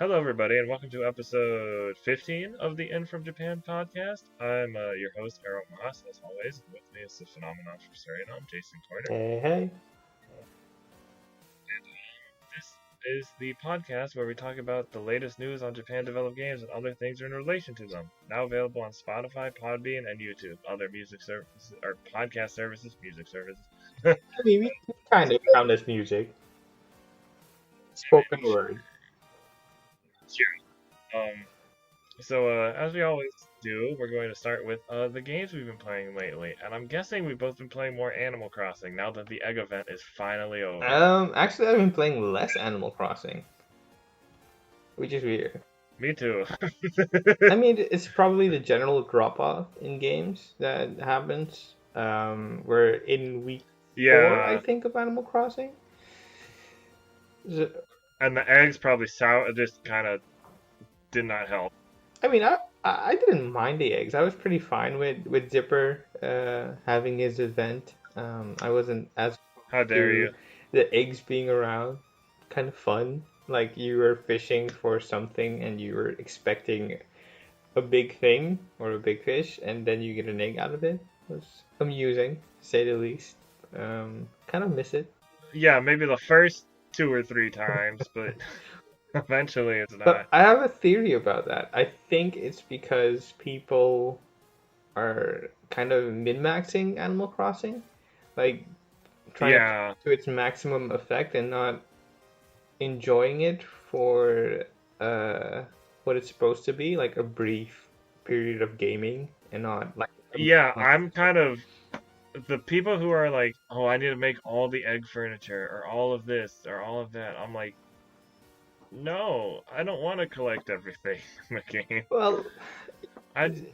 Hello, everybody, and welcome to episode 15 of the In From Japan podcast. I'm your host, Erroll, as always. And with me is the phenomenon from Suriname, Jason Corner. Hey. This is the podcast where we talk about the latest news on Japan-developed games and other things in relation to them. Now available on Spotify, Podbean, and YouTube. Other music services, or podcast services, music services. I mean, we kind of count as music. Spoken word. So as we always do, we're going to start with the games we've been playing lately. And I'm guessing we've both been playing more Animal Crossing now that the egg event is finally over. Actually, I've been playing less Animal Crossing, which is weird. Me too. I mean, it's probably the general drop-off in games that happens. We're in week 4, I think, of Animal Crossing. And the eggs probably just kind of did not help. I mean, I didn't mind the eggs. I was pretty fine with Zipper having his event. I wasn't as... How dare you? The eggs being around, kind of fun. Like you were fishing for something and you were expecting a big thing or a big fish, and then you get an egg out of it. It was amusing, to say the least. Kind of miss it. Yeah, maybe the first 2 or 3 times, but eventually it's not. But I have a theory about that. I think it's because people are kind of min-maxing Animal Crossing, like trying to its maximum effect and not enjoying it for what it's supposed to be, like a brief period of gaming, and not like... Yeah, I'm kind of the people who are like, oh, I need to make all the egg furniture or all of this or all of that. I'm like, no, I don't want to collect everything in the game. Well,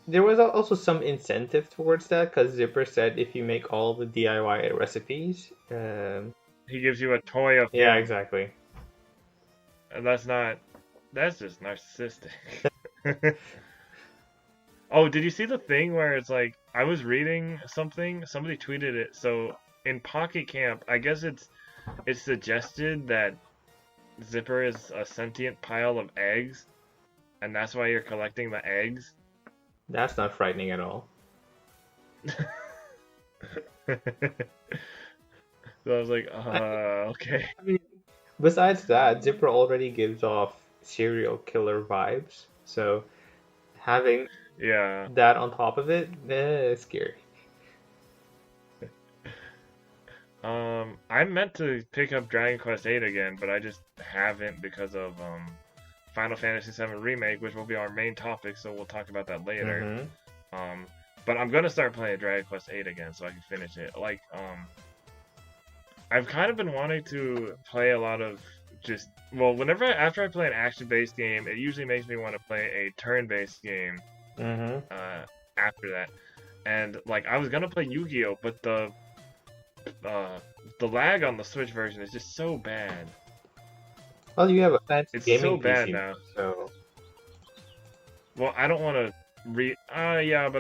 there was also some incentive towards that, because Zipper said if you make all the DIY recipes, he gives you a toy of... Yeah, exactly. And that's just narcissistic. Oh, did you see the thing where it's like, I was reading something, somebody tweeted it, so in Pocket Camp, I guess it's suggested that Zipper is a sentient pile of eggs, and that's why you're collecting the eggs. That's not frightening at all. So I was like, okay. I mean, besides that, Zipper already gives off serial killer vibes, so having that on top of it, is scary. I meant to pick up Dragon Quest VIII again, but I just haven't because of Final Fantasy VII Remake, which will be our main topic, so we'll talk about that later. Mm-hmm. But I'm gonna start playing Dragon Quest VIII again so I can finish it. Like, I've kind of been wanting to play a lot of just... Well, after I play an action-based game, it usually makes me want to play a turn-based game after that. And, like, I was gonna play Yu-Gi-Oh!, but the lag on the Switch version is just so bad. Well, you have a fancy gaming so bad PC, now. So... Well, I don't want to but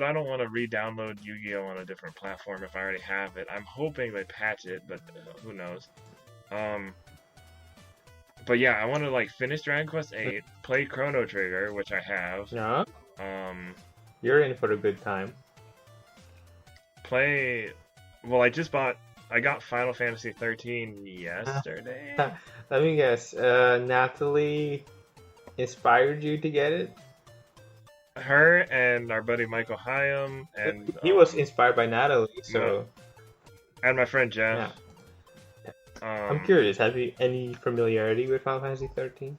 I don't want to re-download Yu-Gi-Oh! On a different platform if I already have it. I'm hoping they patch it, but who knows. But yeah, I want to like finish Dragon Quest VIII, play Chrono Trigger, which I have. Yeah. You're in for a good time. Well, I got Final Fantasy 13 yesterday. Let me guess. Natalie inspired you to get it? Her and our buddy Michael Hyam, and he was inspired by Natalie, so... And my friend Jeff. Yeah. I'm curious, have you any familiarity with Final Fantasy 13?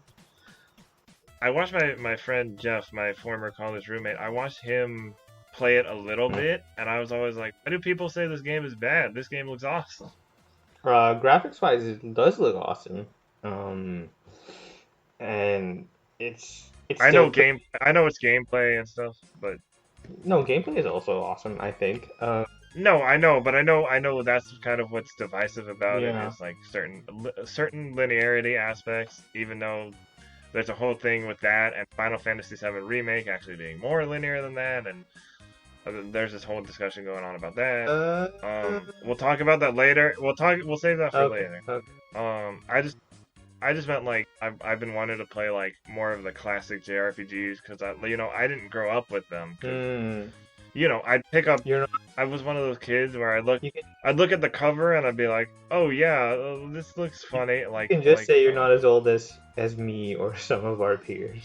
I watched my friend Jeff, my former college roommate, I watched him play it a little bit, and I was always like, why do people say this game is bad? This game looks awesome. Graphics-wise, it does look awesome. And I know it's gameplay and stuff, but no, gameplay is also awesome, I think. No, I know, but I know that's kind of what's divisive about it. It's like certain linearity aspects, even though there's a whole thing with that, and Final Fantasy VII Remake actually being more linear than that, and there's this whole discussion going on about that. We'll talk about that later. We'll save that for later. Okay. I just meant like I've been wanting to play like more of the classic JRPGs because I didn't grow up with them because I'd pick up. You're not. I was one of those kids where You can. I'd look at the cover and I'd be like, oh yeah, this looks funny. You can just say you're not as old as me or some of our peers.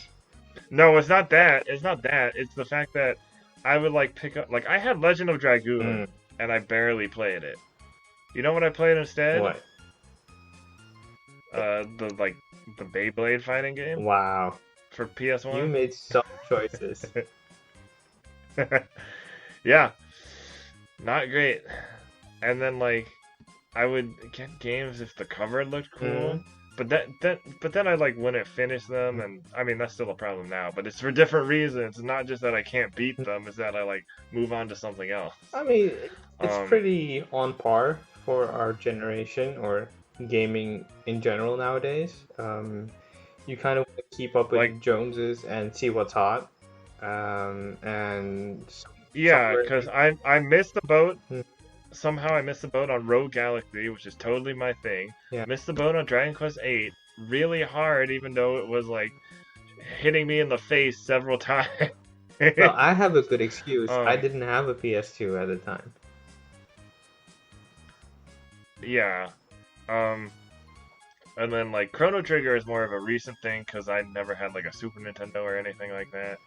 No, it's not that. It's not that. It's the fact that I would like pick up like I had Legend of Dragoon and I barely played it. You know what I played instead? What? The Beyblade fighting game. Wow. For PS1. You made some choices. Yeah. Not great. And then like I would get games if the cover looked cool. But then I like wouldn't finish them, and I mean that's still a problem now. But it's for different reasons. It's not just that I can't beat them; it's that I like move on to something else. I mean, it's pretty on par for our generation or gaming in general nowadays. You kind of want to keep up with like Joneses and see what's hot. And yeah, because I missed the boat. Somehow I missed the boat on Rogue Galaxy, which is totally my thing. Yeah. Missed the boat on Dragon Quest VIII really hard, even though it was like hitting me in the face several times. Well, I have a good excuse. I didn't have a PS2 at the time. Yeah. And then like Chrono Trigger is more of a recent thing because I never had like a Super Nintendo or anything like that.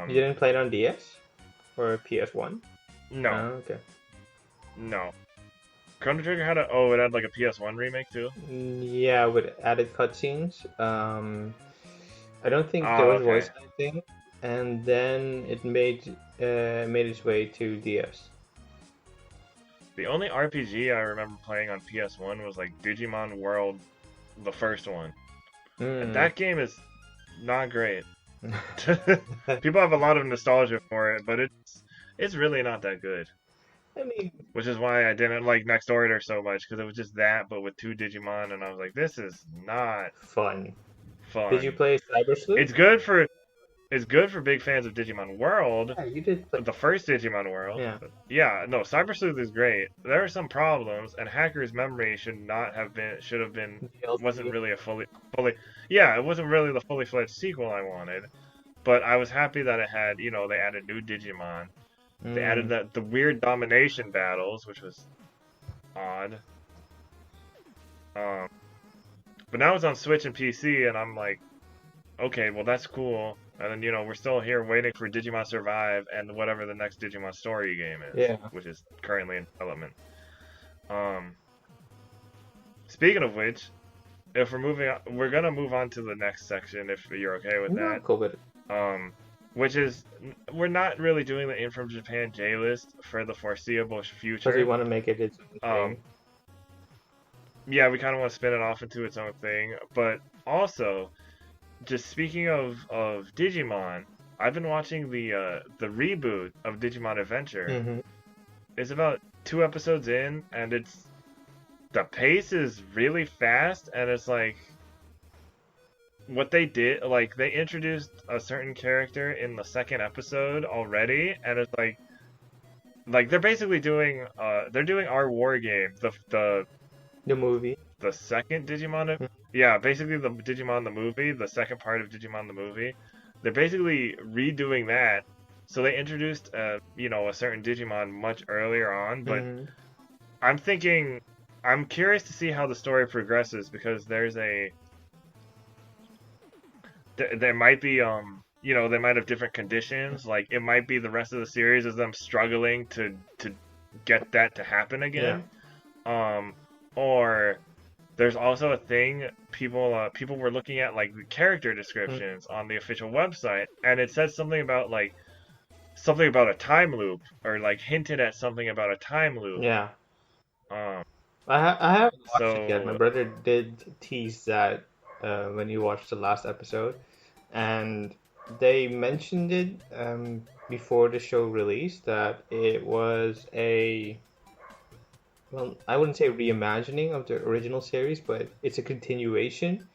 You didn't play it on DS or PS1? No. Oh, okay. No. Chrono Trigger had it had like a PS1 remake too? Yeah, with added cutscenes. I don't think there was voice acting, and then it made its way to DS. The only RPG I remember playing on PS1 was like Digimon World, the first one. And that game is not great. People have a lot of nostalgia for it, but it's really not that good. I mean, which is why I didn't like Next Order so much because it was just that, but with 2 Digimon, and I was like, this is not fun. Fun. Did you play Cyber Sleuth? It's good for big fans of Digimon World. Yeah, you did play the first Digimon World. Yeah. Yeah, no, Cyber Sleuth is great. There are some problems, and Hacker's Memory wasn't really a fully. Yeah, it wasn't really the fully fledged sequel I wanted, but I was happy that it had, they added new Digimon. They added the weird domination battles, which was odd. But now it's on Switch and PC, and I'm like, okay, well that's cool. And then we're still here waiting for Digimon Survive and whatever the next Digimon story game is, which is currently in development. Speaking of which, if we're moving on, we're gonna move on to the next section if you're okay with that. Cool with it. Which is, we're not really doing the In From Japan J list for the foreseeable future. Because we want to make it its own thing. Yeah, we kind of want to spin it off into its own thing. But also, just speaking of Digimon, I've been watching the reboot of Digimon Adventure. It's about 2 episodes in, and the pace is really fast, and it's like, what they did, like, they introduced a certain character in the 2nd episode already, and it's like they're basically doing our war game, the movie, the second Digimon, yeah, basically the Digimon the movie, the second part of Digimon the movie. They're basically redoing that. So they introduced a certain Digimon much earlier on, but I'm curious to see how the story progresses, because there might be they might have different conditions. Like, it might be the rest of the series is them struggling to get that to happen again. Or there's also a thing, people were looking at like the character descriptions on the official website, and it said something about a time loop, or like hinted at something about a time loop. Yeah. I haven't watched it yet. My brother did tease that when he watched the last episode, and they mentioned it before the show released that it was I wouldn't say reimagining of the original series, but it's a continuation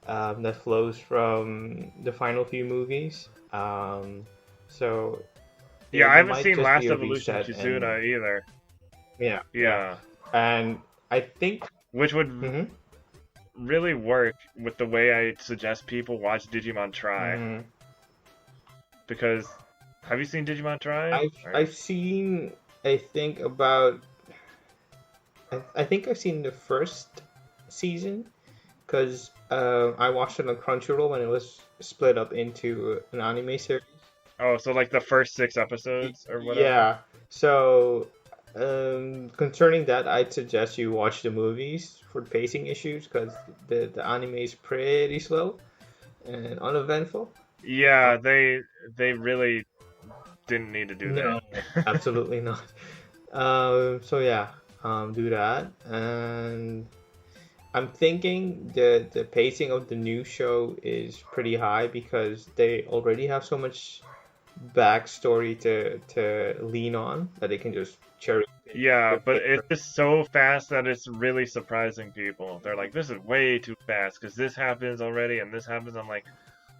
that flows from the final few movies. So yeah, I haven't seen Last Evolution of Kizuna either. Yeah. And I think which would really work with the way I suggest people watch Digimon Try. Mm. Because, have you seen Digimon Try? I've seen, I think about I think I've seen the first season because I watched it on Crunchyroll when it was split up into an anime series. Oh, so like the first 6 episodes or whatever? Yeah. So, concerning that, I'd suggest you watch the movies for pacing issues because the anime is pretty slow and uneventful. Yeah, they really didn't need to do No, that. absolutely not. So yeah, do that. And I'm thinking the pacing of the new show is pretty high because they already have so much backstory to lean on that they can just cherry pick Yeah, the but main it's just so fast that it's really surprising people. They're like, this is way too fast because this happens already and this happens. I'm like,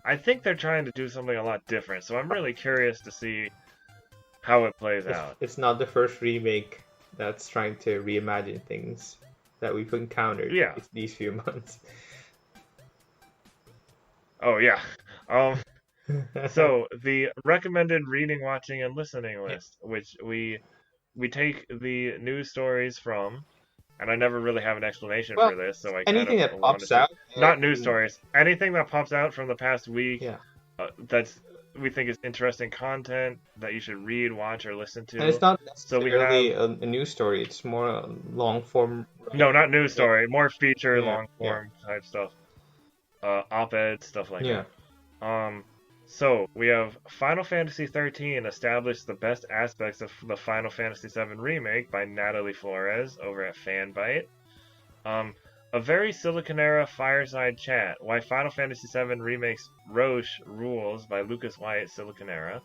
I think they're trying to do something a lot different. So I'm really curious to see how it plays out. It's not the first remake that's trying to reimagine things that we've encountered Yeah. these few months. Oh, yeah. Um, so the recommended reading, watching, and listening Yeah. list, which we take the news stories from, and I never really have an explanation Well, for this, so I kind anything of that wanted pops to. out, Not news and stories. Anything that pops out from the past week yeah, that's we think is interesting content that you should read, watch, or listen and it's to. not So we have necessarily a news story. It's more a long form. no, not news story, more feature, Yeah, long yeah, form type stuff, op-ed stuff like yeah. that. So we have Final Fantasy 13 established the best aspects of the Final Fantasy 7 remake by Natalie Flores over at Fanbyte. Um, a very Siliconera fireside chat. Why Final Fantasy 7 remakes Roche rules by Lucas White, Siliconera.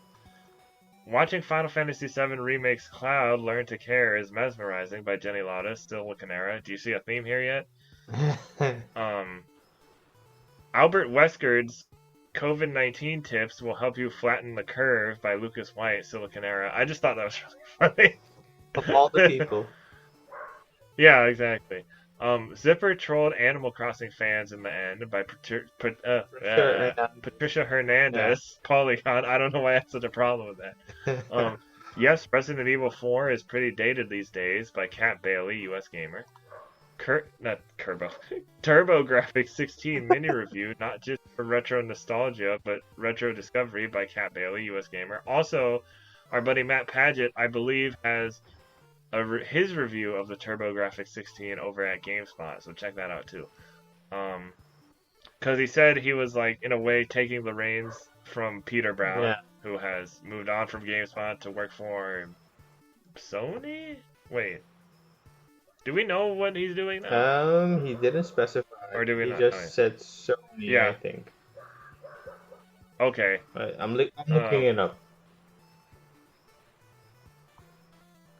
Watching Final Fantasy 7 remakes Cloud Learn to Care is mesmerizing by Jenni Lada, Siliconera. Do you see a theme here yet? Um, Albert Weskerd's COVID-19 tips will help you flatten the curve by Lucas White, Siliconera. I just thought that was really Of all the funny. people. Yeah, exactly. Zipper trolled Animal Crossing fans in the end by Sure, Patricia yeah. Hernandez, Polygon. I don't know why I have such a problem with that. Yes, Resident Evil 4 is pretty dated these days by Kat Bailey, US Gamer. TurboGrafx 16 mini review, not just for retro nostalgia, but retro discovery by Kat Bailey, US Gamer. Also, our buddy Matt Paget, I believe, has his review of the TurboGrafx 16 over at GameSpot, so check that out too. Because he said he was like in a way taking the reins from Peter Brown, Yeah. who has moved on from GameSpot to work for Sony. Wait, do we know what he's doing now? He didn't specify. Or do we He not? Oh, just said Sony, I yeah. think. Okay. But I'm looking it up.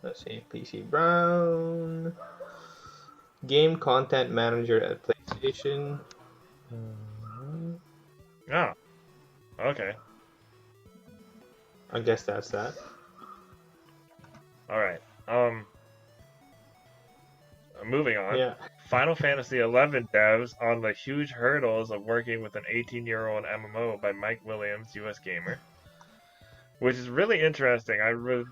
Let's see, PC Brown, game content manager at PlayStation. Oh. Okay. I guess that's that. All right. Moving on. Yeah. Final Fantasy XI devs on the huge hurdles of working with an 18-year-old MMO by Mike Williams, US Gamer, which is really interesting. I was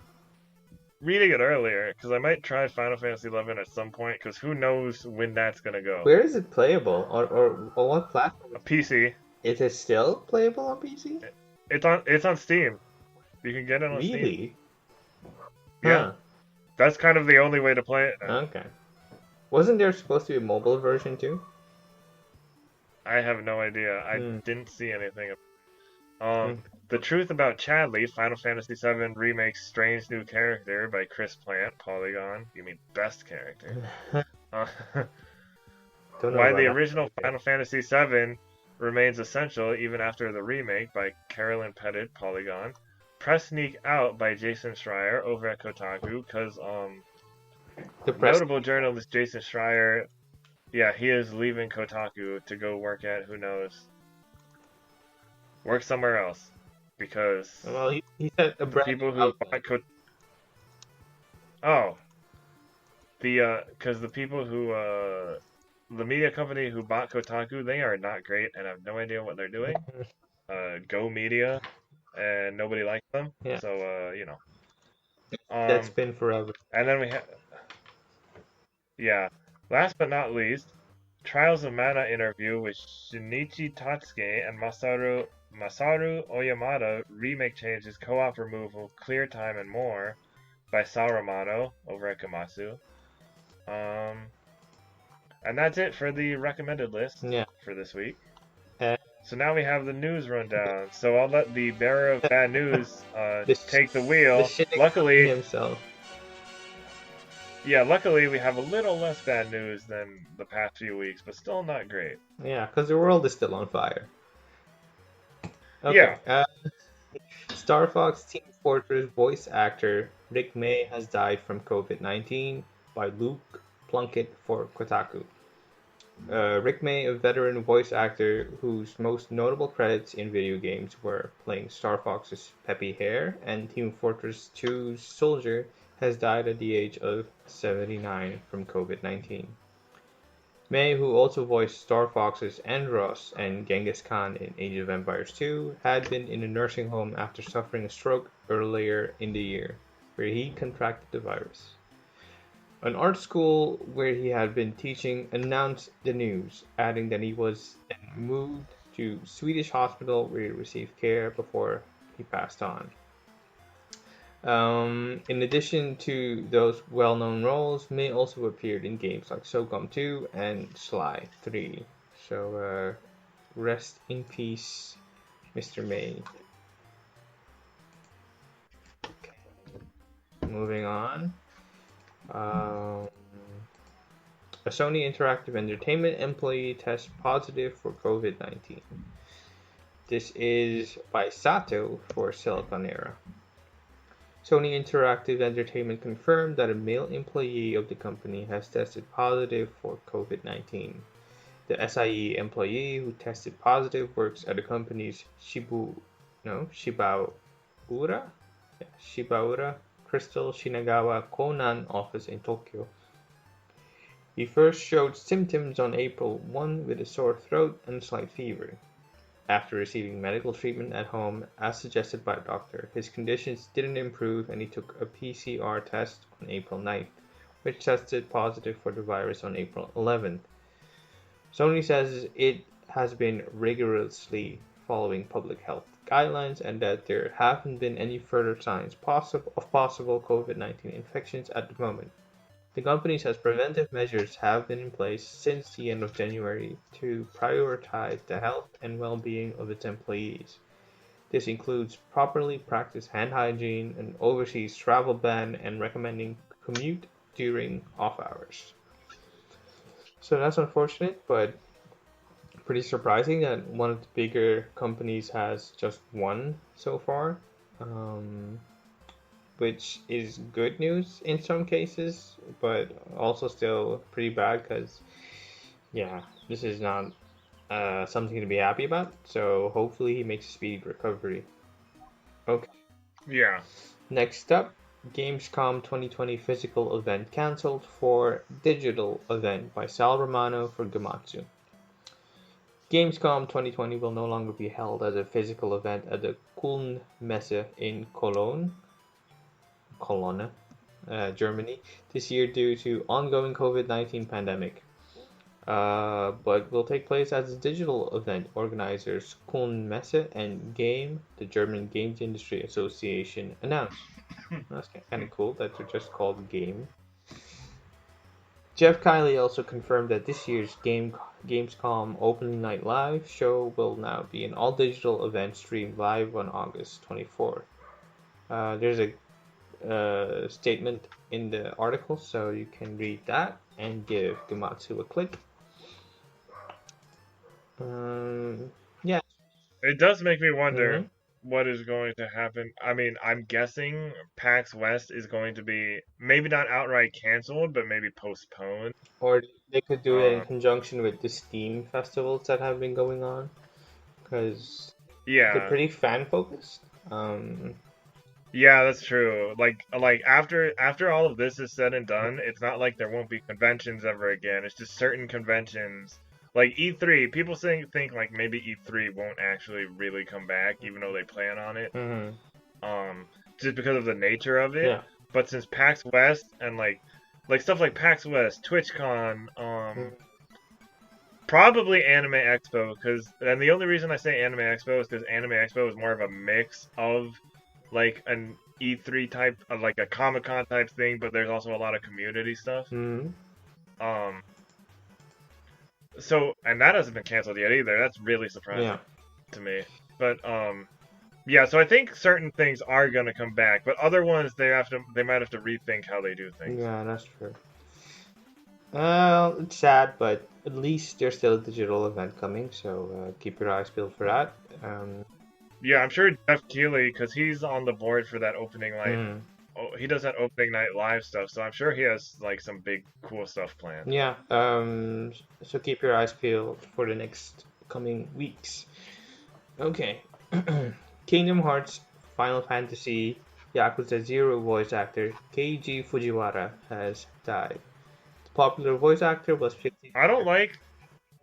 reading it earlier because I might try Final Fantasy XI at some point because who knows when that's gonna go. Where is it playable, or what platform? A PC. Is it still playable on PC? It's on Steam. You can get it on Steam. Really? Yeah. Huh. That's kind of the only way to play it now. Okay. Wasn't there supposed to be a mobile version too? I have no idea. I didn't see anything. Hmm. The Truth About Chadley, Final Fantasy VII Remake's Strange New Character by Chris Plant, Polygon. You mean best character. Why the original Final Fantasy VII remains essential even after the remake by Carolyn Pettit, Polygon. Press Sneak Out by Jason Schreier over at Kotaku, because notable journalist Jason Schreier, yeah, he is leaving Kotaku to go work at, who knows, work somewhere else, because well, he said the people who bought because the people who the media company who bought Kotaku, they are not great and have no idea what they're doing. Go Media, and nobody likes them. Yeah, So that's um, been forever. and then we have yeah. Last but not least, Trials of Mana interview with Shinichi Tatsuki and Masaru Oyamada remake changes, co-op removal, clear time, and more by Saruman over at Komatsu. Um, and that's it for the recommended list Yeah. for this week. And So now we have the news rundown. So I'll let the bearer of bad news the take the the wheel. Shinigami Luckily, himself. yeah, luckily we have a little less bad news than the past few weeks, but still not great. Yeah, because the world is still on fire. Okay. Yeah, Star Fox Team Fortress voice actor Rick May has died from COVID-19 by Luke Plunkett for Kotaku. Rick May, a veteran voice actor whose most notable credits in video games were playing Star Fox's Peppy Hare and Team Fortress 2's Soldier, has died at the age of 79 from COVID-19. May, who also voiced Star Fox's Andros and Genghis Khan in Age of Empires 2, had been in a nursing home after suffering a stroke earlier in the year, where he contracted the virus. An art school where he had been teaching announced the news, adding that he was then moved to Swedish hospital where he received care before he passed on. In addition to those well-known roles, May also appeared in games like SOCOM 2 and Sly 3. So rest in peace, Mr. May. Okay. Moving on. A Sony Interactive Entertainment employee tests positive for COVID-19. This is by Sato for Siliconera. Sony Interactive Entertainment confirmed that a male employee of the company has tested positive for COVID-19. The SIE employee who tested positive works at the company's Shibaura Crystal Shinagawa Konan office in Tokyo. He first showed symptoms on April 1 with a sore throat and slight fever. After receiving medical treatment at home, as suggested by a doctor, his conditions didn't improve and he took a PCR test on April 9th, which tested positive for the virus on April 11th. Sony says it has been rigorously following public health guidelines and that there haven't been any further signs of possible COVID-19 infections at the moment. The company says preventive measures have been in place since the end of January to prioritize the health and well-being of its employees. This includes properly practiced hand hygiene, an overseas travel ban, and recommending commute during off hours. So that's unfortunate, but pretty surprising that one of the bigger companies has just one so far. Which is good news in some cases, but also still pretty bad because, yeah, this is not something to be happy about. So hopefully he makes a speedy recovery. Okay. yeah. Next up, Gamescom 2020 physical event cancelled for digital event by Sal Romano for Gamatsu. Gamescom 2020 will no longer be held as a physical event at the Kuln Messe in Cologne, Germany, this year due to ongoing COVID-19 pandemic, but will take place as a digital event. Organizers Kuln Messe and Game, the German Games Industry Association, announced. That's kind of cool that they're just called Game. Jeff Kiley also confirmed that this year's Gamescom Opening Night Live show will now be an all-digital event streamed live on August 24th. There's a statement in the article, so you can read that and give Gamatsu a click. Yeah. It does make me wonder what is going to happen. I mean, I'm guessing PAX West is going to be maybe not outright canceled, but maybe postponed. Or they could do it in Uh, conjunction with the Steam festivals that have been going on, because they're yeah, pretty fan focused. Yeah, that's true. Like after all of this is said and done, it's not like there won't be conventions ever again. It's just certain conventions. Like E3, people think like maybe E3 won't actually really come back, even though they plan on it. Mm-hmm. Um, just because of the nature of it. Yeah. But since PAX West and like stuff like PAX West, TwitchCon, Mm. probably Anime Expo, and the only reason I say Anime Expo is because Anime Expo is more of a mix of like an E3 type of like a Comic Con type thing, but there's also a lot of community stuff. Mm. Um, so and that hasn't been canceled yet either. That's really Yeah. surprising to me. But yeah. So I think certain things are gonna come back, but other ones they might have to rethink how they do things. Yeah, that's true. It's sad, but at least there's still a digital event coming, so keep your eyes peeled for that. Yeah, I'm sure Jeff Keighley, because he's on the board for that opening night. Mm. Oh, he does that opening night live stuff, so I'm sure he has like some big cool stuff planned. Yeah, so keep your eyes peeled for the next coming weeks. Okay. Kingdom Hearts Final Fantasy Yakuza 0 voice actor Keiji Fujiwara has died. The popular voice actor was 50. I don't like.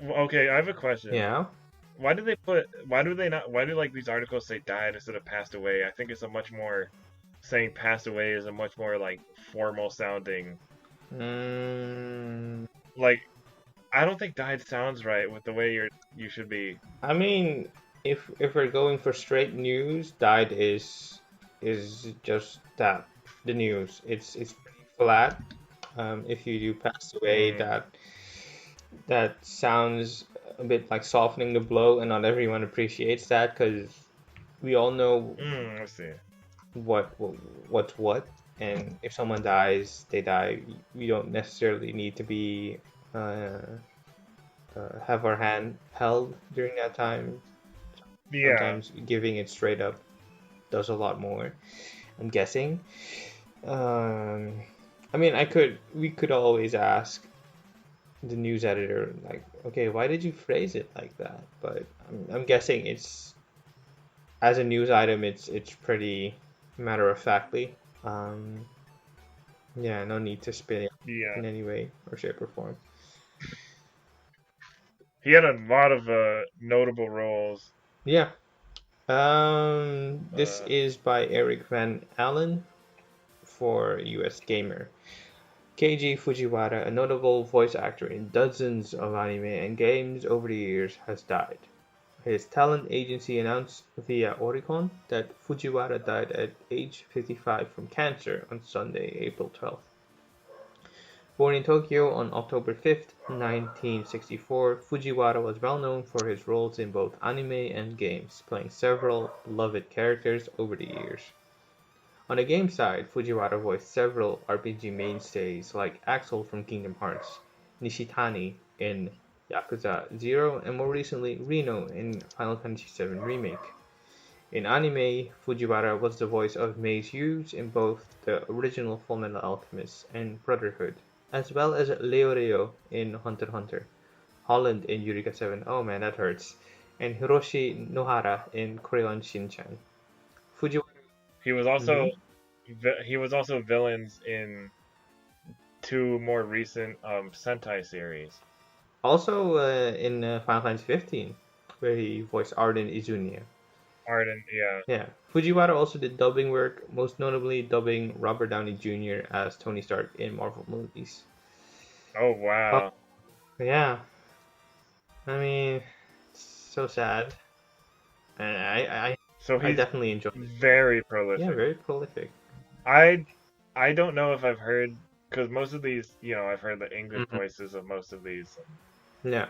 Okay, I have a question. Yeah. Why do they put? Why do they not? Why do like these articles say died instead of passed away? I think it's a much more saying passed away is a much more like formal sounding. Mm, Like I don't think died sounds right with the way you should be. I mean, if we're going for straight news, died is just that, the news. It's pretty flat. If you do pass away, Mm, that sounds a bit like softening the blow, and not everyone appreciates that because we all know I see. what's what, and if someone dies, they die. We don't necessarily need to be have our hand held during that time. Yeah, Sometimes giving it straight up does a lot more, I'm guessing. Um, I mean, we could always ask the news editor, like, okay, why did you phrase it like that? But I'm guessing it's, as a news item, it's pretty matter of factly. Um, yeah, no need to spin it yeah. in any way or shape or form. He had a lot of notable roles. Yeah. This Uh, is by Eric Van Allen for US Gamer. Keiji Fujiwara, a notable voice actor in dozens of anime and games over the years, has died. His talent agency announced via Oricon that Fujiwara died at age 55 from cancer on Sunday, April 12th. Born in Tokyo on October 5th, 1964, Fujiwara was well known for his roles in both anime and games, playing several beloved characters over the years. On the game side, Fujiwara voiced several RPG mainstays like Axel from Kingdom Hearts, Nishitani in Yakuza 0, and more recently Reno in Final Fantasy VII Remake. In anime, Fujiwara was the voice of Maze Hughes in both the original Fullmetal Alchemist and Brotherhood, as well as Leoreo in Hunter x Hunter, Holland in Eureka 7, oh man that hurts, and Hiroshi Nohara in Crayon Shinchan. Fujiwara. he was also Mhm. he was also villains in two more recent Sentai series. Also in Final Fantasy 15, where he voiced Arden Izunia. Arden, yeah. Yeah, Fujiwara also did dubbing work, most notably dubbing Robert Downey Jr. as Tony Stark in Marvel movies. Oh Oh, wow. yeah, I mean, it's so sad. And So I he's definitely enjoyed it. very Yeah, prolific. very prolific. I I don't know if I've heard because most of these, I've heard the English Hmm. voices of most of these. Yeah.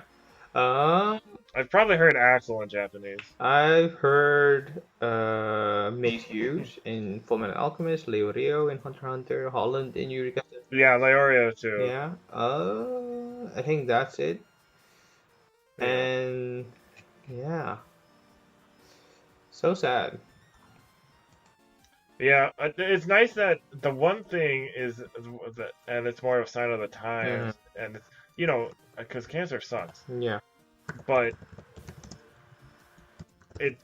Um, I've probably heard Axel in Japanese. I've heard Mace Hughes in Fullmetal Alchemist, Leo Rio in Hunter x Hunter, Holland in Eureka. Yeah, Leorio too. Yeah. I think that's it. Yeah. And yeah, so sad. Yeah, it's nice that the one thing is that, and it's more of a sign of the Hmm. times, and it's, because cancer sucks. Yeah. But it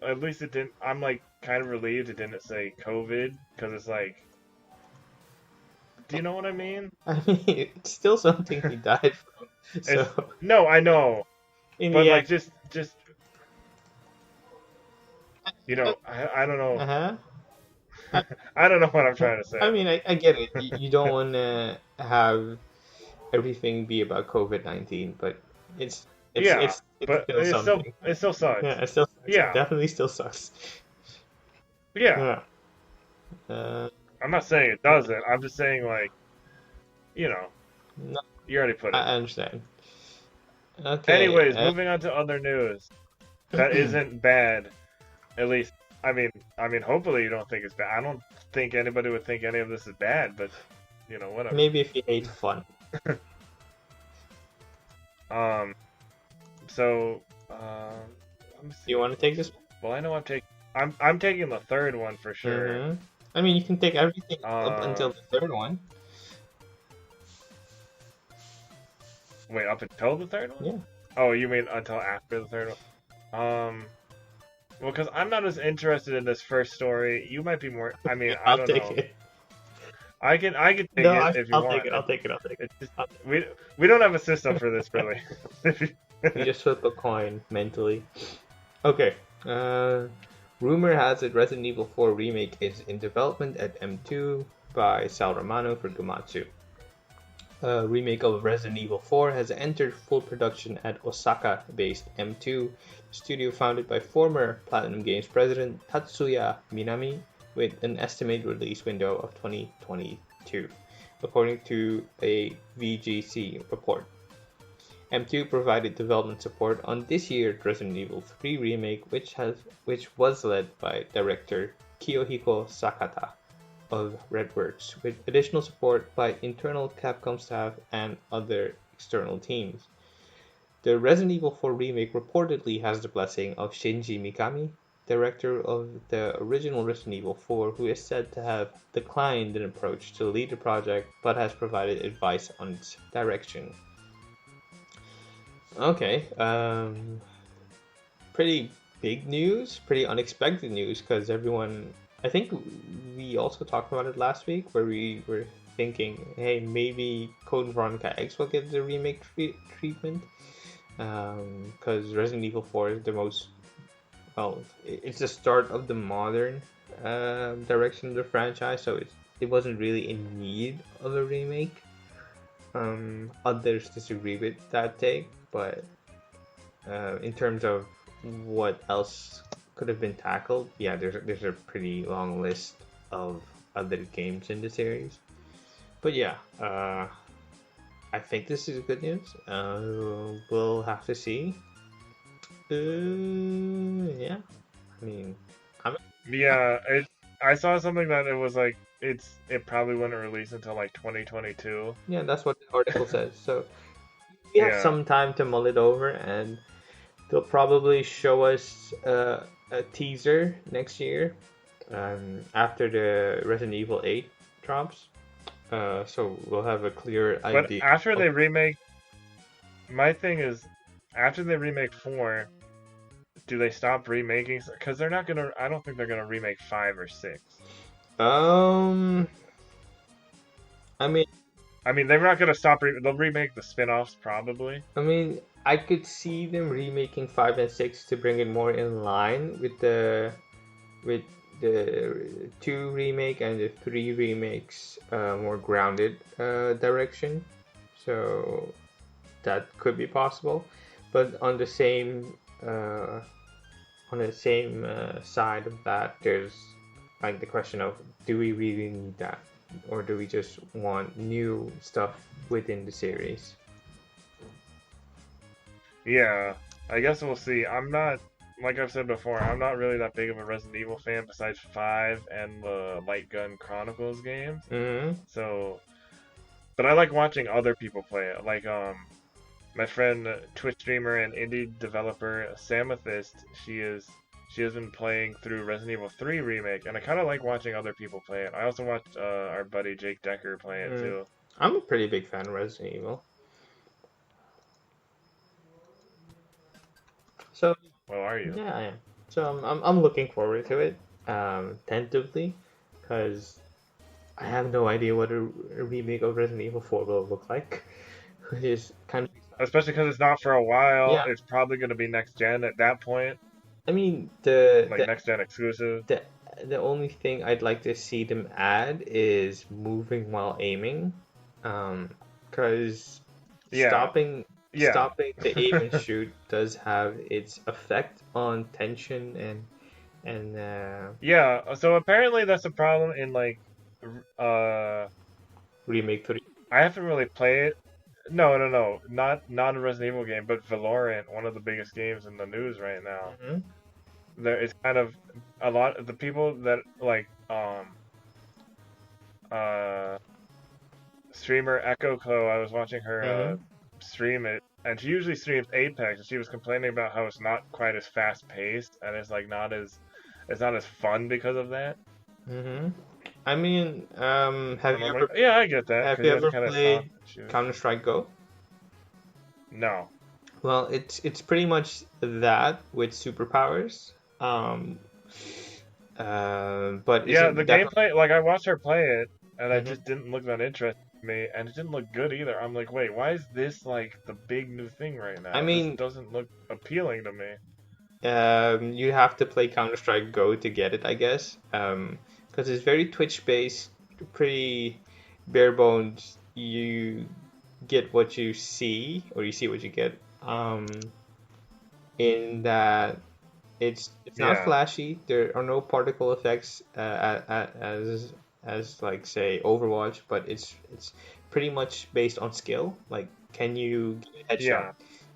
at least it didn't. I'm like kind of relieved it didn't say COVID because it's like, do you know what I mean? I mean, it's still something he died from. It's So no, I know, in but the end, like just I don't know. uh-huh. I, I don't know what I'm trying to I say. mean, I get it. You don't want to have everything be about COVID-19, but it's it's Yeah, it's it's but still something. it still Yeah, sucks. it still sucks. It Yeah, definitely still sucks. yeah. Yeah. Uh, I'm not saying it doesn't. I'm just saying like, you know, no, you already put it. I understand. Okay. Anyways, moving on to other news that isn't bad. At least, hopefully you don't think it's bad. I don't think anybody would think any of this is bad, but whatever. Maybe if you hate fun. Um, so, let me Do you see. want to take this Well, I know I'm taking the third one for one? sure. I mean, you can take everything up until Um, the third one. wait, up until the third one? Yeah. Oh, you mean until after the third one? Well, because I'm not as interested in this first story. You might be more. I mean, I I'll don't take know. it. I can take No, it if you I'll take want. it. I'll take it. I'll take it. It's just I'll we don't have a system for this really. You just flip a coin mentally. Okay. Rumor has it Resident Evil 4 Remake is in development at M2 by Sal Romano for Gamatsu. A remake of Resident Evil 4 has entered full production at Osaka-based M2, studio founded by former Platinum Games president Tatsuya Minami, with an estimated release window of 2022, according to a VGC report. M2 provided development support on this year's Resident Evil 3 remake, which was led by director Kiyohiko Sakata of Redworks, with additional support by internal Capcom staff and other external teams. The Resident Evil 4 remake reportedly has the blessing of Shinji Mikami, director of the original Resident Evil 4, who is said to have declined an approach to lead the project but has provided advice on its direction. Okay, pretty big news, pretty unexpected news, because everyone, I think we also talked about it last week, where we were thinking, hey, maybe Code Veronica X will get the remake treatment, because Resident Evil 4 is the most, well, it's the start of the modern direction of the franchise, so it wasn't really in need of a remake. Others disagree with that take, but in terms of what else could have been tackled, yeah, there's a pretty long list of other games in the series. But yeah, I think this is good news. We'll have to see. Yeah, I mean, Yeah, I saw something that it was like it probably wouldn't release until like 2022. yeah, that's what the article says. So we have Yeah, some time to mull it over, and they'll probably show us a teaser next year, after the Resident Evil 8 drops. So we'll have a clear but idea. after they remake, my thing is, after they remake 4, do they stop remaking? Because they're not gonna. I don't think they're gonna remake 5 or 6. Um, I mean, They're not gonna stop. They'll remake the spin-offs probably. I could see them remaking 5 and 6 to bring it more in line with the 2 remake and the 3 remakes, more grounded direction. So that could be possible, but on the same side of that, there's like the question of, do we really need that, or do we just want new stuff within the series? Yeah, I guess we'll see. I'm not, like I've said before, I'm not really that big of a Resident Evil fan besides 5 and the Light Gun Chronicles games. Mm-hmm. So, but I like watching other people play it. Like my friend, Twitch streamer and indie developer Samethyst, she has been playing through Resident Evil 3 remake, and I kind of like watching other people play it. I also watched our buddy Jake Decker play it too. I'm a pretty big fan of Resident Evil. So Well, are you? Yeah, I am. So I'm looking forward to it, tentatively, because I have no idea what a remake of Resident Evil 4 will look like, which is kind of Especially because it's not for a while. yeah. It's probably going to be next gen at that point, I mean like next gen exclusive. the the only thing I'd like to see them add is moving while aiming, because Yeah, stopping yeah, stopping the aim and shoot does have its effect on tension and yeah. So apparently that's a problem in like, remake 3. I haven't really played. No, no, no, not a Resident Evil game, but Valorant, one of the biggest games in the news right now. Hmm. There is kind of a lot of the people that like uh streamer Echo Clo. I was watching her Hmm. stream it, and she usually streams Apex, and she was complaining about how it's not quite as fast paced, and it's not as fun because of that. Hmm. I mean, And I'm like, yeah, I get that, have because you you have to ever kind of talk played and shoot. Counter-Strike Go? No. Well, it's pretty much that with superpowers. Um, but Yeah, isn't the definitely. gameplay, like I watched her play it, and it Hmm. just didn't look that interesting to me, and it didn't look good either. I'm like, wait, why is this like the big new thing right I now? This mean, doesn't look appealing to me. you have to play Counter-Strike Go to get it, I guess. Because it's very Twitch-based, pretty bare bones. You get what you see, or you see what you get. In that it's not Yeah, flashy. There are no particle effects as like say Overwatch, but it's pretty much based on skill. Like, can you get a headshot? yeah,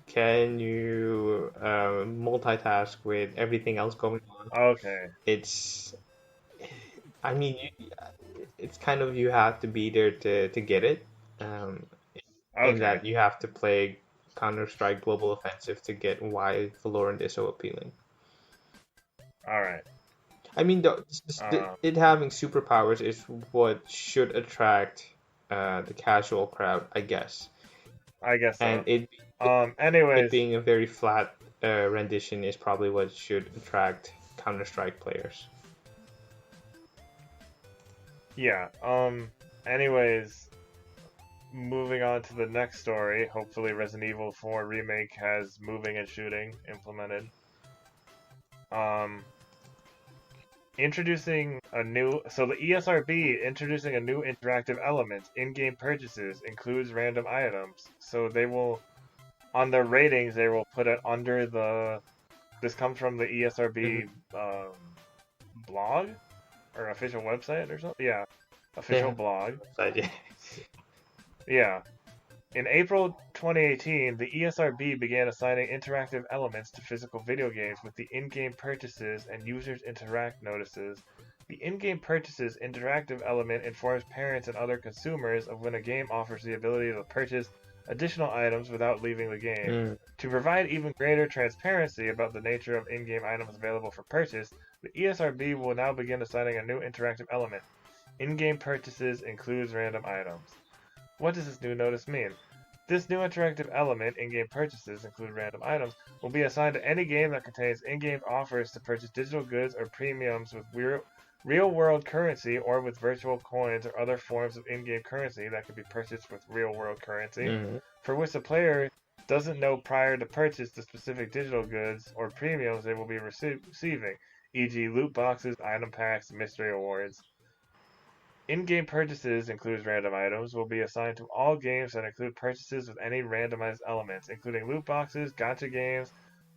Can you multitask with everything else going on? okay, It's, I mean, it's kind of you have to be there to get it. Um, in okay, that you have to play Counter-Strike Global Offensive to get why Valorant is so appealing. all right. I mean, Um, it having superpowers is what should attract the casual crowd, I guess. I guess And so. it Anyways, being a very flat rendition is probably what should attract Counter-Strike players. yeah. Anyways, moving on to the next story. Hopefully, Resident Evil 4 remake has moving and shooting implemented. Um, introducing a new so the ESRB introducing a new interactive element. In-game purchases includes random items. So they will on their ratings they will put it under the this comes from the ESRB Hmm. blog or official website or something. Yeah, They official have blog. a website, yeah. Yeah. In April 2018, the ESRB began assigning interactive elements to physical video games with the in-game purchases and users interact notices. The in-game purchases interactive element informs parents and other consumers of when a game offers the ability to purchase additional items without leaving the game. Mm. To provide even greater transparency about the nature of in-game items available for purchase, the ESRB will now begin assigning a new interactive element. In-game purchases includes random items. What does this new notice mean? This new interactive element, in-game purchases include random items, will be assigned to any game that contains in-game offers to purchase digital goods or premiums with real-world currency or with virtual coins or other forms of in-game currency that can be purchased with real-world currency, Hmm. for which the player doesn't know prior to purchase the specific digital goods or premiums they will be receiving, e.g. loot boxes, item packs, mystery awards. In-game purchases includes random items will be assigned to all games that include purchases with any randomized elements, including loot boxes, gacha games,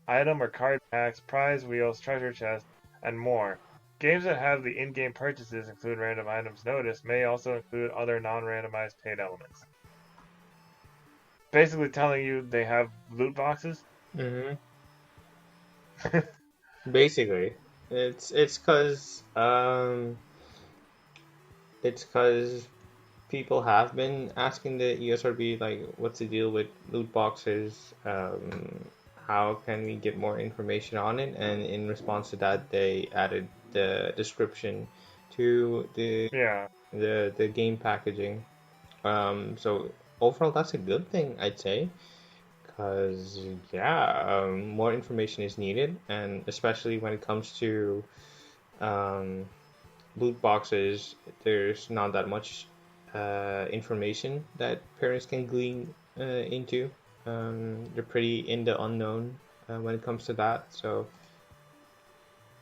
item or card packs, prize wheels, treasure chests, and more. Games that have the in-game purchases include random items notice may also include other non-randomized paid elements. Basically telling you they have loot boxes. Hmm. Basically, it's because people have been asking the ESRB like, what's the deal with loot boxes? How can we get more information on it? And in response to that, they added the description to Yeah, the game packaging. So overall, that's a good thing, I'd say, because yeah, more information is needed, and especially when it comes to um, loot boxes, there's not that much information that parents can glean into. They're pretty in the unknown when it comes to that, so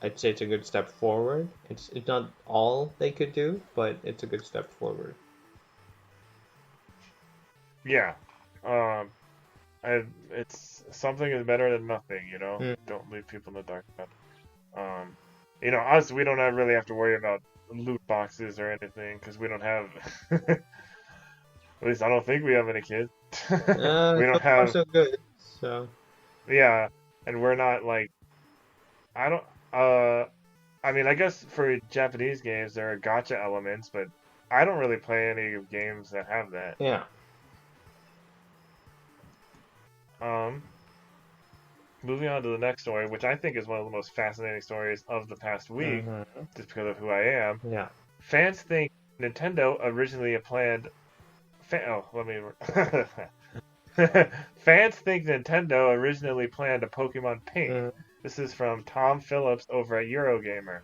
I'd say it's a good step forward. It's not all they could do, but it's a good step forward. Yeah. Um, it's something is better than nothing, you know. Mm. Don't leave people in the dark about it. You know, us, we don't really have to worry about loot boxes or anything because we don't have. At least I don't think we have any kids. We So don't far have. so good. So Yeah, and we're not like I don't. Uh, I mean, I guess for Japanese games there are gotcha elements, but I don't really play any games that have that. yeah. Um, Moving on to the next story, which I think is one of the most fascinating stories of the past week, Hmm. just because of who I am. Yeah. Fans think Nintendo originally planned. Let me. Fans think Nintendo originally planned a Pokemon Pink. Mm. This is from Tom Phillips over at Eurogamer.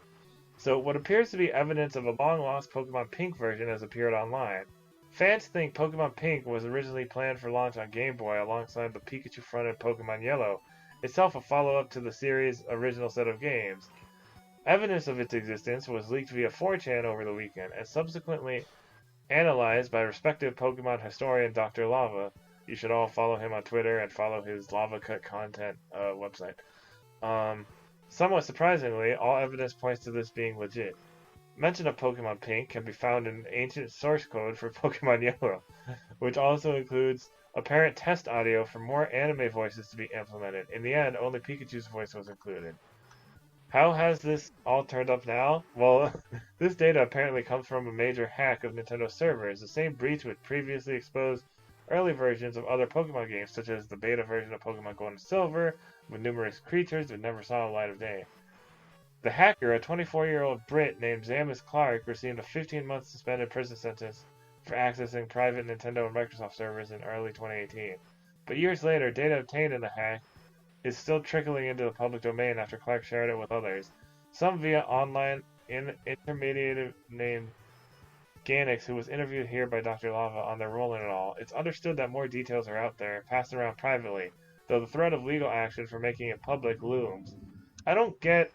So, what appears to be evidence of a long lost Pokemon Pink version has appeared online. Fans think Pokemon Pink was originally planned for launch on Game Boy alongside the Pikachu fronted Pokemon Yellow, itself a follow up to the series' original set of games. Evidence of its existence was leaked via 4chan over the weekend and subsequently analyzed by respective Pokemon historian Dr. Lava. You should all follow him on Twitter and follow his Lava Cut content website. Um, Somewhat surprisingly, all evidence points to this being legit. Mention of Pokemon Pink can be found in ancient source code for Pokemon Yellow, which also includes apparent test audio for more anime voices to be implemented. In the end, only Pikachu's voice was included. How has this all turned up now? Well, this data apparently comes from a major hack of Nintendo servers, the same breach which previously exposed early versions of other Pokemon games, such as the beta version of Pokemon Gold and Silver, with numerous creatures that never saw the light of day. The hacker, a 24-year-old Brit named Zamus Clark, received a 15-month suspended prison sentence for accessing private Nintendo and Microsoft servers in early 2018. But years later, data obtained in the hack is still trickling into the public domain after Clark shared it with others, some via online intermediate named Ganix, who was interviewed here by Dr. Lava on their role in it all. It's understood that more details are out there, passed around privately, though the threat of legal action for making it public looms. I don't get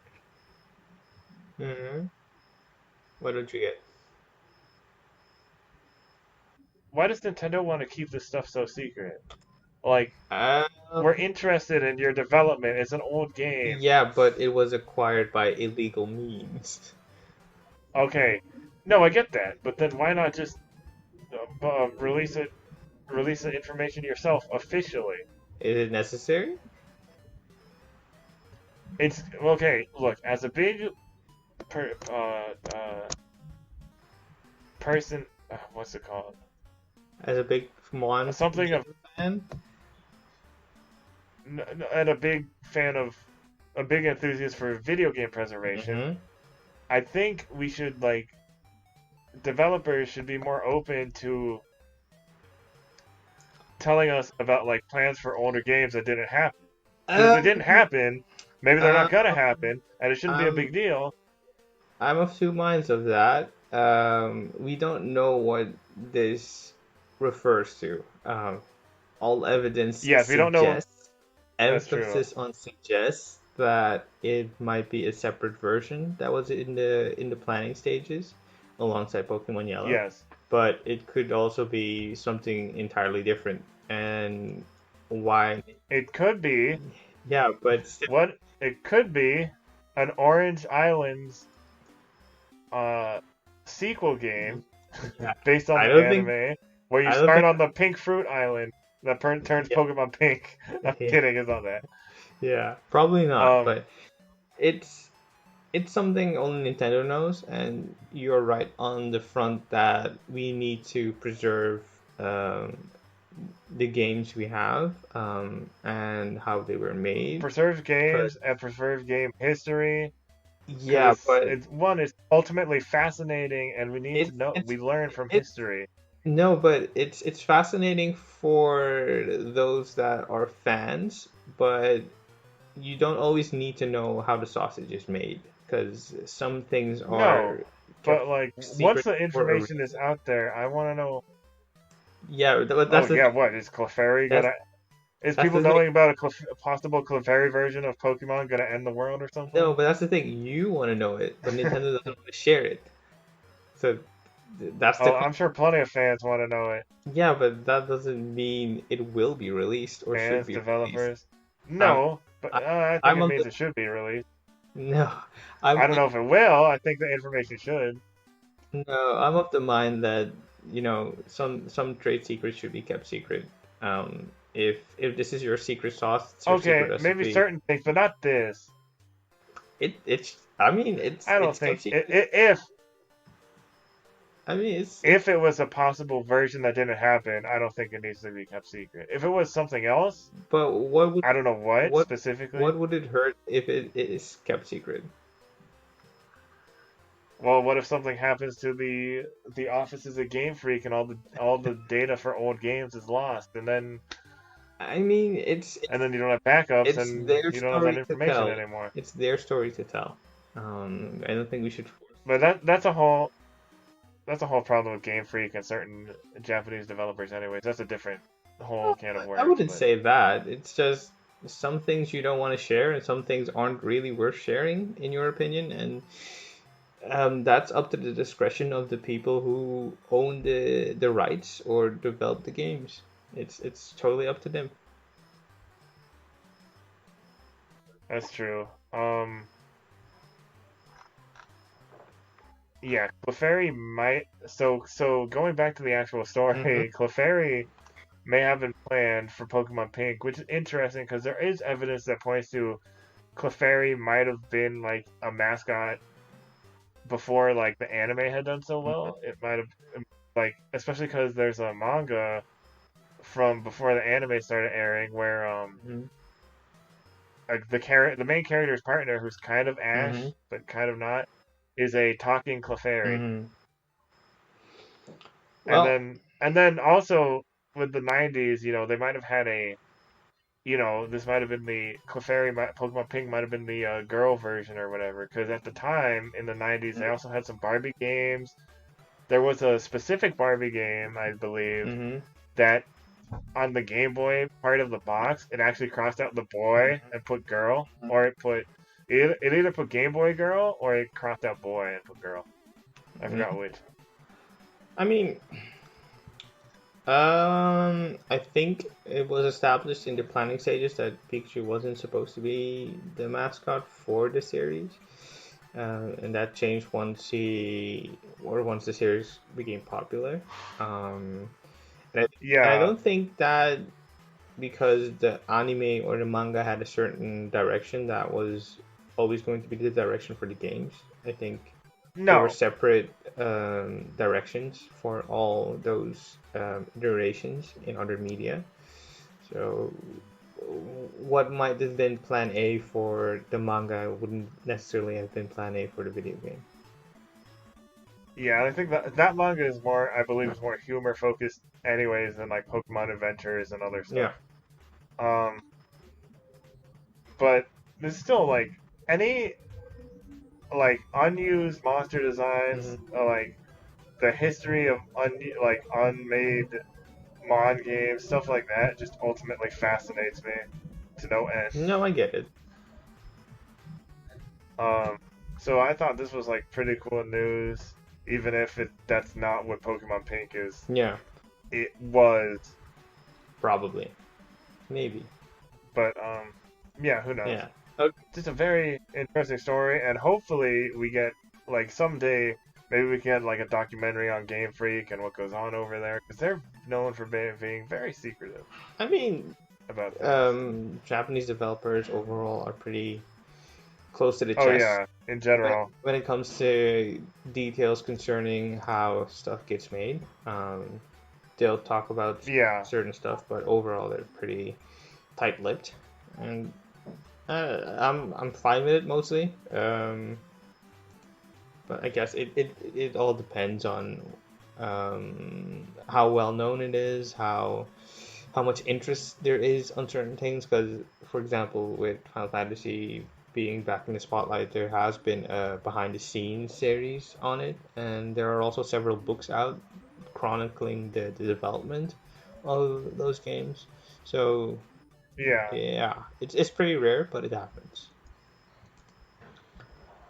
Hmm. What did you get? why does Nintendo want to keep this stuff so secret? Like, Um, we're interested in your development. It's an old game. yeah, but it was acquired by illegal means. Okay, no, I get that, but then why not just release the information yourself officially? Is it necessary? It's okay. Look, as a big per, person, what's it called? As a big Something of fan? and a big fan of a big enthusiast for video game preservation. Hmm. I think we should like developers should be more open to telling us about like plans for older games that didn't happen. Because if they didn't happen, maybe they're not gonna Um, happen, and it shouldn't be a um, big deal. I'm of two minds of that. We don't know what this refers to. All evidence Yes, we don't know. suggests, That's true. emphasis on suggests that it might be a separate version that was in the planning stages alongside Pokemon Yellow, Yes, but it could also be something entirely different. And why? it could be. Yeah, but still, What it could be an Orange Islands uh, sequel game yeah, based on I the don't think anime where you I don't start think on the pink fruit island that turns yeah, Pokemon pink. I'm yeah, kidding, it's not that. yeah, probably not, Um, but it's it's something only Nintendo knows, and you're right on the front that we need to preserve um, the games we have and how they were made. Preserve Because games and preserve game history yeah, because but it's ultimately fascinating and we need to know it's we learn from it's history. No, but it's fascinating for those that are fans, but you don't always need to know how the sausage is made because some things No, are kept but like once secret the for a information is reason. out there, I want to know. Yeah, but Oh that's the yeah, thing. what is Clefairy That's gonna? Is that's people the thing. knowing about a possible Clefairy version of Pokemon gonna end the world or No, something? but that's the thing. You want to know it, but Nintendo doesn't want to share it. So that's the Oh, I'm sure plenty of fans want to know it. yeah, but that doesn't mean it will be released or should Fans, be released. developers. I'm No, but I, I think I'm it of means the it should be released. no, I'm I don't know if it will. I think the information should. no, I'm of the mind that some trade secrets should be kept secret. If this is your secret sauce, it's your secret Okay, maybe recipe. certain things, but not this. It's I mean I don't it's kept think secret. I mean it's if it was a possible version that didn't happen, I don't think it needs to be kept secret. If it was something else, but I don't know what what specifically. would it hurt if it is kept secret? Well, what if something happens to the offices of Game Freak and all the data for old games is lost, I mean and then you don't have backups it's and their you don't have that story to information tell. anymore. It's their story to tell. I don't think we should. But that's a whole problem with Game Freak and certain Japanese developers anyways. That's a different whole No, can of I worms, wouldn't but say that. It's just some things you don't want to share, and some things aren't really worth sharing, in your opinion. And that's up to the discretion of the people who own the rights or develop the games. It's totally up to them. that's true. Yeah, Clefairy might so going back to the actual Hmm. story, Clefairy may have been planned for Pokemon Pink, which is interesting because there is evidence that points to Clefairy might have been like a mascot before like the anime had done so well. It might have like especially because there's a manga from before the anime started airing where Hmm. like the main character's partner who's kind of Hmm. Ash but kind of not is a talking Clefairy. Hmm. And Well. then also with the 90s, they might have had this might have been the Pokemon Pink might have been the girl version or whatever. Because at the time in the 90s, they also had some Barbie games. There was a specific Barbie game, I believe, Hmm. that on the Game Boy part of the box, it actually crossed out the boy and put girl, or it either put Game Boy girl or it crossed out boy and put girl. I forgot which. I mean, I think it was established in the planning stages that Pikachu wasn't supposed to be the mascot for the series, and that changed once the series became popular. Um, and I Yeah, don't think that because the anime or the manga had a certain direction that was always going to be the direction for the games. I think there were no, separate directions for all those iterations in other media. So what might have been plan A for the manga wouldn't necessarily have been plan A for the video game. yeah, I think that manga is more, I believe, is more humor focused, anyways, than like Pokemon Adventures and other Yeah. stuff. Um, but there's still like any like unused monster designs, Hmm. like the history of unmade Mon games, stuff like that, just ultimately fascinates me to no end. No, I get it. Um, so I thought this was like pretty cool news, even if that's not what Pokemon Pink is. Yeah, It was, probably, maybe. but yeah, who knows? Yeah. Okay. Just a very interesting story, and hopefully we get like someday maybe we can get like a documentary on Game Freak and what goes on over there because they're known for being very secretive I mean, about things. Japanese developers overall are pretty close to the Oh chest yeah, in general, when it comes to details concerning how stuff gets made. They'll talk about yeah, certain stuff, but overall they're pretty tight-lipped, and I'm fine with it mostly. But I guess it all depends on how well known it is, how much interest there is on certain things. Because, for example, with Final Fantasy being back in the spotlight, there has been a behind the scenes series on it, and there are also several books out chronicling the development of those games. So Yeah. yeah, it's pretty rare, but it happens.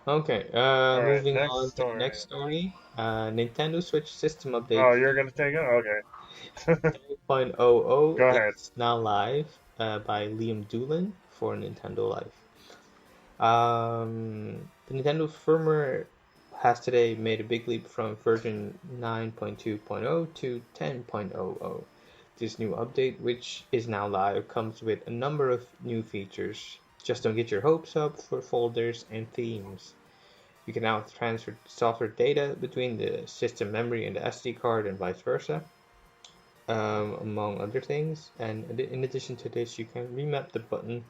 Okay, All right. moving Next on to the story. next story. Nintendo Switch system update Oh, you're gonna take it? Okay. 10.00 Go ahead. is now live by Liam Doolin for Nintendo Life. The Nintendo firmware has today made a big leap from version 9.2.0 to 10.00. This new update, which is now live, comes with a number of new features. Just don't get your hopes up for folders and themes. You can now transfer software data between the system memory and the SD card and vice versa, among other things. And in addition to this, you can remap the button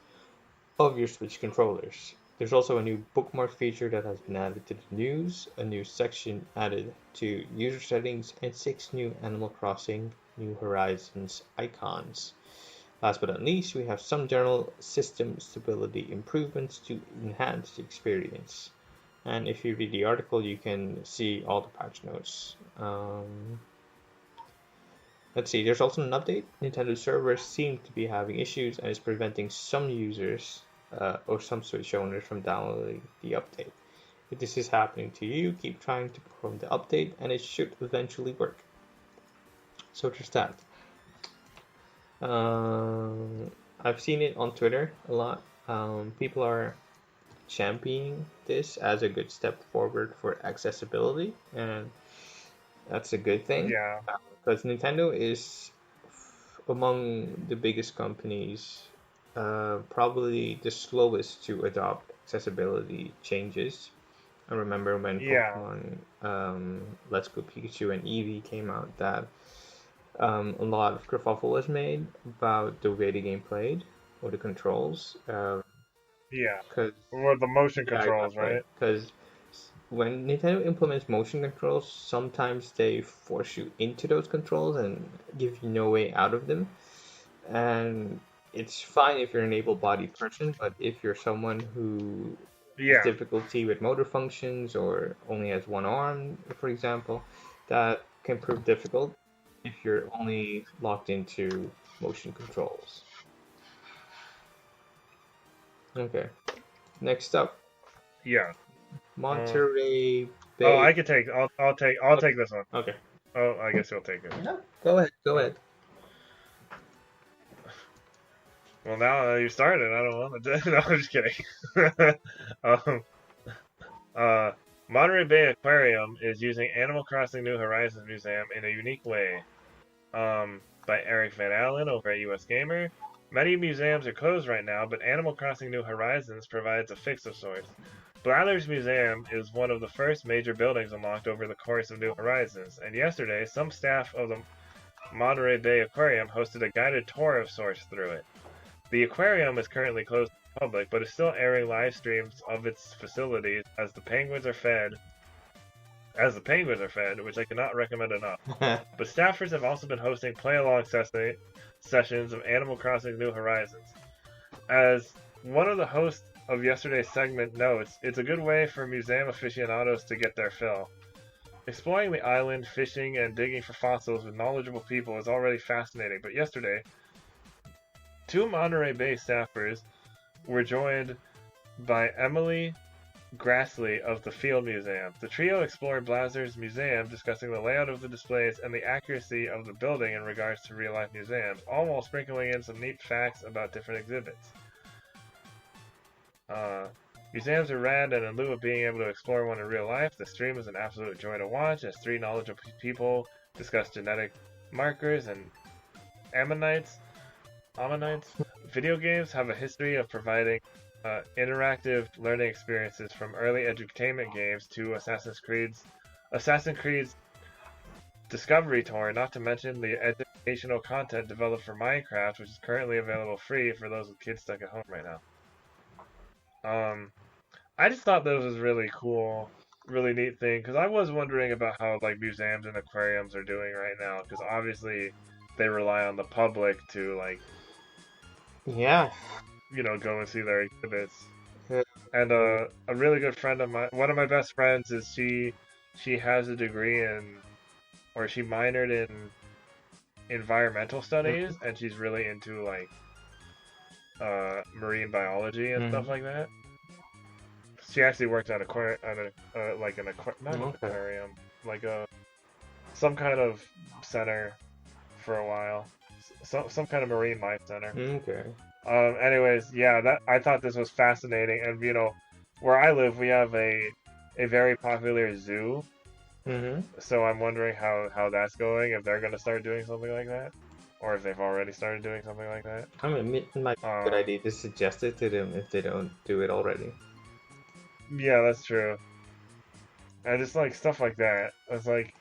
of your Switch controllers. There's also a new bookmark feature that has been added to the news, a new section added to user settings, and 6 new Animal Crossing New Horizons icons. Last but not least, we have some general system stability improvements to enhance the experience. And if you read the article, you can see all the patch notes. Let's see, there's also an update. Nintendo servers seem to be having issues and is preventing some users or some Switch owners from downloading the update. If this is happening to you, keep trying to perform the update and it should eventually work. So there's that. I've seen it on Twitter a lot. People are championing this as a good step forward for accessibility, and that's a good thing Yeah. because Nintendo is among the biggest companies, probably the slowest to adopt accessibility changes. I remember when Yeah. Pokemon Let's Go Pikachu and Eevee came out, that a lot of kerfuffle was made about the way the game played or the controls. Yeah. Because Or the motion yeah, controls, exactly. right? Because when Nintendo implements motion controls, sometimes they force you into those controls and give you no way out of them. And it's fine if you're an able-bodied person, but if you're someone who has Yeah. difficulty with motor functions or only has one arm, for example, that can prove difficult if you're only locked into motion controls. Okay, next up, Yeah. Uh, Monterey oh, Bay. I could take. I'll Okay, take this one. okay. Oh, I guess you'll take it. No, go ahead, go Uh, ahead. well, now you started. I don't want to. No, I'm just kidding. um, uh, Monterey Bay Aquarium is using Animal Crossing New Horizons Museum in a unique way. By Eric Van Allen over at US Gamer. Many museums are closed right now, but Animal Crossing New Horizons provides a fix of sorts. Blather's Museum is one of the first major buildings unlocked over the course of New Horizons, and yesterday, some staff of the Monterey Bay Aquarium hosted a guided tour of sorts through it. The aquarium is currently closed to the public, but is still airing live streams of its facilities as the penguins are fed, which I cannot recommend enough. But staffers have also been hosting play-along sessions of Animal Crossing New Horizons. As one of the hosts of yesterday's segment notes, it's a good way for museum aficionados to get their fill. Exploring the island, fishing, and digging for fossils with knowledgeable people is already fascinating, but yesterday, two Monterey Bay staffers were joined by Emily Grassley of the Field Museum. The trio explored Blazer's museum, discussing the layout of the displays and the accuracy of the building in regards to real-life museums, all while sprinkling in some neat facts about different exhibits. Uh, Museums are rad, and in lieu of being able to explore one in real life, the stream is an absolute joy to watch as three knowledgeable people discuss genetic markers and ammonites. Ammonites. Video games have a history of providing interactive learning experiences from early edutainment games to Assassin's Creed's Discovery Tour, not to mention the educational content developed for Minecraft, which is currently available free for those with kids stuck at home right now. I just thought this was really cool. really neat thing because I was wondering about how like museums and aquariums are doing right now because obviously they rely on the public to like Yeah. go and see their exhibits. Uh, And a really good friend of mine, one of my best friends, is she has a degree in or she minored in environmental studies and she's really into like marine biology and stuff mm-hmm. like that. She actually worked at like not an Okay. aquarium, like a some kind of center for a while, some kind of marine life center. Okay. Anyways, yeah, that I thought this was fascinating, and where I live, we have a very popular zoo, Mm-hmm. so I'm wondering how that's going, if they're gonna start doing something like that, or if they've already started doing something like that. I mean, it might be a good Um, idea to suggest it to them if they don't do it already. yeah, that's true. And just like stuff like that. It's like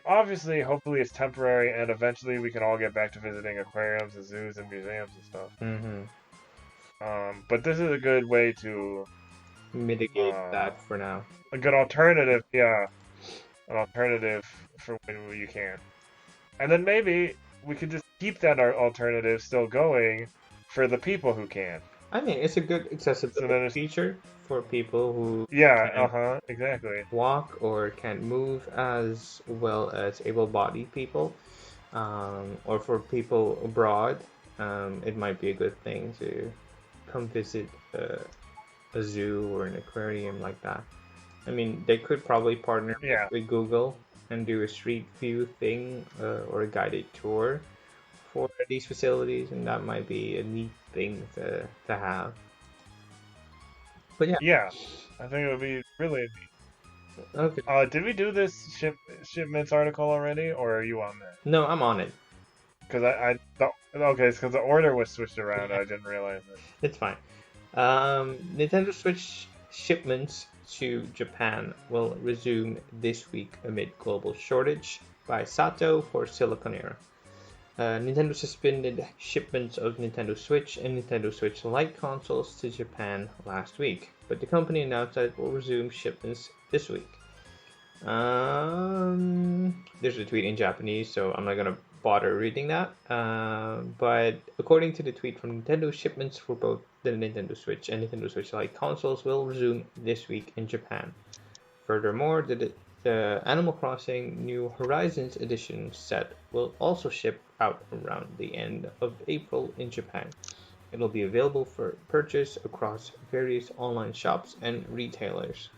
obviously, hopefully it's temporary, and eventually we can all get back to visiting aquariums and zoos and museums and stuff. Mm-hmm. But this is a good way to Mitigate uh, that for now. a good alternative, yeah, an alternative for when you can. And then maybe we could just keep that alternative still going for the people who can. I mean, it's a good So accessibility then it's feature for people who yeah, can't exactly. walk or can't move as well as able-bodied people, or for people abroad. It might be a good thing to come visit a zoo or an aquarium like that. I mean, they could probably partner Yeah, with Google and do a street view thing, or a guided tour for these facilities, and that might be a neat thing to have. But yeah, yeah. I think it would be really. okay. Did we do this shipments article already, or are you on there? No, I'm on it. Because okay, it's because the order was switched around. Yeah, I didn't realize it. it's fine. Nintendo Switch shipments to Japan will resume this week amid global shortage by Sato for Siliconera. Nintendo suspended shipments of Nintendo Switch and Nintendo Switch Lite consoles to Japan last week, but the company announced that it will resume shipments this week. There's a tweet in Japanese, so I'm not gonna bother reading that. But according to the tweet from Nintendo, shipments for both the Nintendo Switch and Nintendo Switch Lite consoles will resume this week in Japan. Furthermore, the Animal Crossing New Horizons edition set will also ship out around the end of April in Japan. It'll be available for purchase across various online shops and retailers.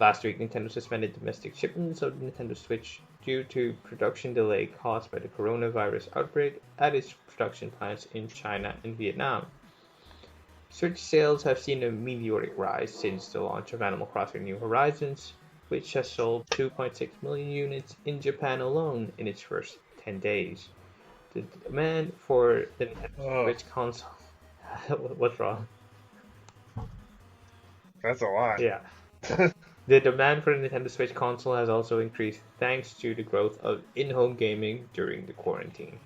Last week, Nintendo suspended domestic shipments of the Nintendo Switch due to production delay caused by the coronavirus outbreak at its production plants in China and Vietnam. Switch sales have seen a meteoric rise since the launch of Animal Crossing New Horizons, which has sold 2.6 million units in Japan alone in its first 10 days. The demand for the Nintendo Oh, Switch console. What's wrong? that's a lot. Yeah. The demand for the Nintendo Switch console has also increased thanks to the growth of in-home gaming during the quarantine.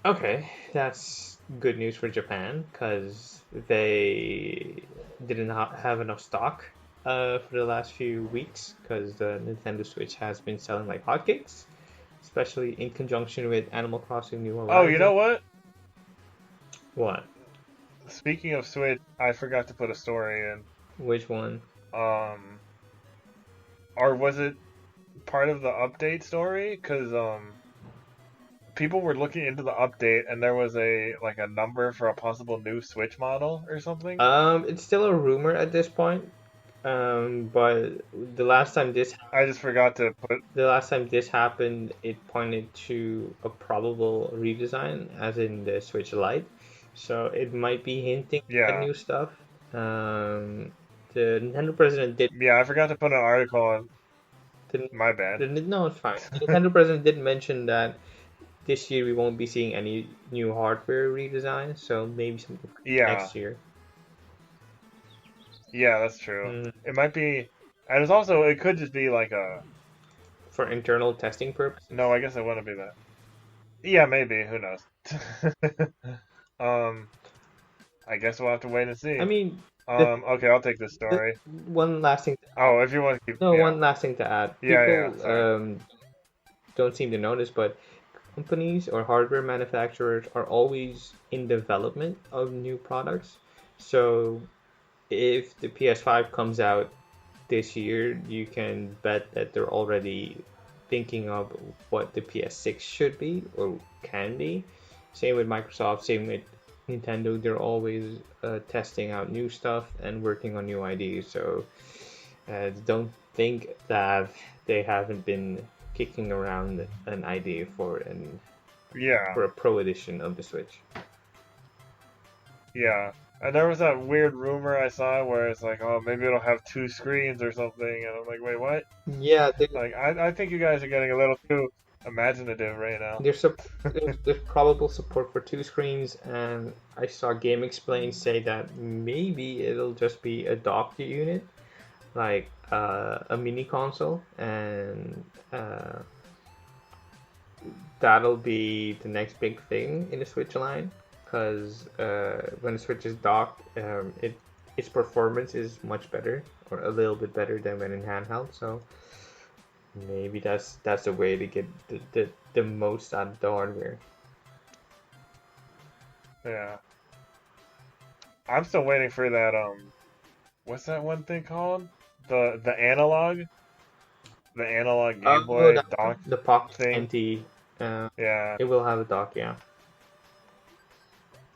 Okay, that's good news for Japan because they didn't have enough stock for the last few weeks because the Nintendo Switch has been selling like hotcakes, especially in conjunction with Animal Crossing New Oh, you Horizons. know what? What? Speaking of Switch, I forgot to put a story in. Which one? Um, or was it part of the update story? Because people were looking into the update, and there was a number for a possible new Switch model or something. It's still a rumor at this point. But the last time this I just forgot to put. the last time this happened, it pointed to a probable redesign, as in the Switch Lite. So it might be hinting at Yeah, new stuff. The Nintendo president did. yeah, I forgot to put an article on. The, My bad. no, it's fine. The Nintendo president did mention that this year we won't be seeing any new hardware redesign, so maybe something for Yeah, next year. yeah, that's true. Mm, It might be, and it could just be like a. for internal testing purposes. No, I guess it wouldn't be that. Yeah, maybe. Who knows? um, I guess we'll have to wait and I see. mean, the, Okay, I'll take this the story. one last thing to add. Oh, if you want to keep, No, yeah, one last thing to add. yeah, People sorry. don't seem to notice, but companies or hardware manufacturers are always in development of new products. So if the PS5 comes out this year, you can bet that they're already thinking of what the PS6 should be or can be. Same with Microsoft, same with Nintendo. They're always testing out new stuff and working on new ideas. So don't think that they haven't been kicking around an idea Yeah, for a Pro edition of the Switch. yeah. And there was that weird rumor I saw where it's like, oh, maybe it'll have two screens or something, and I'm like, wait, what? Yeah, Like, I think you guys are getting a little too imaginative right now. there's probable support for two screens, and I saw Game Explain say that maybe it'll just be a dock unit, like a mini console, and that'll be the next big thing in the Switch line. Because when the Switch is docked, its performance is much better, or a little bit better than when in handheld. So maybe that's the way to get the most out of the hardware. Yeah. I'm still waiting for that, what's that one thing called? The analog? The analog Game Oh, Boy that dock the Pocket thing? 20, uh, Yeah. it will have a dock, yeah.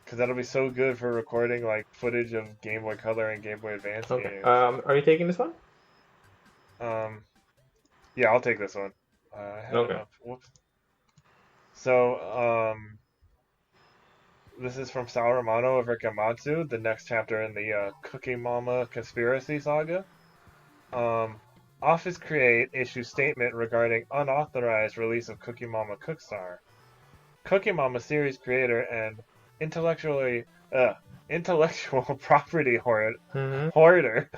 Because that'll be so good for recording, like, footage of Game Boy Color and Game Boy Advance Okay. games. Are you taking this one? Um, yeah, I'll take this one. I had it Okay. up. Whoops. So, this is from Sao Romano of Rikamatsu, the next chapter in the Cookie Mama conspiracy saga. Um, Office Create issues statement regarding unauthorized release of Cookie Mama Cookstar. Cookie Mama series creator and intellectually uh, intellectual property Mm-hmm.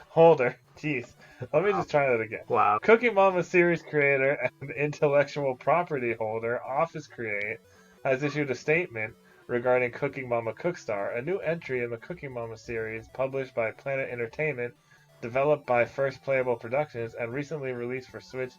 holder. Jeez, let me just try that again. Wow. Cookie Mama series creator and intellectual property holder Office Create has issued a statement regarding Cookie Mama Cookstar, a new entry in the Cookie Mama series published by Planet Entertainment, developed by First Playable Productions, and recently released for Switch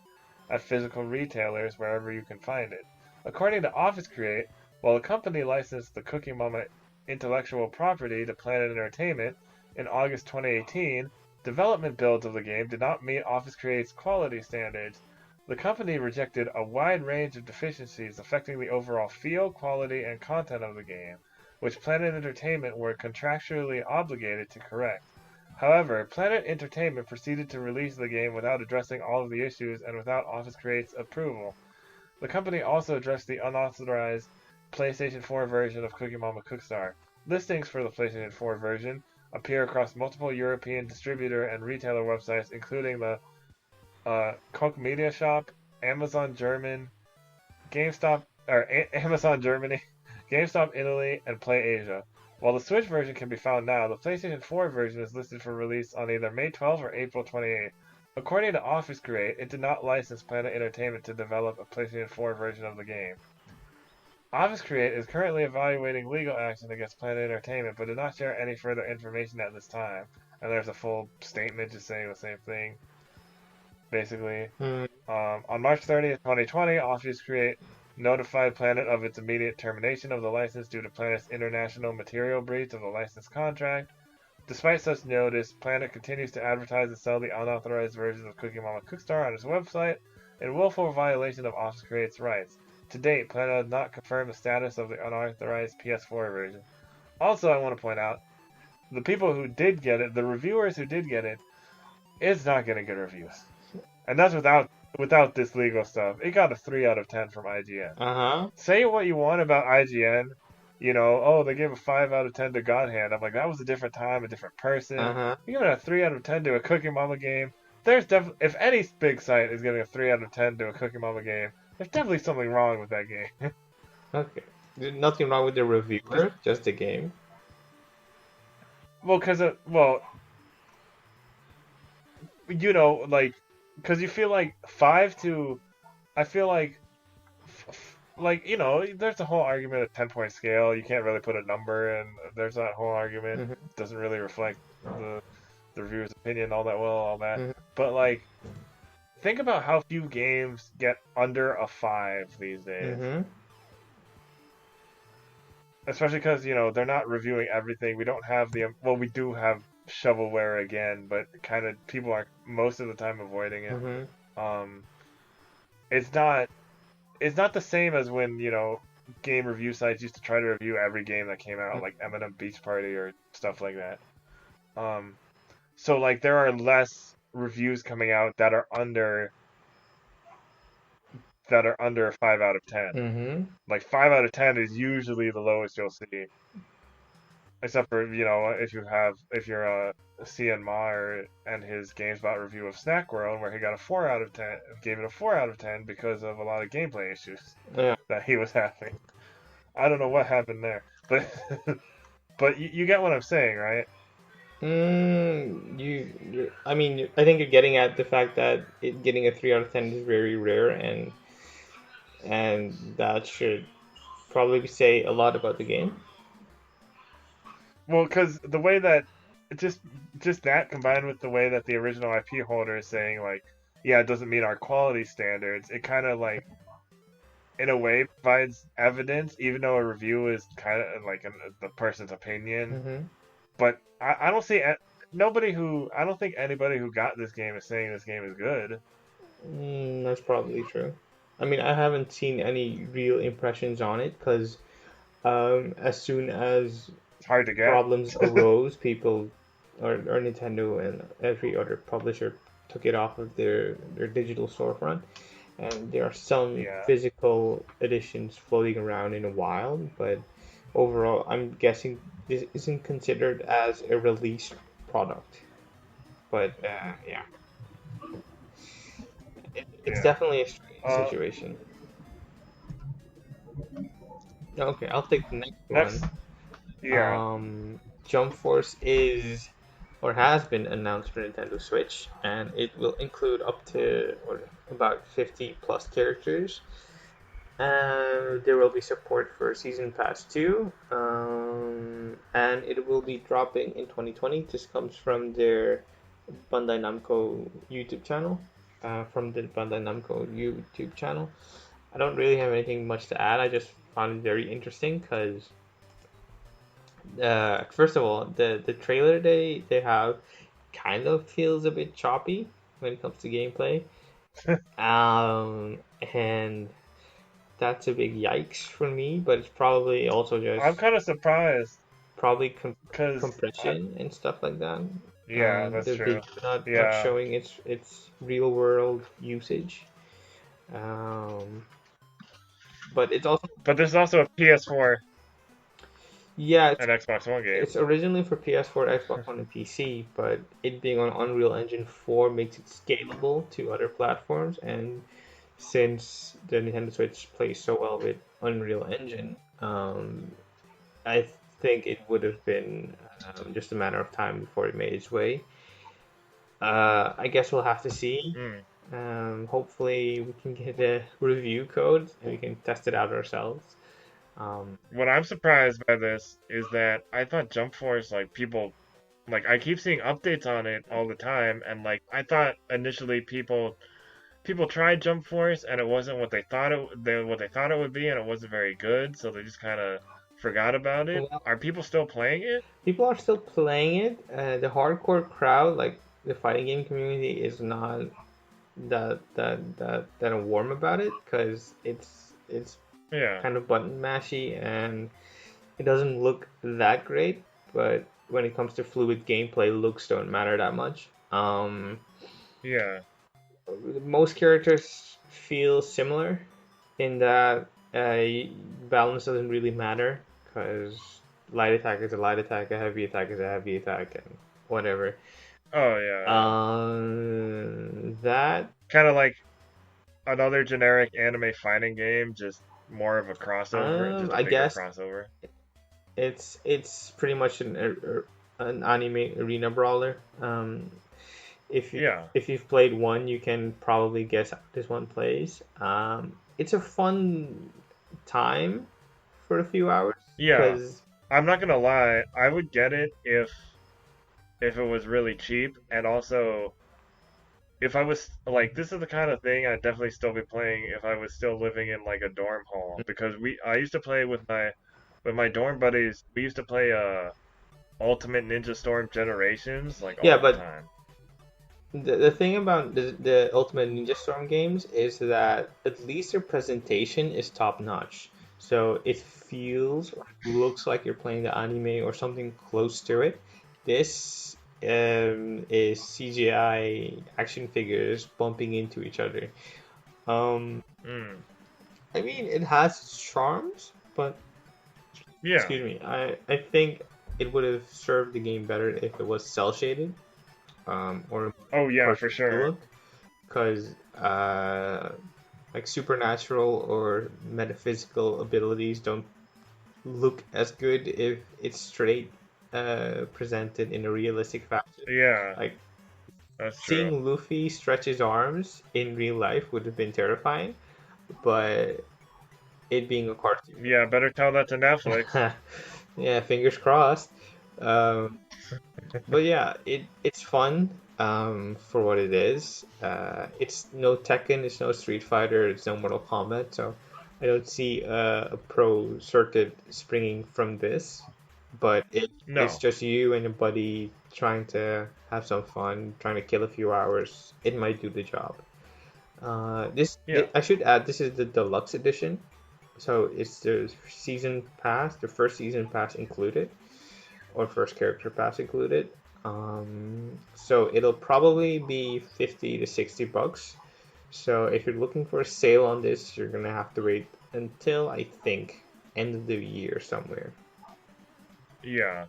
at physical retailers wherever you can find it. According to Office Create, while the company licensed the Cookie Mama intellectual property to Planet Entertainment in August 2018, development builds of the game did not meet Office Create's quality standards. The company rejected a wide range of deficiencies affecting the overall feel, quality, and content of the game, which Planet Entertainment were contractually obligated to correct. However, Planet Entertainment proceeded to release the game without addressing all of the issues and without Office Create's approval. The company also addressed the unauthorized PlayStation 4 version of Cookie Mama Cookstar. Listings for the PlayStation 4 version appear across multiple European distributor and retailer websites, including the Coke Media Shop, Amazon German, Amazon Germany, GameStop Italy, and Play Asia. While the Switch version can be found now, the PlayStation 4 version is listed for release on either May 12th or April 28th. According to Office Create, it did not license Planet Entertainment to develop a PlayStation 4 version of the game. Office Create is currently evaluating legal action against Planet Entertainment, but did not share any further information at this time. And there's a full statement just saying the same thing, basically. Mm. On March 30th, 2020, Office Create notified Planet of its immediate termination of the license due to Planet's international material breach of the license contract. Despite such notice, Planet continues to advertise and sell the unauthorized version of Cookie Mama Cookstar on its website in willful violation of Office Create's rights. To date, Planet has not confirmed the status of the unauthorized PS4 version. Also, I want to point out, the people who did get it, the reviewers who did get it, it's not getting good reviews. And that's without this legal stuff. It got a 3 out of 10 from IGN. Uh-huh. Say what you want about IGN, oh, they gave a 5 out of 10 to God Hand. I'm like, that was a different time, a different person. Uh-huh. You give it a 3 out of 10 to a Cookie Mama game. There's definitely, if any big site is giving a 3 out of 10 to a Cookie Mama game, there's definitely something wrong with that game. Okay. There's nothing wrong with the reviewer, just the game. Well, like, because you feel like 5 to, I feel like like there's a whole argument of 10-point scale. You can't really put a number, and there's that whole argument. Hmm. Doesn't really reflect the the reviewer's opinion all that well, all that. Hmm. But like, think about how few games get under a 5 these days. Hmm. Especially because they're not reviewing everything. We don't have the well, we do have shovelware again, but kind of people are most of the time avoiding it. Hmm. Um, it's not the same as when game review sites used to try to review every game that came out, like M&M Beach Party or stuff like that. Um, so like there are less reviews coming out that are under 5 out of 10. Hmm. Like 5 out of 10 is usually the lowest you'll see. Except for, if you're Cian Meyer and his GameSpot review of Snack World, where he got a 4 out of 10, gave it a 4 out of 10 because of a lot of gameplay issues Yeah. that he was having. I don't know what happened there, but but you get what I'm saying, right? I mean, I think you're getting at the fact that getting a 3 out of 10 is very rare, and that should probably say a lot about the game. Well, because the way that just just that combined with the way that the original IP holder is saying like, yeah, it doesn't meet our quality standards. It kind of like in a way provides evidence, even though a review is kind of like the person's opinion. Hmm. But I don't see I don't think anybody who got this game is saying this game is good. That's probably true. I mean, I haven't seen any real impressions on it because as soon as It's hard to get. problems arose, people or Nintendo and every other publisher took it off of their digital storefront, and there are some Yeah. physical editions floating around in the wild, but overall, I'm guessing this isn't considered as a released product. But yeah, it's Yeah. definitely a strange Uh, situation. Okay, I'll take the next one. next. Yeah. Jump Force is or has been announced for Nintendo Switch, and it will include up to or about 50 plus characters. There will be support for Season Pass 2, and it will be dropping in 2020. This comes from their Bandai Namco YouTube channel. From the Bandai Namco YouTube channel. I don't really have anything much to add. I just found it very interesting because, first of all, the trailer they have kind of feels a bit choppy when it comes to gameplay. And that's a big yikes for me, but it's probably also I'm just kind of surprised probably because compression and stuff like that. yeah, that's They're true. not Yeah, showing its real world usage. Um, but it's also but there's also a PS4 yeah, and Xbox One game. it's originally for PS4, Xbox One, and PC, but it being on Unreal Engine 4 makes it scalable to other platforms. And since the Nintendo Switch plays so well with Unreal Engine, I think it would have been just a matter of time before it made its way. I guess we'll have to see. Mm. Hopefully, we can get a review code and we can test it out ourselves. Um, What I'm surprised by this is that I thought Jump Force, like people, like I keep seeing updates on it all the time, and like I thought initially people tried Jump Force and it wasn't what they thought it would be, and it wasn't very good, so they just kind of forgot about it. well, Are people still playing it? people are still playing it. The hardcore crowd, like the fighting game community, is not that warm about it because it's Yeah. kind of button mashy and it doesn't look that great. But when it comes to fluid gameplay, looks don't matter that much. Yeah. Most characters feel similar in that balance doesn't really matter because light attack is a light attack, a heavy attack is a heavy attack, and whatever. Oh yeah, yeah. That Kind of like another generic anime fighting game, just more of a crossover, just a I bigger guess crossover. it's pretty much an anime arena brawler. If you Yeah. if you've played one, you can probably guess how this one plays. It's a fun time for a few hours. Yeah, Because I'm not gonna lie. I would get it if it was really cheap, and also if I was like, this is the kind of thing I'd definitely still be playing if I was still living in like a dorm hall, because I used to play with my dorm buddies. We used to play Ultimate Ninja Storm Generations like yeah, all the but time. the thing about the Ultimate Ninja Storm games is that at least their presentation is top notch. So it feels or looks like you're playing the anime or something close to it. This is CGI action figures bumping into each other. Um, Mm, I mean, it has its charms, but yeah. excuse me, I think it would have served the game better if it was cel shaded, or Oh yeah, for cartoon sure. look, because like supernatural or metaphysical abilities don't look as good if it's straight presented in a realistic fashion. Yeah, Like that's true. seeing Luffy stretch his arms in real life would have been terrifying, but it being a cartoon, Yeah, better tell that to Netflix. yeah, fingers crossed. Um, but yeah, it's fun for what it is. It's no Tekken, it's no Street Fighter, it's no Mortal Kombat, so I don't see a pro circuit springing from this. But it's No. just you and a buddy trying to have some fun, trying to kill a few hours. It might do the job. Yeah. I should add, this is the deluxe edition, so it's the season pass, the first season pass included or first character pass included. So it'll probably be 50 to 60 bucks. So if you're looking for a sale on this, you're gonna have to wait until I think end of the year somewhere. Yeah.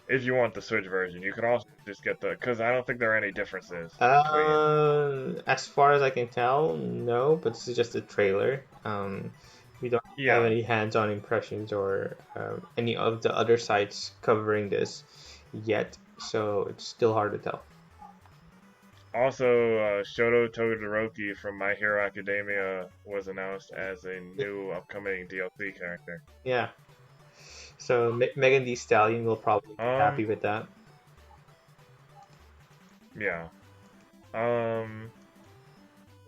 If you want the Switch version, you can also just get because I don't think there are any differences between. As far as I can tell, no, but this is just a trailer. We don't have Yeah. any hands-on impressions or any of the other sites covering this yet, so it's still hard to tell. Also, Shoto Todoroki from My Hero Academia was announced as a new upcoming DLC character. Yeah, so Megan Thee Stallion will probably be Um, happy with that. yeah. Um,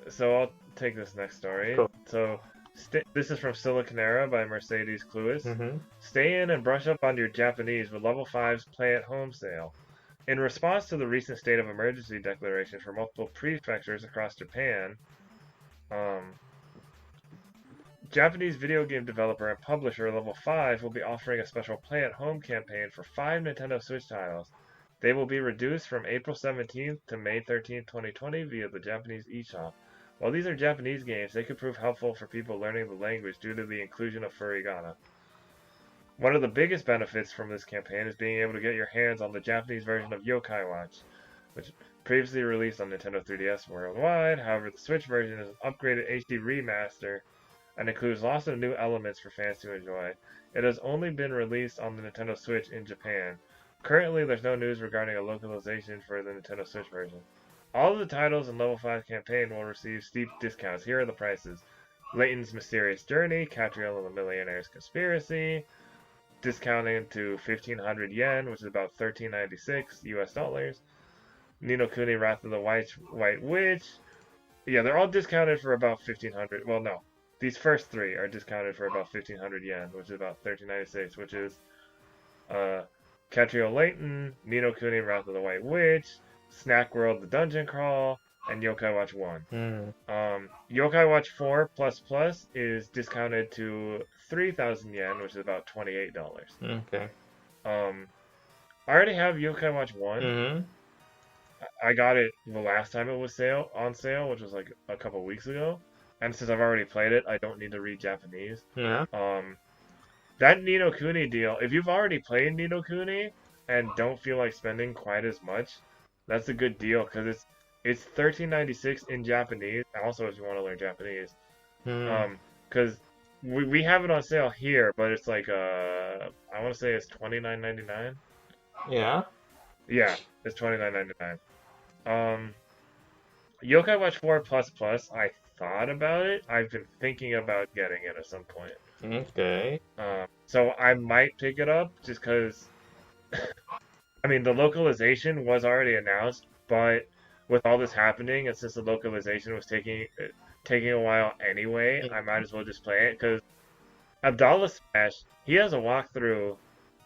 so I'll take this next story. Cool. So, this is from Siliconera by Mercedes Cluis. Mm-hmm. Stay in and brush up on your Japanese with Level 5's Play at Home sale. In response to the recent state of emergency declaration for multiple prefectures across Japan, um, Japanese video game developer and publisher Level 5 will be offering a special Play at Home campaign for 5 Nintendo Switch titles. They will be reduced from April 17th to May 13th, 2020 via the Japanese eShop. While these are Japanese games, they could prove helpful for people learning the language due to the inclusion of furigana. One of the biggest benefits from this campaign is being able to get your hands on the Japanese version of Yokai Watch, which previously released on Nintendo 3DS worldwide. However, the Switch version is an upgraded HD remaster and includes lots of new elements for fans to enjoy. It has only been released on the Nintendo Switch in Japan. Currently, there's no news regarding a localization for the Nintendo Switch version. All of the titles in Level 5 campaign will receive steep discounts. Here are the prices. Layton's Mysterious Journey, Catriel and the Millionaire's Conspiracy, discounted to 1,500 yen, which is about 13.96 US dollars. Ni no Kuni Wrath of the White Witch. Yeah, they're all discounted for about 1,500. Well, no. These first three are discounted for about 1,500 yen, which is about 13.96, which is uh, Catriel Layton, Ni no Kuni Wrath of the White Witch, Snack World The Dungeon Crawl, and Yokai Watch 1. Mm. Yokai Watch 4 Plus Plus is discounted to 3,000 yen, which is about $28. Okay. Um, I already have Yokai Watch 1. Mm-hmm. I got it the last time it was on sale, which was like a couple weeks ago. And since I've already played it, I don't need to read Japanese. Yeah. That Ni no Kuni deal, if you've already played Ni no Kuni and don't feel like spending quite as much, that's a good deal because it's 13.96 in Japanese. Also, if you want to learn Japanese, Mm. because we have it on sale here, but it's like I want to say it's 29.99. Yeah. Yeah, it's 29.99. Um, Yokai Watch 4 Plus Plus. I thought about it. I've been thinking about getting it at some point. Okay. So I might pick it up just because, I mean, the localization was already announced, but with all this happening, and since the localization was taking a while anyway, I might as well just play it because Abdallah Smash, he has a walkthrough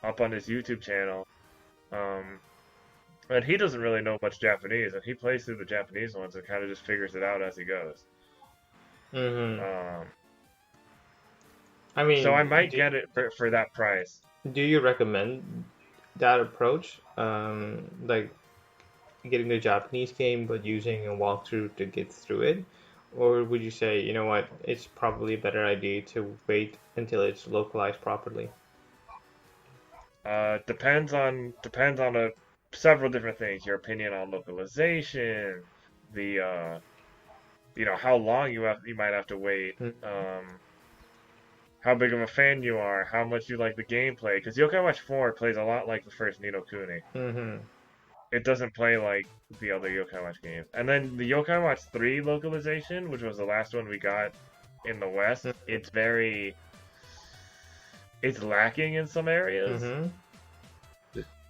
up on his YouTube channel, um, and he doesn't really know much Japanese, and he plays through the Japanese ones and kind of just figures it out as he goes. Mm-hmm. Um, I so I mean, might get it for that price. do you recommend that approach? Like getting the Japanese game but using a walkthrough to get through it? Or would you say, you know what, it's probably a better idea to wait until it's localized properly? Depends on several different things. Your opinion on localization, the how long you might have to wait, how big of a fan you are, how much you like the gameplay. Because Yokai Watch 4 plays a lot like the first Ni no Kuni. Mm-hmm. It doesn't play like the other Yokai Watch games. And then the Yokai Watch 3 localization, which was the last one we got in the West, it's lacking in some areas. Mm-hmm.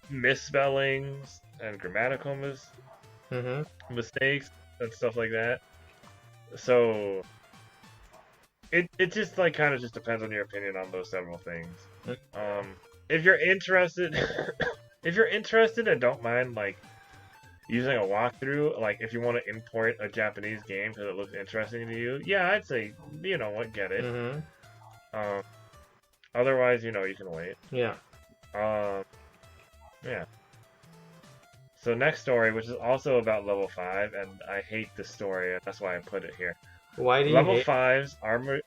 Misspellings and Mm-hmm. mistakes and stuff like that. So it just like kind of just depends on your opinion on those several things. Um, if you're interested, if you're interested and don't mind like using a walkthrough, like if you want to import a Japanese game because it looks interesting to you, yeah, I'd say you know what, get it. Mm-hmm. Um, otherwise, you can wait. Yeah. Um, yeah. So next story, which is also about level 5, and I hate this story, and that's why I put it here. Why do you Level hate? 5's armor.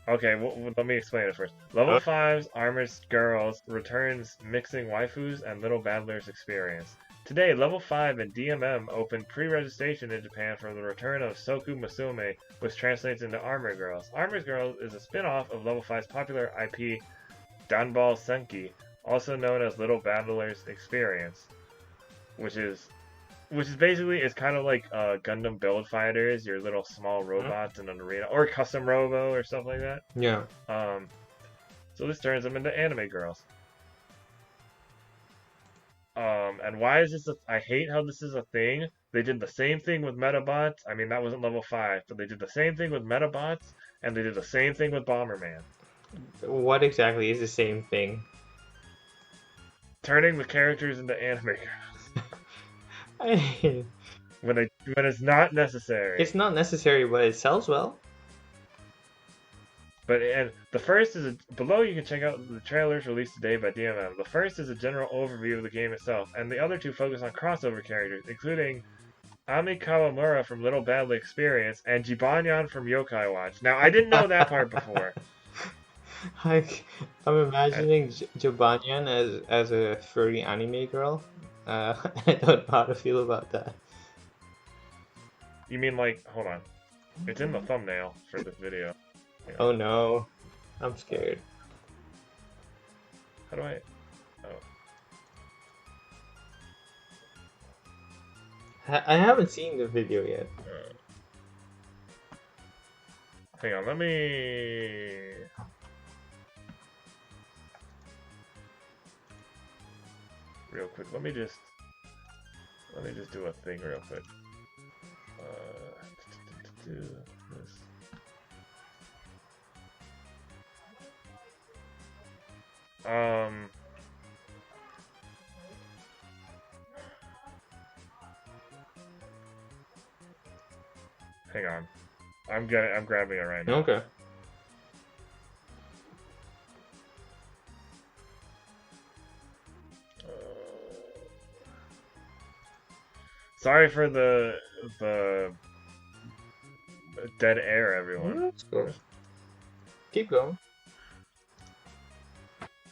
Okay, let me explain it first. Level Oh, 5's Armored Girls returns mixing waifus and little battlers experience. Today, Level 5 and DMM opened pre-registration in Japan for the return of Soku Musume, which translates into Armored Girls. Armored Girls is a spin-off of Level 5's popular IP Danball Senki, also known as Little Battlers Experience, which is basically it's kind of like Gundam Build Fighters, your little small robots in an arena, or Custom Robo or stuff like that. yeah. Um, so this turns them into anime girls. And why is this? I hate how this is a thing. They did the same thing with Metabots. I mean, that wasn't level 5, but they did the same thing with Metabots, and they did the same thing with Bomberman. What exactly is the same thing? Turning the characters into anime girls I when it's not necessary. It's not necessary, but it sells well. But and the first is below. You can check out the trailers released today by DMM. The first is a general overview of the game itself, and the other two focus on crossover characters, including Ami Kawamura from Little Badly Experience and Jibanyan from Yokai Watch. Now, I didn't know that part before. Like, I'm imagining Jibanyan as a furry anime girl. I don't know how to feel about that. You mean like, hold on. It's in the thumbnail for this video. Oh no, I'm scared. How do I? I haven't seen the video yet. Hang on, let me. Real quick, let me just do a thing real quick. Do this. Hang on. I'm grabbing it right now. Okay. Sorry for the dead air, everyone. That's cool. Keep going.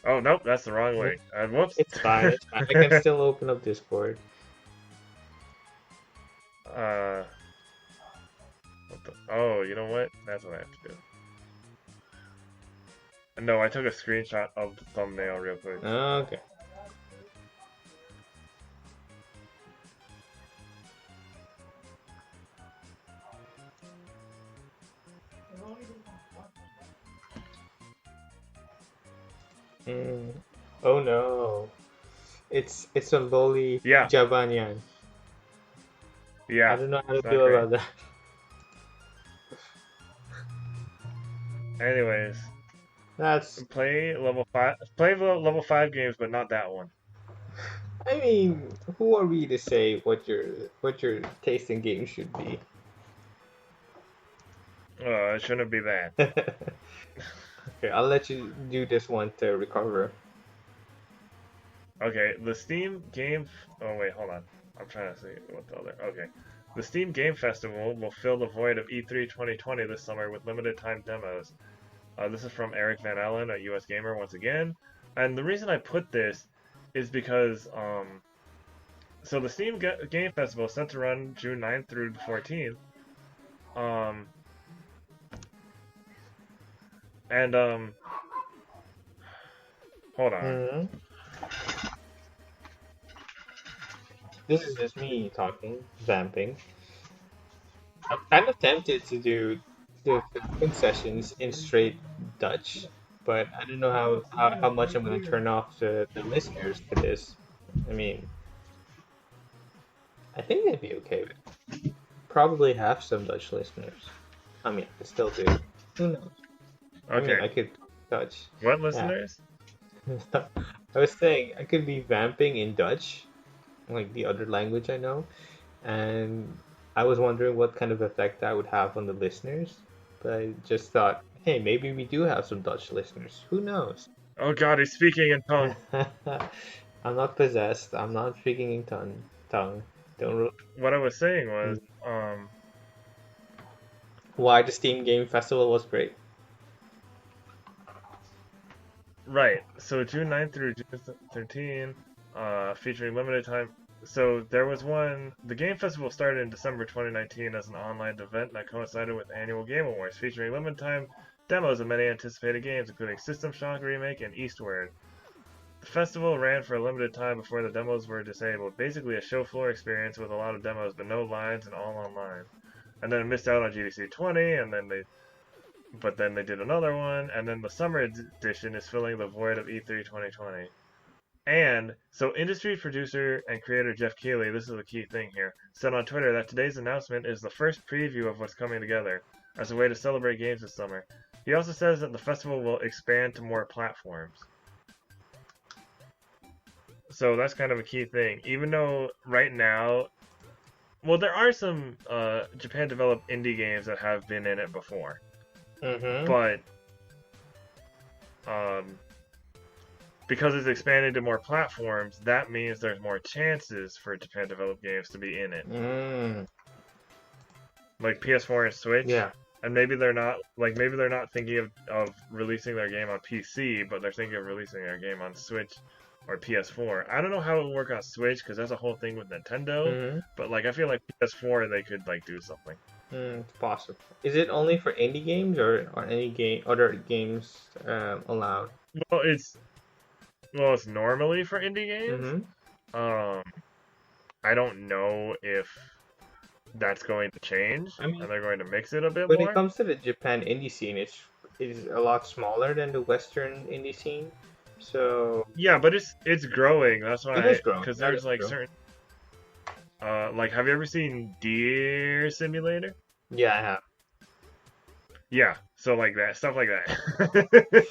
Oh nope, that's the wrong way. Whoops. It's fine. It's fine. I can still open up Discord. Oh, you know what? That's what I have to do. No, I took a screenshot of the thumbnail real quick. Okay. Mm. Oh no. It's a lolly Yeah, Javanyan. I yeah, don't know how to it's not feel great. about that. Anyways, That's play level 5 games, but not that one. I mean, who are we to say what your taste in games should be? It shouldn't be that. Okay, I'll let you do this one to recover. Okay, the Steam Game. Oh wait, hold on. I'm trying to see what the other. Okay, the Steam Game Festival will fill the void of E3 2020 this summer with limited time demos. This is from Eric Van Allen, a US gamer, once again. And the reason I put this is because so the Steam Game Festival is set to run June 9th through the 14th. Um, and hold on. Hmm. This is just me talking, vamping. I'm kind of tempted to do the 15 sessions in straight Dutch, but I don't know how much I'm going to turn off the listeners to this. I mean, I think they'd be okay with it. Probably have some Dutch listeners. I mean, I still do. Who knows? I mean, Okay, I could talk Dutch. what Yeah. listeners? I was saying I could be vamping in Dutch, like the other language I know, and I was wondering what kind of effect that would have on the listeners. But I just thought, hey, maybe we do have some Dutch listeners. Who knows? Oh God, he's speaking in tongue. I'm not possessed. I'm not speaking in tongue. Don't. What I was saying Mm. was, Why the Steam Game Festival was great. right. So June 9th through June 13th, featuring limited time. So there was one. The Game Festival started in December 2019 as an online event that coincided with annual Game Awards, featuring limited time demos of many anticipated games, including System Shock Remake and Eastward. The festival ran for a limited time before the demos were disabled. Basically, a show floor experience with a lot of demos, but no lines and all online. And then it missed out on GDC 20, and then they did another one, and then the summer edition is filling the void of E3 2020. And so, industry producer and creator Jeff Keighley, this is the key thing here, said on Twitter that today's announcement is the first preview of what's coming together as a way to celebrate games this summer. He also says that the festival will expand to more platforms. So that's kind of a key thing. Even though right now, well, there are some Japan developed indie games that have been in it before, Mm-hmm. but um, because it's expanded to more platforms, that means there's more chances for Japan developed games to be in it. Mm. Like PS4 and Switch. Yeah. And maybe they're not thinking of releasing their game on PC, but they're thinking of releasing their game on Switch or PS4. I don't know how it would work on Switch because that's a whole thing with Nintendo. Mm-hmm. But like I feel like PS4 they could like do something. It's possible. Is it only for indie games or any game other games allowed? Well, it's normally for indie games. Mm-hmm. Um, I don't know if that's going to change I mean, and they're going to mix it a bit when it more. comes to the Japan indie scene, it's a lot smaller than the Western indie scene. So Yeah, but it's growing. That's it is why, growing. because That there's is like true. certain like have you ever seen Deer Simulator? Yeah, I have. Yeah, so like that stuff like that.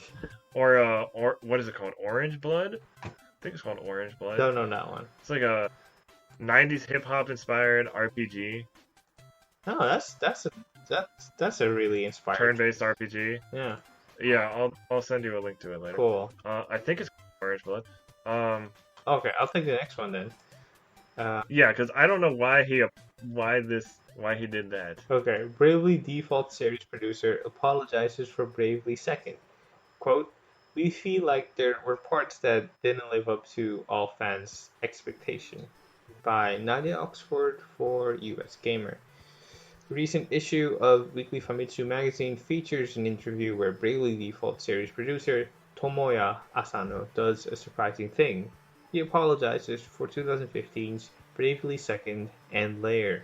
Or what is it called? Orange Blood? I think it's called Orange Blood. Don't know that one. It's like a 90s hip hop inspired RPG, No, that's a really inspiring. turn-based RPG. Yeah, Yeah, I'll send you a link to it later. cool. I think it's Orange Blood. Um, Okay, I'll take the next one then. yeah, because I don't know why he did that. Okay, Bravely Default series producer apologizes for Bravely Second. Quote, we feel like there were parts that didn't live up to all fans' expectation. By Nadia Oxford for US Gamer. The recent issue of Weekly Famitsu magazine features an interview where Bravely Default series producer Tomoya Asano does a surprising thing. He apologizes for 2015's Bravely Second and Layer.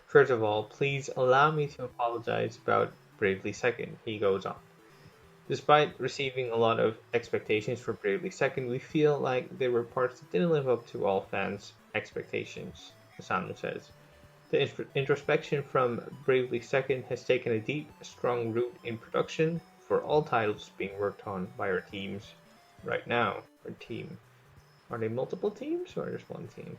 First of all, please allow me to apologize about Bravely Second, he goes on. Despite receiving a lot of expectations for Bravely Second, we feel like there were parts that didn't live up to all fans' expectations, Asano says. The introspection from Bravely Second has taken a deep, strong root in production for all titles being worked on by our teams right now. Our team. Are they multiple teams or just one team?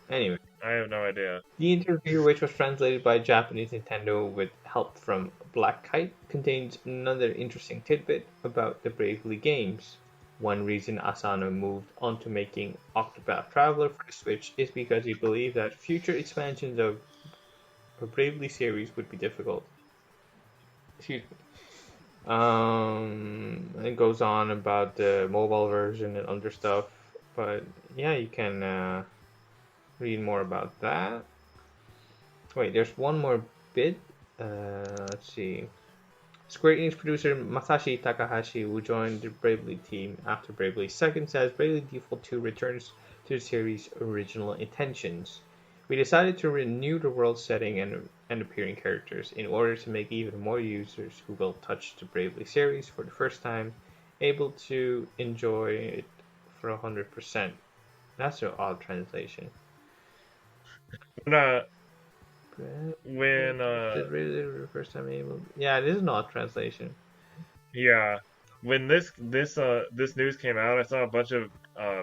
Anyway, I have no idea. the interview, which was translated by Japanese Nintendo with help from Black Kite, contains another interesting tidbit about the Bravely games. One reason Asano moved on to making Octopath Traveler for the Switch is because he believed that future expansions of the Bravely series would be difficult. Excuse me. It goes on about the mobile version and other stuff, but yeah, you can read more about that. Wait, there's one more bit. Let's see. Square Enix producer Masashi Takahashi, who joined the Bravely team after Bravely Second, says Bravely Default 2 returns to the series' original intentions. We decided to renew the world setting and appearing characters in order to make even more users who will touch the Bravely series for the first time able to enjoy it for 100%. That's an odd translation. When The first time able. Yeah, it is an odd translation. yeah, when this news came out, I saw a bunch of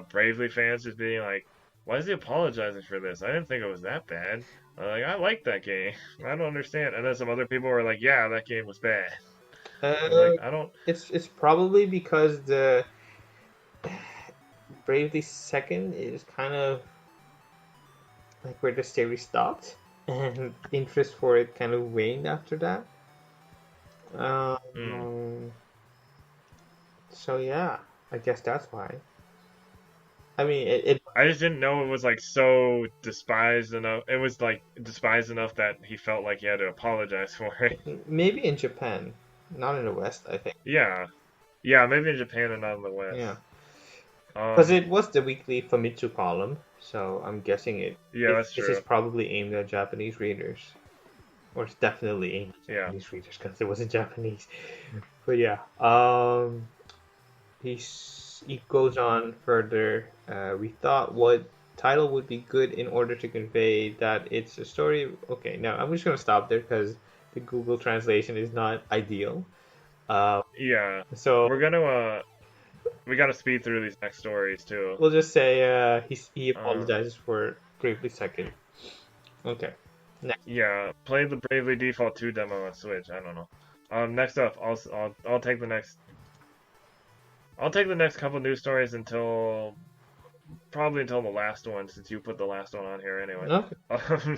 Bravely fans just being like, "Why is he apologizing for this? I didn't think it was that bad. Like, I like that game. I don't understand." And then some other people were like, "Yeah, that game was bad." I was Uh, like, "I don't." it's probably because the Bravely Second is kind of like where the series stopped, and interest for it kind of waned after that. Mm. Um, so yeah, I guess that's why. I mean, I just didn't know it was like so despised enough. It was like despised enough that he felt like he had to apologize for it. maybe in Japan, not in the West, I think. Yeah, yeah, maybe in Japan and not in the Yeah, West. because Um, it was the weekly Famitsu column, so I'm guessing yeah, that's this is true. probably aimed at Japanese readers. Or it's definitely aimed at Yeah. Japanese readers because it was in Japanese. But yeah, he goes on further. We thought what title would be good in order to convey that it's a story. Okay, now I'm just gonna stop there because the Google translation is not ideal. Uh, Yeah. so We're gonna we gotta speed through these next stories too. we'll just say he Uh apologizes for Bravely Second. Okay, next. yeah, play the Bravely Default 2 demo on Switch. I don't know. Next up, I'll take the next couple news stories until probably until the last one since you put the last one on here anyway. Okay. Um,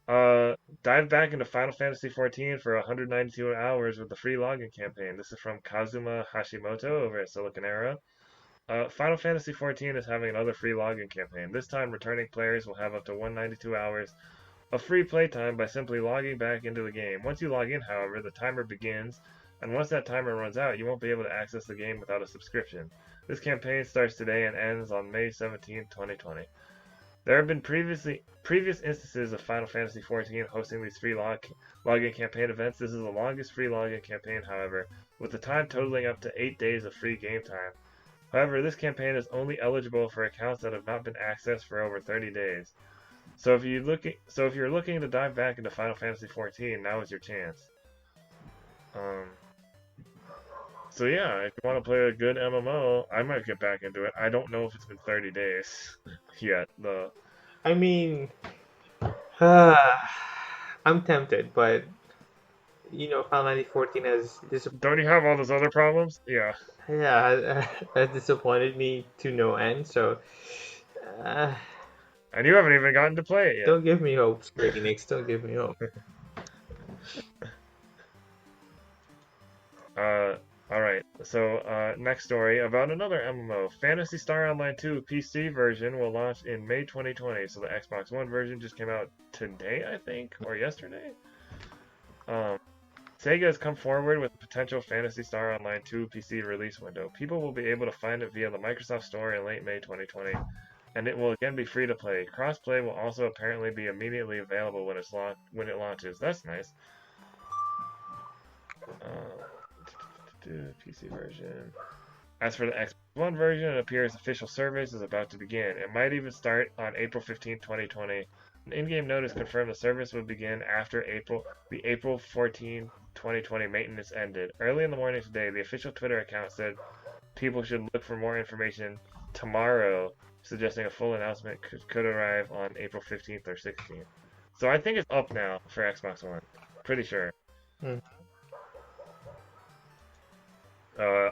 uh dive back into Final Fantasy XIV for 192 hours with the free login campaign. This is from Kazuma Hashimoto over at Siliconera. Final Fantasy XIV is having another free login campaign. This time, returning players will have up to 192 hours of free playtime by simply logging back into the game. Once you log in, however, the timer begins, and once that timer runs out, you won't be able to access the game without a subscription. This campaign starts today and ends on May 17, 2020. There have been previous instances of Final Fantasy XIV hosting these free login campaign events. This is the longest free login campaign, however, with the time totaling up to 8 days of free game time. However, this campaign is only eligible for accounts that have not been accessed for over 30 days. So if you're looking to dive back into Final Fantasy XIV, now is your chance. Um, so yeah, if you want to play a good MMO, I might get back into it. I don't know if it's been 30 days yet. I mean, I'm tempted, but Final Fantasy 14 has Don't you have all those other problems? Yeah. has disappointed me to no end. So, uh, And you haven't even gotten to play it don't give me hope, Square Enix. Don't give me hope. yet. Alright. So, next story about another MMO. Phantasy Star Online 2 PC version will launch in May 2020. So the Xbox One version just came out today, I think, or yesterday. Sega has come forward with a potential Phantasy Star Online 2 PC release window. People will be able to find it via the Microsoft Store in late May 2020, and it will again be free to play. Crossplay will also apparently be immediately available when it launches. That's nice. PC version. As for the Xbox One version, it appears official service is about to begin. It might even start on April 15, 2020. An in-game notice confirmed the service would begin after the April 14, 2020 maintenance ended. Early in the morning today, the official Twitter account said people should look for more information tomorrow, suggesting a full announcement could arrive on April 15th or 16th. So I think it's up now for Xbox One. Pretty sure.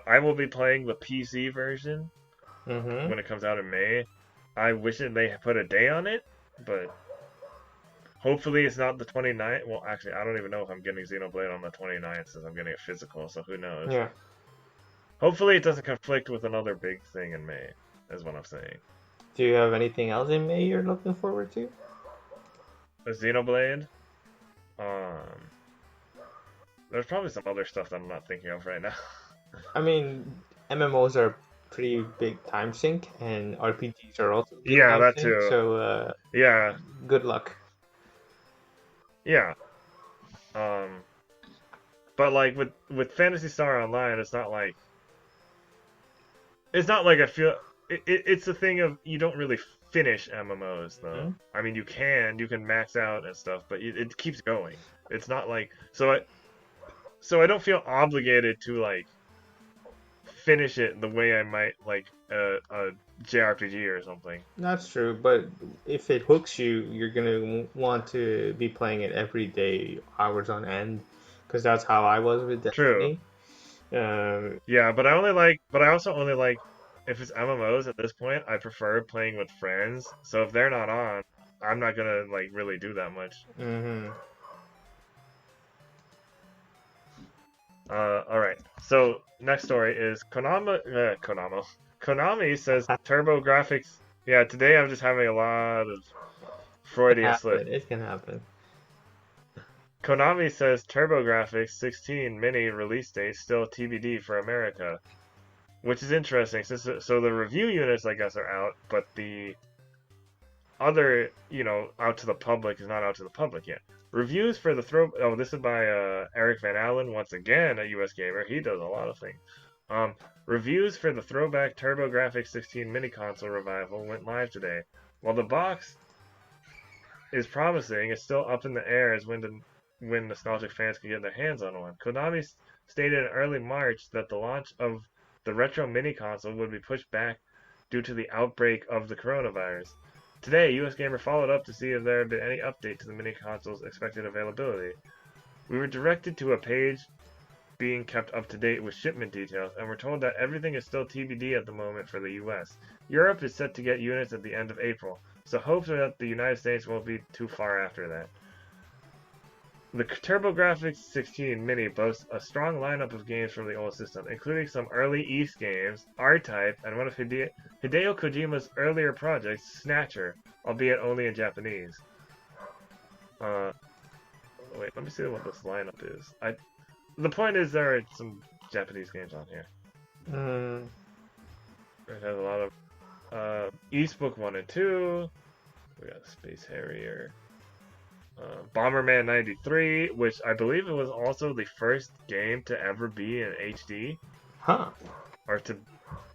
I will be playing the PC version when it comes out in May. I wish they put a day on it, but hopefully it's not the 29th. Well, actually, I don't even know if I'm getting Xenoblade on the 29th since I'm getting it physical, so who knows. Yeah. Hopefully it doesn't conflict with another big thing in May, is what I'm saying. Do you have anything else in May you're looking forward to? A Xenoblade? There's probably some other stuff that I'm not thinking of right now. I mean, MMOs are pretty big time sink, and RPGs are also big Yeah, time that sink, too. So yeah. Good luck. Yeah. But like with Phantasy Star Online, it's not like I feel it's a thing of you don't really finish MMOs though. I mean, you can max out and stuff, but it keeps going. It's not like so I don't feel obligated to like finish it the way I might like a JRPG or something. That's true, but if it hooks you, you're gonna want to be playing it every day, hours on end, because that's how I was with Destiny. True. Yeah, but I also only like if it's MMOs at this point. I prefer playing with friends. So if they're not on, I'm not gonna like really do that much. All right. So next story is Konami says TurboGrafx. Yeah, today I'm just having a lot of Freudian slip. It can happen. Konami says TurboGrafx 16 mini release date still TBD for America, which is interesting. So the review units, I guess, are out, but the other, out to the public is not out to the public yet. Reviews for the this is by Eric Van Allen, once again, a US gamer. He does a lot of things. Reviews for the throwback TurboGrafx 16 mini console revival went live today. While the box is promising, it's still up in the air as when nostalgic fans can get their hands on one. Konami stated in early March that the launch of the retro mini console would be pushed back due to the outbreak of the coronavirus. Today, US Gamer followed up to see if there had been any update to the mini console's expected availability. We were directed to a page being kept up to date with shipment details, and we're told that everything is still TBD at the moment for the US. Europe is set to get units at the end of April, so hopefully that the United States won't be too far after that. The TurboGrafx 16 Mini boasts a strong lineup of games from the old system, including some early East games, R-Type, and one of Hideo Kojima's earlier projects, Snatcher, albeit only in Japanese. Wait, let me see what this lineup is. The point is there are some Japanese games on here. It has a lot of Eastbook 1 and 2. We got Space Harrier. Bomberman 93, which I believe it was also the first game to ever be in HD. Huh.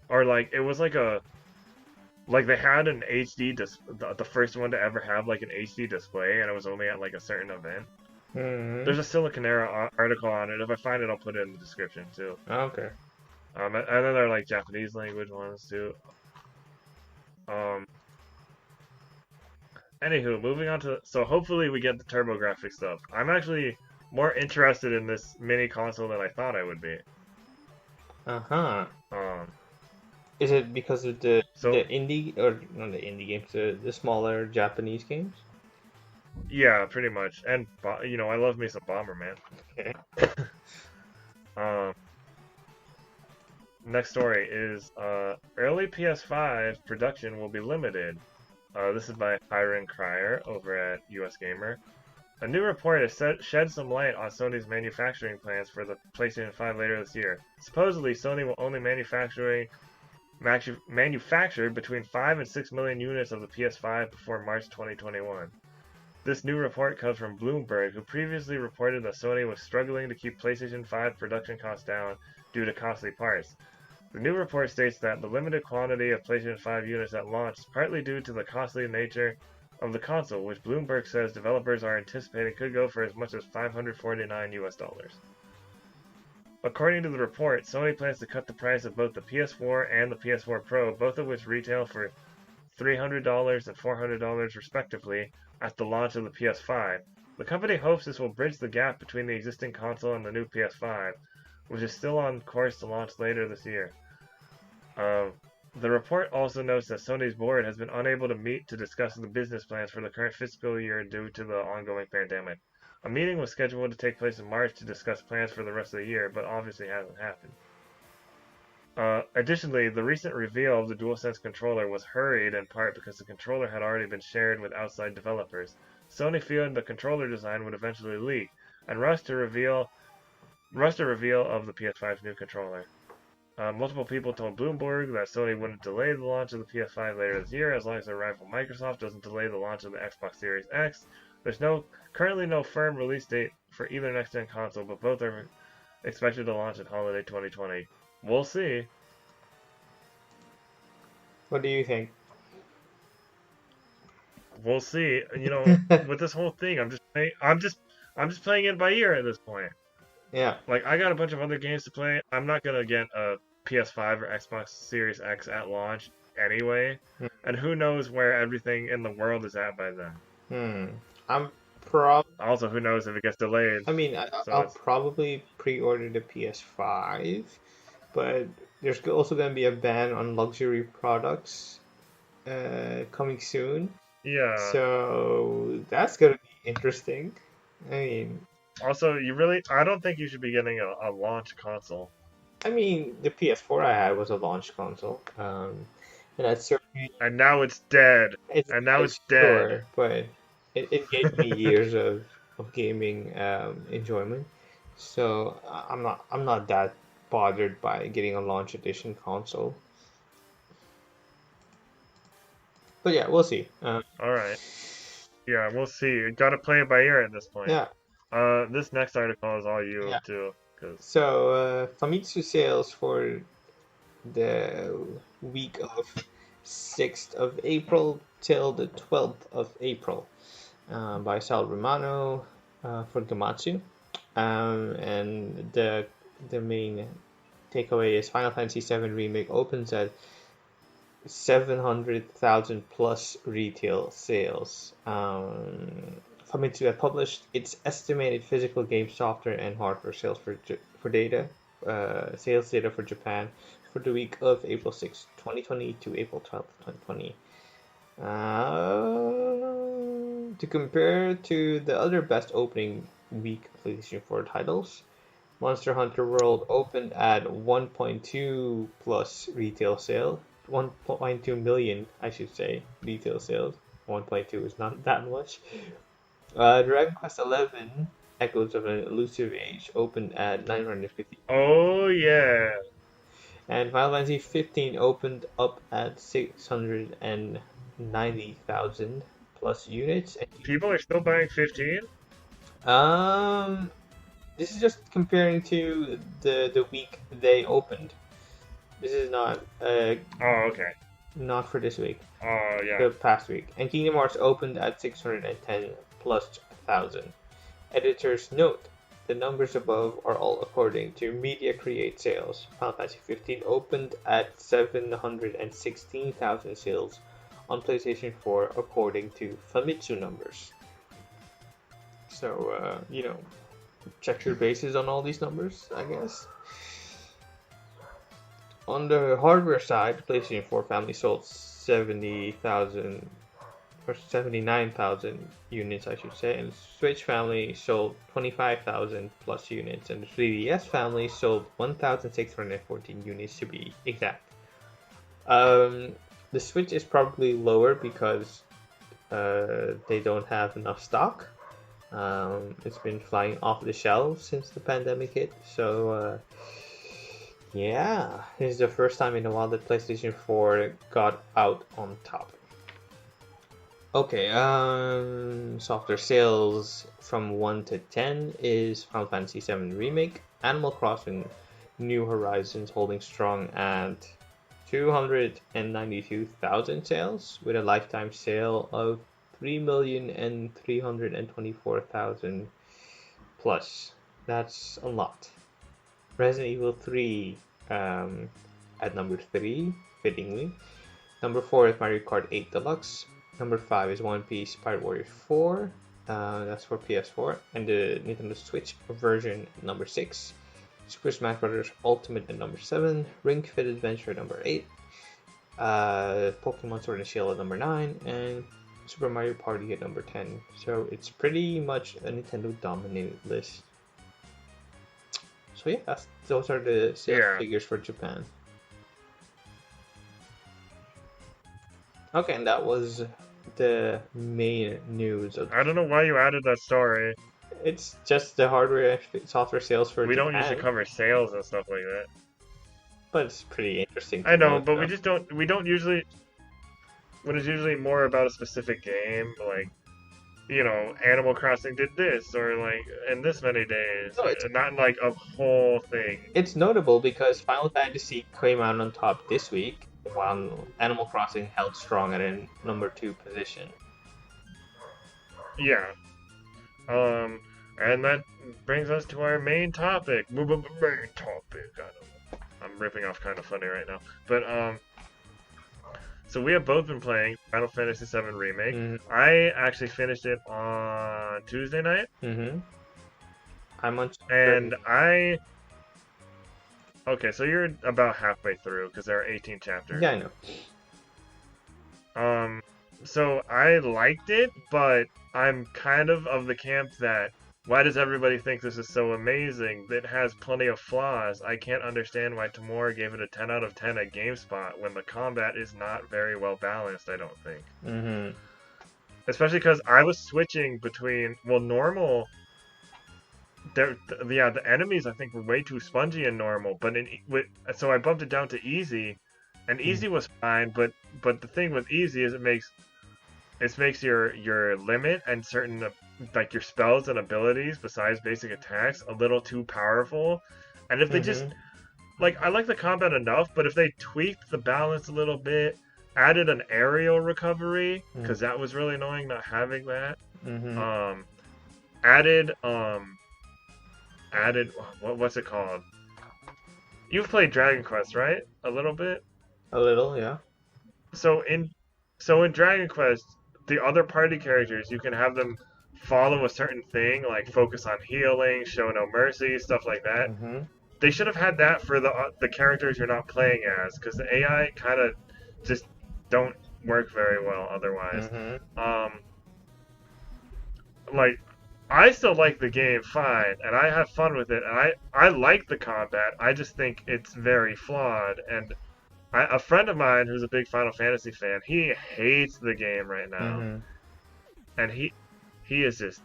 Or like it was like they had an HD the first one to ever have like an HD display, and it was only at like a certain event. There's a Siliconera article on it. If I find it, I'll put it in the description too. Okay. And then there are like Japanese language ones too. Anywho, moving on to... So hopefully we get the TurboGrafx stuff. I'm actually more interested in this mini console than I thought I would be. Is it because of the indie... Or not the indie games, the smaller Japanese games? Yeah, pretty much. And, I love me some Bomberman. Okay. Next story is early PS5 production will be limited. This is by Hiren Cryer over at US Gamer. A new report has shed some light on Sony's manufacturing plans for the PlayStation 5 later this year. Supposedly, Sony will only manufacture between 5 and 6 million units of the PS5 before March 2021. This new report comes from Bloomberg, who previously reported that Sony was struggling to keep PlayStation 5 production costs down due to costly parts. The new report states that the limited quantity of PlayStation 5 units at launch is partly due to the costly nature of the console, which Bloomberg says developers are anticipating could go for as much as $549 US. According to the report, Sony plans to cut the price of both the PS4 and the PS4 Pro, both of which retail for $300 and $400 respectively at the launch of the PS5. The company hopes this will bridge the gap between the existing console and the new PS5, which is still on course to launch later this year. The report also notes that Sony's board has been unable to meet to discuss the business plans for the current fiscal year due to the ongoing pandemic. A meeting was scheduled to take place in March to discuss plans for the rest of the year, but obviously hasn't happened. Additionally, the recent reveal of the DualSense controller was hurried in part because the controller had already been shared with outside developers. Sony feared the controller design would eventually leak, and rushed a reveal of the PS5's new controller. Multiple people told Bloomberg that Sony wouldn't delay the launch of the PS5 later this year as long as their rival Microsoft doesn't delay the launch of the Xbox Series X. There's currently no firm release date for either next-gen console, but both are expected to launch in holiday 2020. We'll see. What do you think? We'll see. With this whole thing, I'm just playing it by ear at this point. Yeah. Like, I got a bunch of other games to play. I'm not gonna get a PS5 or Xbox Series X at launch anyway. And who knows where everything in the world is at by then. Also, who knows if it gets delayed. I mean, I'll probably pre-order the PS5, but there's also going to be a ban on luxury products coming soon. Yeah. So that's going to be interesting. I mean... Also, I don't think you should be getting a launch console. I mean, the PS4 I had was a launch console. And that's certainly... And now it's dead. It's dead. But it gave me years of gaming enjoyment. So I'm not that bothered by getting a launch edition console. But yeah, we'll see. All right. Yeah, we'll see. You gotta play it by ear at this point. Yeah. This next article is all you too. So Famitsu sales for the week of 6th of April till the 12th of April by Sal Romano for Gamatsu. And the main takeaway is Final Fantasy VII Remake opens at 700,000 plus retail sales. Famitsu had published its estimated physical game software and hardware sales sales data for Japan for the week of April 6, 2020 to April 12, 2020. To compare to the other best opening week PlayStation 4 titles, Monster Hunter World opened at 1.2 plus retail sales. 1.2 million, I should say, retail sales. 1.2 is not that much. Dragon Quest XI, Echoes of an Elusive Age, opened at 950. Oh yeah. And Final Fantasy 15 opened up at 690,000 plus units. People are still buying 15? This is just comparing to the week they opened. This is not oh, okay. Not for this week. Oh, yeah. The past week. And Kingdom Hearts opened at 610 plus 1,000. Editors note, the numbers above are all according to Media Create sales. Final Fantasy 15 opened at 716,000 sales on PlayStation 4 according to Famitsu numbers. So, check your bases on all these numbers, I guess. On the hardware side, PlayStation 4 family sold 70,000 or 79,000 units, I should say, and the Switch family sold 25,000 plus units, and the 3DS family sold 1,614 units to be exact. The Switch is probably lower because they don't have enough stock. It's been flying off the shelves since the pandemic hit, so yeah, this is the first time in a while that PlayStation 4 got out on top. Okay, software sales from 1 to 10 is Final Fantasy VII Remake, Animal Crossing New Horizons holding strong at 292,000 sales with a lifetime sale of 3,324,000 plus. That's a lot. Resident Evil 3 at number 3, fittingly. Number 4 is Mario Kart 8 Deluxe. Number 5 is One Piece Pirate Warrior 4. That's for PS4. And the Nintendo Switch version, number 6. Super Smash Bros. Ultimate at number 7. Ring Fit Adventure at number 8. Pokemon Sword and Shield at number 9. And Super Mario Party at number 10. So it's pretty much a Nintendo dominated list. So yeah, those are the sales figures for Japan. Okay, and that was the main news. I don't know why you added that story. It's just the hardware and software sales for We Japan. don't usually cover sales and stuff like that. But it's pretty interesting. I know, but we don't usually. When it's usually more about a specific game, like, you know, Animal Crossing did this, or like in this many days. No, it's not like a whole thing. It's notable because Final Fantasy came out on top this week, while Animal Crossing held strong at a number 2 position. Yeah. And that brings us to our main topic. Main topic. I'm ripping off Kind of Funny right now, but so we have both been playing Final Fantasy VII Remake. Mm-hmm. I actually finished it on Tuesday night. Mm-hmm. I'm on. And okay, so you're about halfway through because there are 18 chapters. Yeah, I know. So I liked it, but I'm kind of the camp that why does everybody think this is so amazing? It has plenty of flaws. I can't understand why Tamura gave it a 10 out of 10 at GameSpot when the combat is not very well balanced, I don't think. Mm-hmm. Especially because I was switching between, normal. The enemies I think were way too spongy in normal, but so I bumped it down to easy, and easy was fine. But the thing with easy is it makes your limit and certain like your spells and abilities besides basic attacks a little too powerful. And if they just I like the combat enough, but if they tweaked the balance a little bit, added an aerial recovery because that was really annoying not having that. Added what's it called? You've played Dragon Quest, right? A little bit. A little, yeah. So in Dragon Quest, the other party characters, you can have them follow a certain thing, like focus on healing, show no mercy, stuff like that. They should have had that for the characters you're not playing as, because the AI kind of just don't work very well otherwise. I still like the game fine, and I have fun with it, and I like the combat. I just think it's very flawed, and a friend of mine who's a big Final Fantasy fan, he hates the game right now. And he is just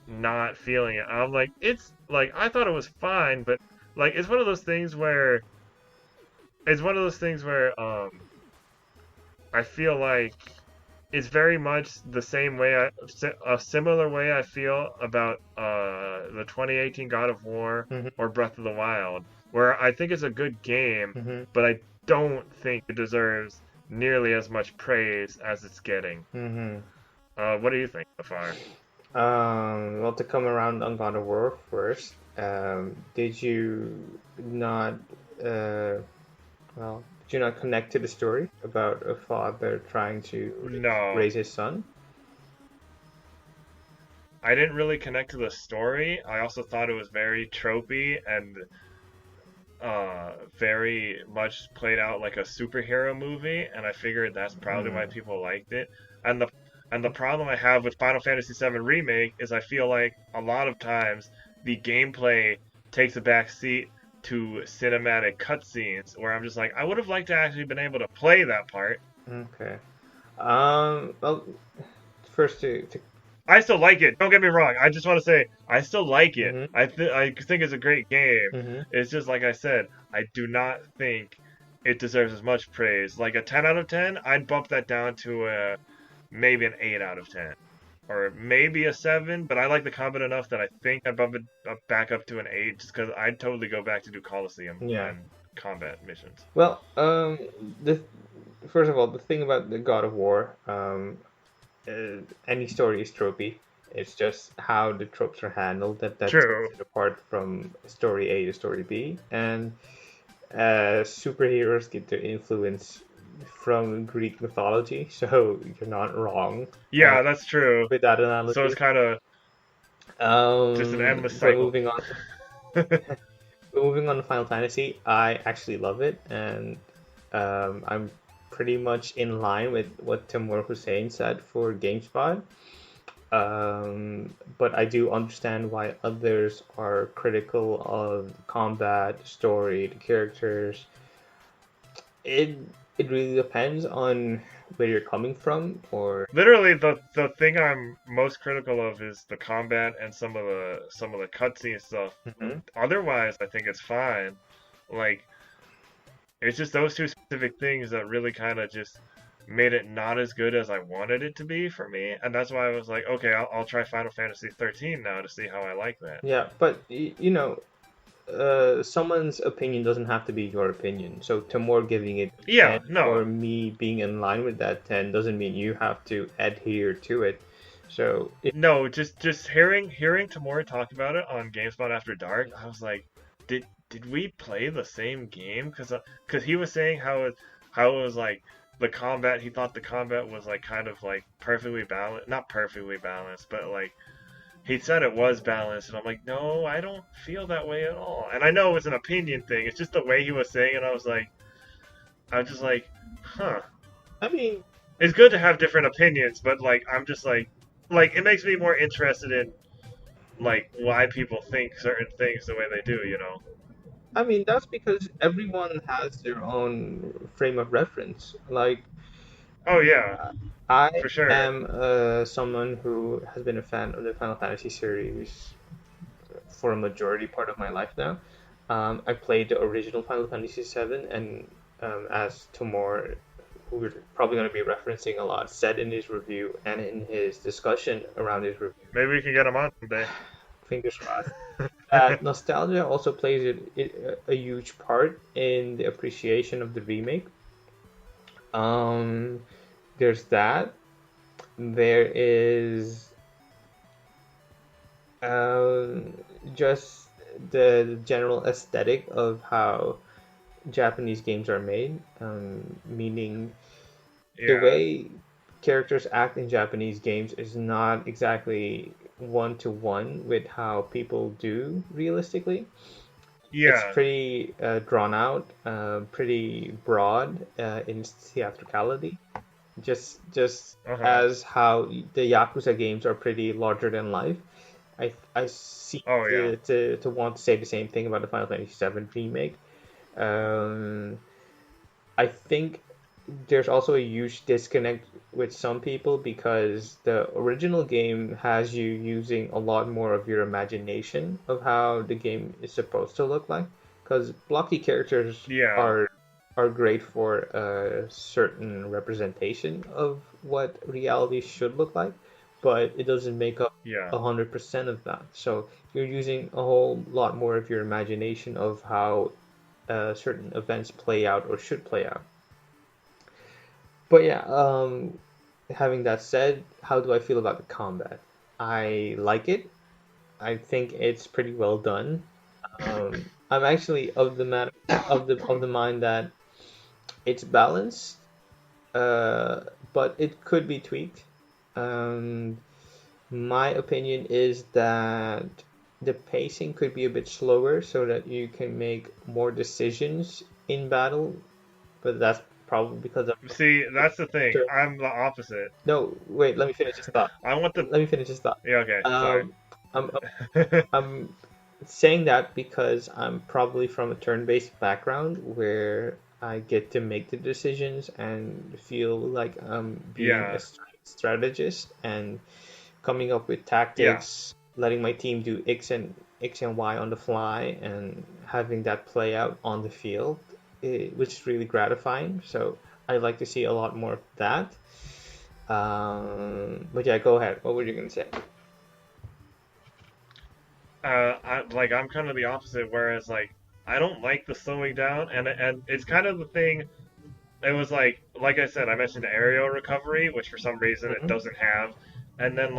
not feeling it. I'm like, it's like, I thought it was fine, but like, it's one of those things where I feel like it's very much the same way, a similar way I feel about the 2018 God of War or Breath of the Wild, where I think it's a good game, but I don't think it deserves nearly as much praise as it's getting. What do you think so far? Well, to come around on God of War first, did you not connect to the story about a father trying to raise his son? I didn't really connect to the story. I also thought it was very tropey and very much played out like a superhero movie, and I figured that's probably why people liked it. And the problem I have with Final Fantasy VII Remake is I feel like a lot of times the gameplay takes a back seat to cinematic cutscenes, where I'm just like, I would have liked to actually been able to play that part. Okay. Well, first to I still like it. Don't get me wrong. I just want to say I still like it. I think it's a great game. It's just like I said, I do not think it deserves as much praise. Like a 10 out of 10, I'd bump that down to maybe an 8 out of 10. or maybe a 7, but I like the combat enough that I think I bump it up back up to an 8 just because I'd totally go back to do Coliseum Yeah. and combat missions. Well, the first of all, the thing about the God of War, any story is tropey. It's just how the tropes are handled that sets True. it apart from story A to story B. And superheroes get their influence from Greek mythology, so you're not wrong uh, Yeah, that's true. with that So it's analogy. kind of just an endless But cycle. moving on to Final Fantasy, I actually love it, and I'm pretty much in line with what Timur Hussein said for GameSpot. But I do understand why others are critical of the combat, story, the characters. It it really depends on where you're coming from, or Literally, the thing I'm most critical of is the combat and some of the cutscene stuff. Mhm. Otherwise, I think it's fine. Like, it's just those two specific things that really kind of just made it not as good as I wanted it to be for me, and that's why I was like, okay, I'll try Final Fantasy 13 now to see how I like that. Yeah, but someone's opinion doesn't have to be your opinion. So Timur giving it a 10 Yeah, or no, me being in line with that 10 doesn't mean you have to adhere to it. So no, just hearing Tamura talk about it on GameSpot After Dark, I was like, did we play the same game? Because he was saying how it was like the combat. He thought the combat was like kind of like perfectly balanced, not perfectly balanced, but like he said it was balanced, and I'm like, no, I don't feel that way at all. And I know it's an opinion thing. It's just the way he was saying it. I was just like, huh. I mean, It's good to have different opinions, but like I'm just like it makes me more interested in like why people think certain things the way they do, you know? that's because everyone has their own frame of reference. Like Oh yeah, I for sure. am someone who has been a fan of the Final Fantasy series for a majority part of my life now. I played the original Final Fantasy VII, and as Tomor, who we're probably going to be referencing a lot, said in his review and in his discussion around his review, Maybe we can get them on someday. fingers crossed, nostalgia also plays a huge part in the appreciation of the remake. Um, there's that. There is um, just the general aesthetic of how Japanese games are made, meaning the Yeah. way characters act in Japanese games is not exactly one to one with how people do realistically. It's Yeah. pretty drawn out, pretty broad in its theatricality. Just Uh-huh. as how the Yakuza games are pretty larger than life. I seem Oh yeah. to want to say the same thing about the Final Fantasy VII remake. Um, I think there's also a huge disconnect with some people because the original game has you using a lot more of your imagination of how the game is supposed to look like. Because blocky characters Yeah. are great for a certain representation of what reality should look like, but it doesn't make up Yeah. 100% of that. So you're using a whole lot more of your imagination of how certain events play out or should play out. But yeah, having that said, how do I feel about the combat? I like it. I think it's pretty well done. I'm actually of the mind that it's balanced, but it could be tweaked. Um, my opinion is that the pacing could be a bit slower so that you can make more decisions in battle, but that's probably because I'm See, that's the thing. sure. I'm the opposite. No, wait, let me finish this thought. I want the Let me finish this thought. Yeah, okay. Sorry. Um, I'm I'm saying that because I'm probably from a turn-based background where I get to make the decisions and feel like I'm being a Yeah. strategist and coming up with Yeah. tactics, letting my team do X and Y on the fly, and having that play out on the field, which is really gratifying. So I like to see a lot more of that. But yeah, go ahead. What were you gonna say? I'm kind of the opposite. Whereas I don't like the slowing down, and it's kind of the thing. It was like I said, I mentioned aerial recovery, which for some reason it Mm-hmm. doesn't have, and then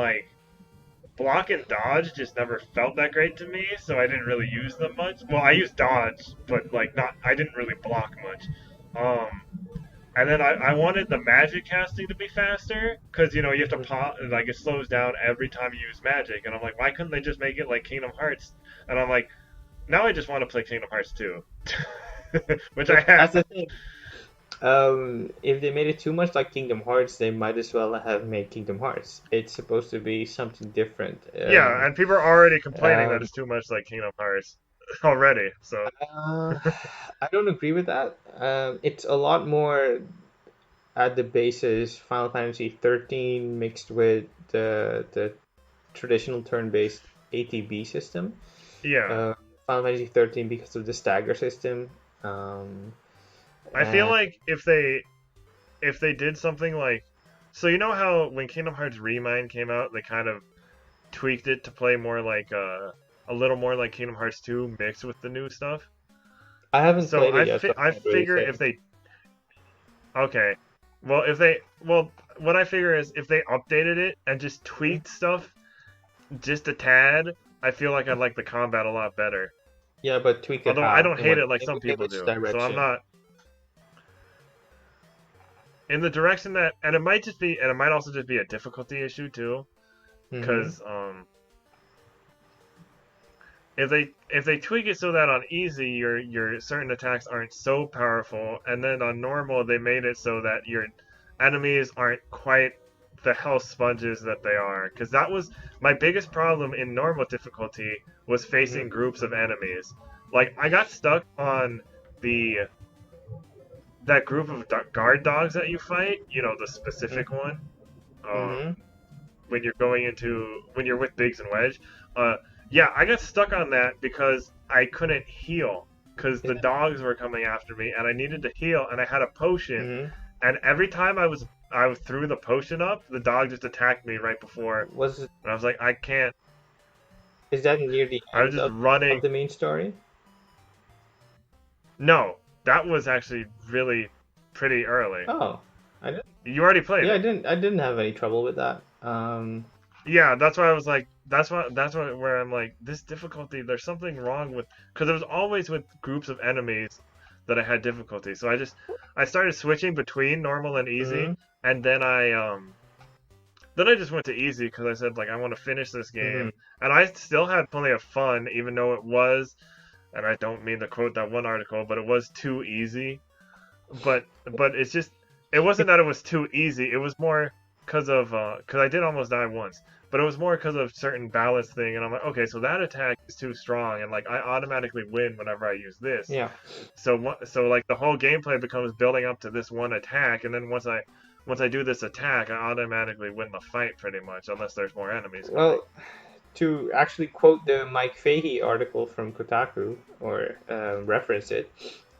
block and dodge just never felt that great to me, so I didn't really use them much. Well, I used dodge, but not I didn't really block much. Um, and then I wanted the magic casting to be faster because you have to pop it slows down every time you use magic, and I'm like, why couldn't they just make it like Kingdom Hearts? And I'm like, now I just want to play Kingdom Hearts 2, which I But have. that's the thing. If they made it too much like Kingdom Hearts, they might as well have made Kingdom Hearts. It's supposed to be something different. Yeah, and people are already complaining that Um, it's too much like Kingdom Hearts already. So uh, I don't agree with that. It's a lot more at the basis Final Fantasy 13 mixed with the traditional turn-based ATB system. yeah, Uh, Final Fantasy 13 because of the stagger system. Um, I feel and like if they did something so you know how when Kingdom Hearts Remind came out, they kind of tweaked it to play more a little more like Kingdom Hearts 2 mixed with the new stuff. I haven't So played it yet, so I I can't really figure say. if they okay, well if they well what I figure is if they updated it and just tweaked stuff just a tad, I feel like I'd like the combat a lot better. Yeah, but tweak it Although I how? don't hate it like some In people which do, so I'm direction? not in the direction that, and it might just be, and it might also just be a difficulty issue too, Mm-hmm. because if they tweak it so that on easy your certain attacks aren't so powerful, and then on normal they made it so that your enemies aren't quite the health sponges that they are, because that was my biggest problem in normal difficulty was facing Mm-hmm. groups of enemies. Like I got stuck on the that group of guard dogs that you fight, the specific one. Mm-hmm. When you're when you're with Biggs and Wedge. Uh, yeah, I got stuck on that because I couldn't heal because the Yeah. dogs were coming after me and I needed to heal and I had a potion Mm-hmm. and every time I threw the potion up, the dog just attacked me right before Was it, and I was like, I can't. is that near the I was end just of running. the main story? No, that was actually really pretty early. Oh, I didn't. You already played Yeah, it. I didn't have any trouble with that. Yeah, that's why I was like, that's why where I'm like, this difficulty, there's something wrong with, because it was always with groups of enemies that I had difficulty. So I started switching between normal and easy, Mm-hmm. and then I just went to easy because I said I want to finish this Mm-hmm. game, and I still had plenty of fun, even though it was, and I don't mean to quote that one article, but it was too easy. But it's just it wasn't that it was too easy. It was more because I did almost die once, but it was more because of certain balance thing. And I'm like, okay, so that attack is too strong, and I automatically win whenever I use this. Yeah. So the whole gameplay becomes building up to this one attack, and then once I do this attack, I automatically win the fight pretty much, unless there's more enemies coming. Well, to actually quote the Mike Fahey article from Kotaku, or reference it,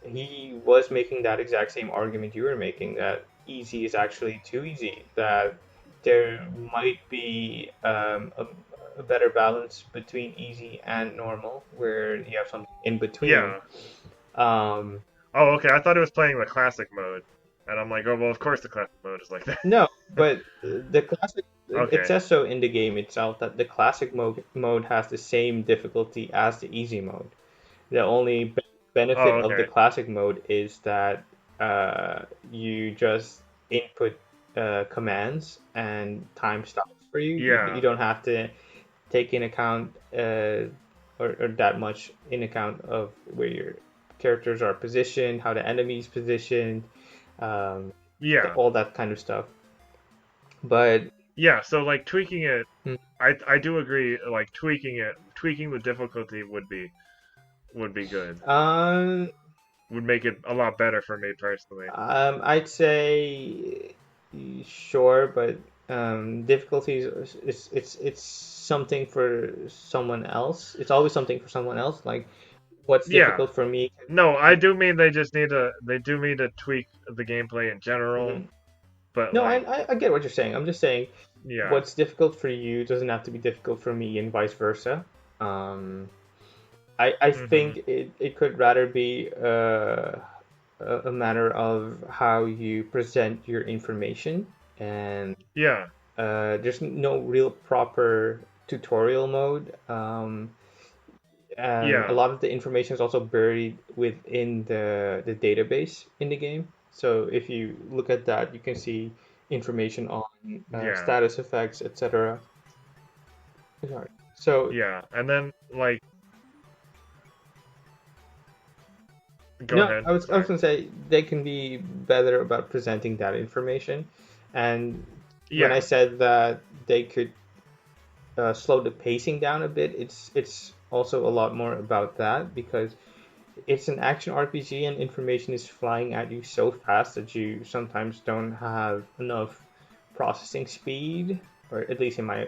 he was making that exact same argument you were making, that easy is actually too easy, that there might be a better balance between easy and normal, where you have something in between. Yeah. Um, Oh, okay. I thought it was playing the classic mode, and I'm like, oh well, of course the classic mode is like that. no, but the classic, it Okay. says so in the game itself that the classic mode has the same difficulty as the easy mode. The only benefit Oh, of the okay. classic mode is that you just input commands and time stops for you. You Yeah. don't have to take in account or that much in account of where your characters are positioned, how the enemy's positioned, um, Yeah. all that kind of stuff. But Yeah. So tweaking it, hmm, I do agree. Tweaking the difficulty would be good. um, Would make it a lot better for me personally. I'd say sure, but difficulties it's something for someone else. It's always something for someone else. Like what's Yeah. difficult for me. No, I do mean they do need to tweak the gameplay in general, Mhm. but No, I get what you're saying. I'm just saying. Yeah. what's difficult for you doesn't have to be difficult for me, and vice versa. Um, I Mhm. think it could rather be a matter of how you present your information, and Yeah. there's no real proper tutorial mode. And a Yeah. lot of the information is also buried within the database in the game. So if you look at that, you can see information on Yeah. status effects, etc. Sorry. So Yeah. And then like go no, ahead. I was Sorry. gonna say they can be better about presenting that information. And when I Yeah. said that they could slow the pacing down a bit, it's also a lot more about that because it's an action RPG and information is flying at you so fast that you sometimes don't have enough processing speed, or at least in my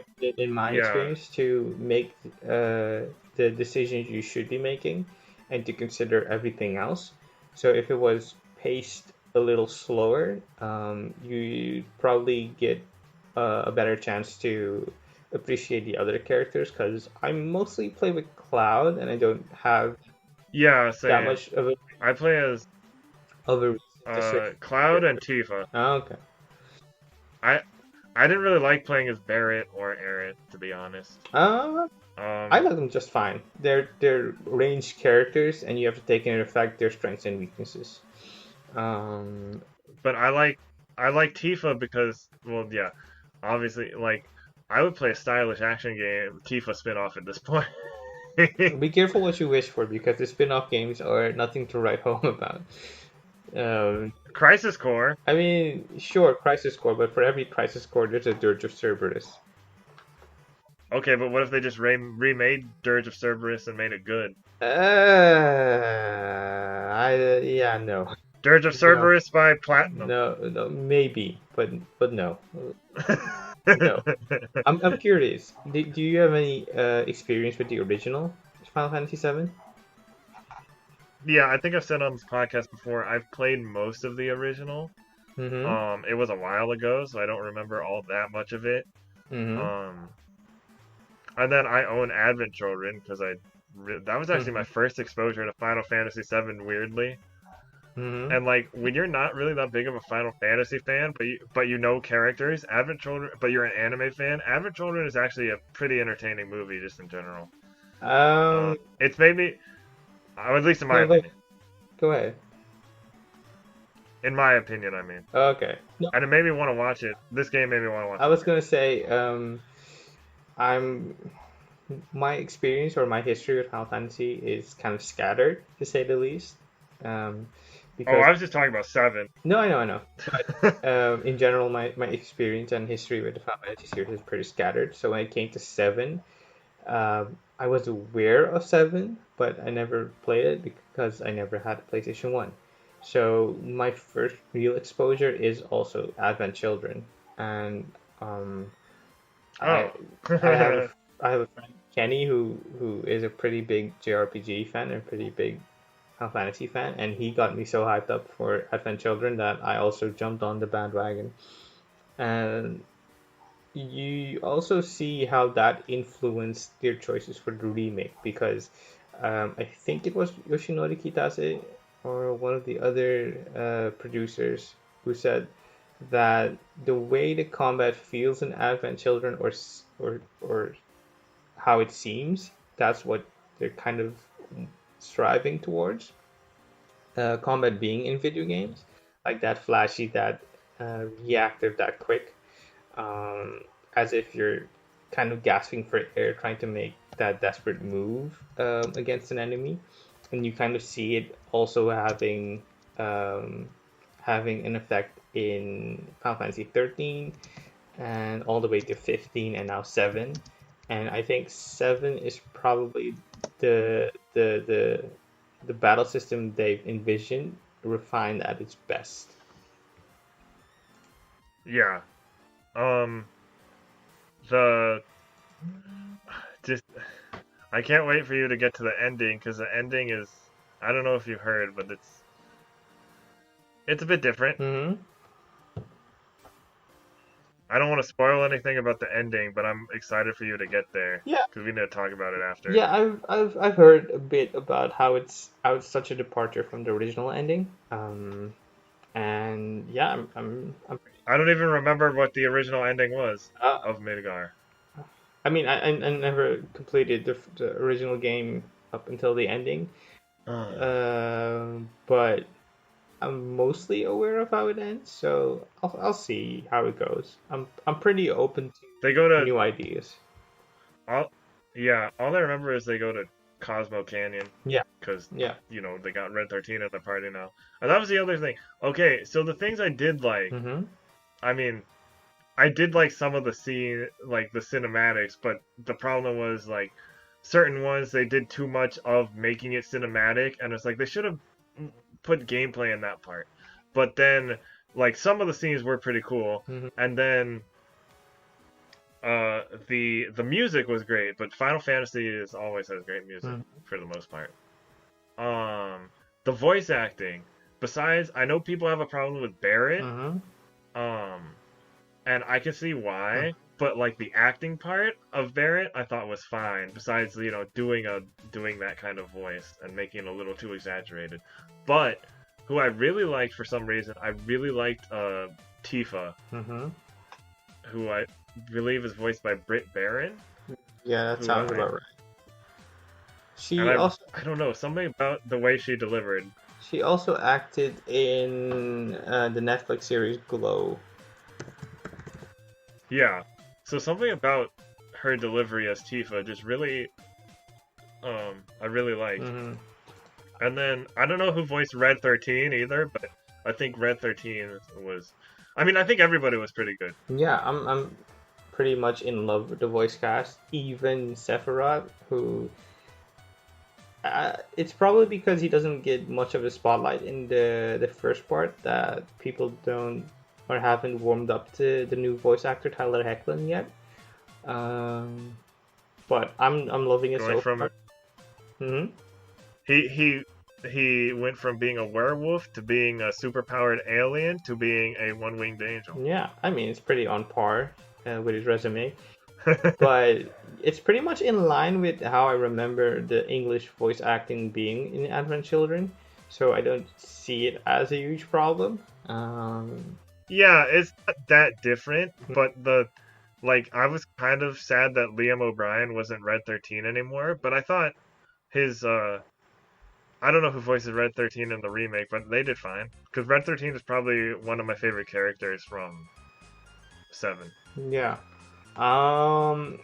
Yeah. experience, to make the decisions you should be making and to consider everything else. So if it was paced a little slower, you probably get a better chance to appreciate the other characters because I mostly play with Cloud and I don't have Yeah, that same. much I play as of a reason to switch Cloud and character. Tifa. Oh, okay. I I didn't really like playing as Barrett or Aerith, to be honest. Uh, I Um, like them just fine. They're ranged characters, and you have to take into effect their strengths and weaknesses. Um, but I like Tifa because, well, yeah, obviously, like I would play a stylish action game Tifa spin-off at this point. be careful what you wish for because the spin-off games are nothing to write home about. Um, Crisis Core. I mean, sure, Crisis Core, but for every Crisis Core, there's a Dirge of Cerberus. Okay, but what if they just remade Dirge of Cerberus and made it good? Yeah, no, Dirge of no, Cerberus by Platinum. no, maybe, but no, no. I'm curious. Do you have any experience with the original Final Fantasy VII? Yeah, I think I've said on this podcast before. I've played most of the original. Mm-hmm. It was a while ago, so I don't remember all that much of it. Mm-hmm. Um, and then I own Advent Children because that was actually Mm-hmm. my first exposure to Final Fantasy VII. Weirdly, Mm-hmm. and like when you're not really that big of a Final Fantasy fan, but you know characters, Advent Children, but you're an anime fan, Advent Children is actually a pretty entertaining movie just in general. Um. It's made me, at least in my No, like, opinion, go ahead. I mean, Okay. No, and it made me want to watch it. This game made me want to watch I it was more. gonna say, I'm my experience or my history with Final Fantasy is kind of scattered, to say the least. Um, Oh, because I was just talking about seven. no, I know, but in general, my experience and history with the Final Fantasy series is pretty scattered. So when it came to seven, I was aware of seven, but I never played it because I never had a PlayStation 1. So my first real exposure is also Advent Children, and um, I Oh. I have I have a friend Kenny who is a pretty big JRPG fan and pretty big Final Fantasy fan, and he got me so hyped up for Advent Children that I also jumped on the bandwagon. And you also see how that influenced their choices for the remake because I think it was Yoshinori Kitase or one of the other producers who said that the way the combat feels in Advent Children or how it seems, that's what they're kind of striving towards. Combat being in video games, like that flashy, that reactive, that quick, um, as if you're kind of gasping for air, trying to make that desperate move against an enemy, and you kind of see it also um, having an effect in Final Fantasy 13 and all the way to 15 and now 7. And I think 7 is probably the battle system they've envisioned refined at its best. Yeah. Um. The just I can't wait for you to get to the ending because the ending is, I don't know if you've heard, but it's a bit different. Mm-hmm. I don't want to spoil anything about the ending, but I'm excited for you to get there Yeah, because we need to talk about it after. yeah. I've heard a bit about how it's such a departure from the original ending. And yeah, I'm I don't even remember what the original ending was uh, of Midgar. I mean, I never completed the original game up until the ending, but I'm mostly aware of how it ends, so I'll see how it goes. I'm pretty open They go to to new ideas. all, yeah. All I remember is they go to Cosmo Canyon Yeah, because yeah. they got Red 13 at the party now, and that was the other thing. Okay, so the things I did like, Mm-hmm. I mean, I did like some of the scene, like the cinematics, but the problem was like certain ones they did too much of making it cinematic, and it's like they should have put gameplay in that part. But then, like some of the scenes were pretty cool, Mm-hmm. and then the music was great. But Final Fantasy is always has great music for the most part. Um, the voice acting. Besides, I know people have a problem with Barrett. Mm-hmm. Um, and I can see why. But like the acting part of Barrett, I thought was fine. Besides, doing that kind of voice and making it a little too exaggerated. But who I really liked for some reason, I really liked Tifa, Mm-hmm. who I believe is voiced by Britt Baron. Yeah, that Who sounds I about right. and She also I don't know something about the way she delivered. she also acted in the Netflix series Glow. Yeah, so something about her delivery as Tifa just really I really liked. Mm-hmm. And then I don't know who voiced Red 13 either, but I think Red 13 was. I mean, I think everybody was pretty good. Yeah, I'm pretty much in love with the voice cast. Even Sephiroth, who it's probably because he doesn't get much of a spotlight in the first part that people don't or haven't warmed up to the new voice actor Tyler Hoechlin yet. Um, but I'm loving it Going so from far. Mm-hmm. he went from being a werewolf to being a superpowered alien to being a one-winged angel. Yeah, I mean it's pretty on par with his resume, but it's pretty much in line with how I remember the English voice acting being in Advent Children, so I don't see it as a huge problem. Yeah, it's not that different, but I was kind of sad that Liam O'Brien wasn't Red 13 anymore, but I thought his I don't know who voices Red 13 in the remake, but they did fine. Because Red 13 is probably one of my favorite characters from 7. Yeah. Um,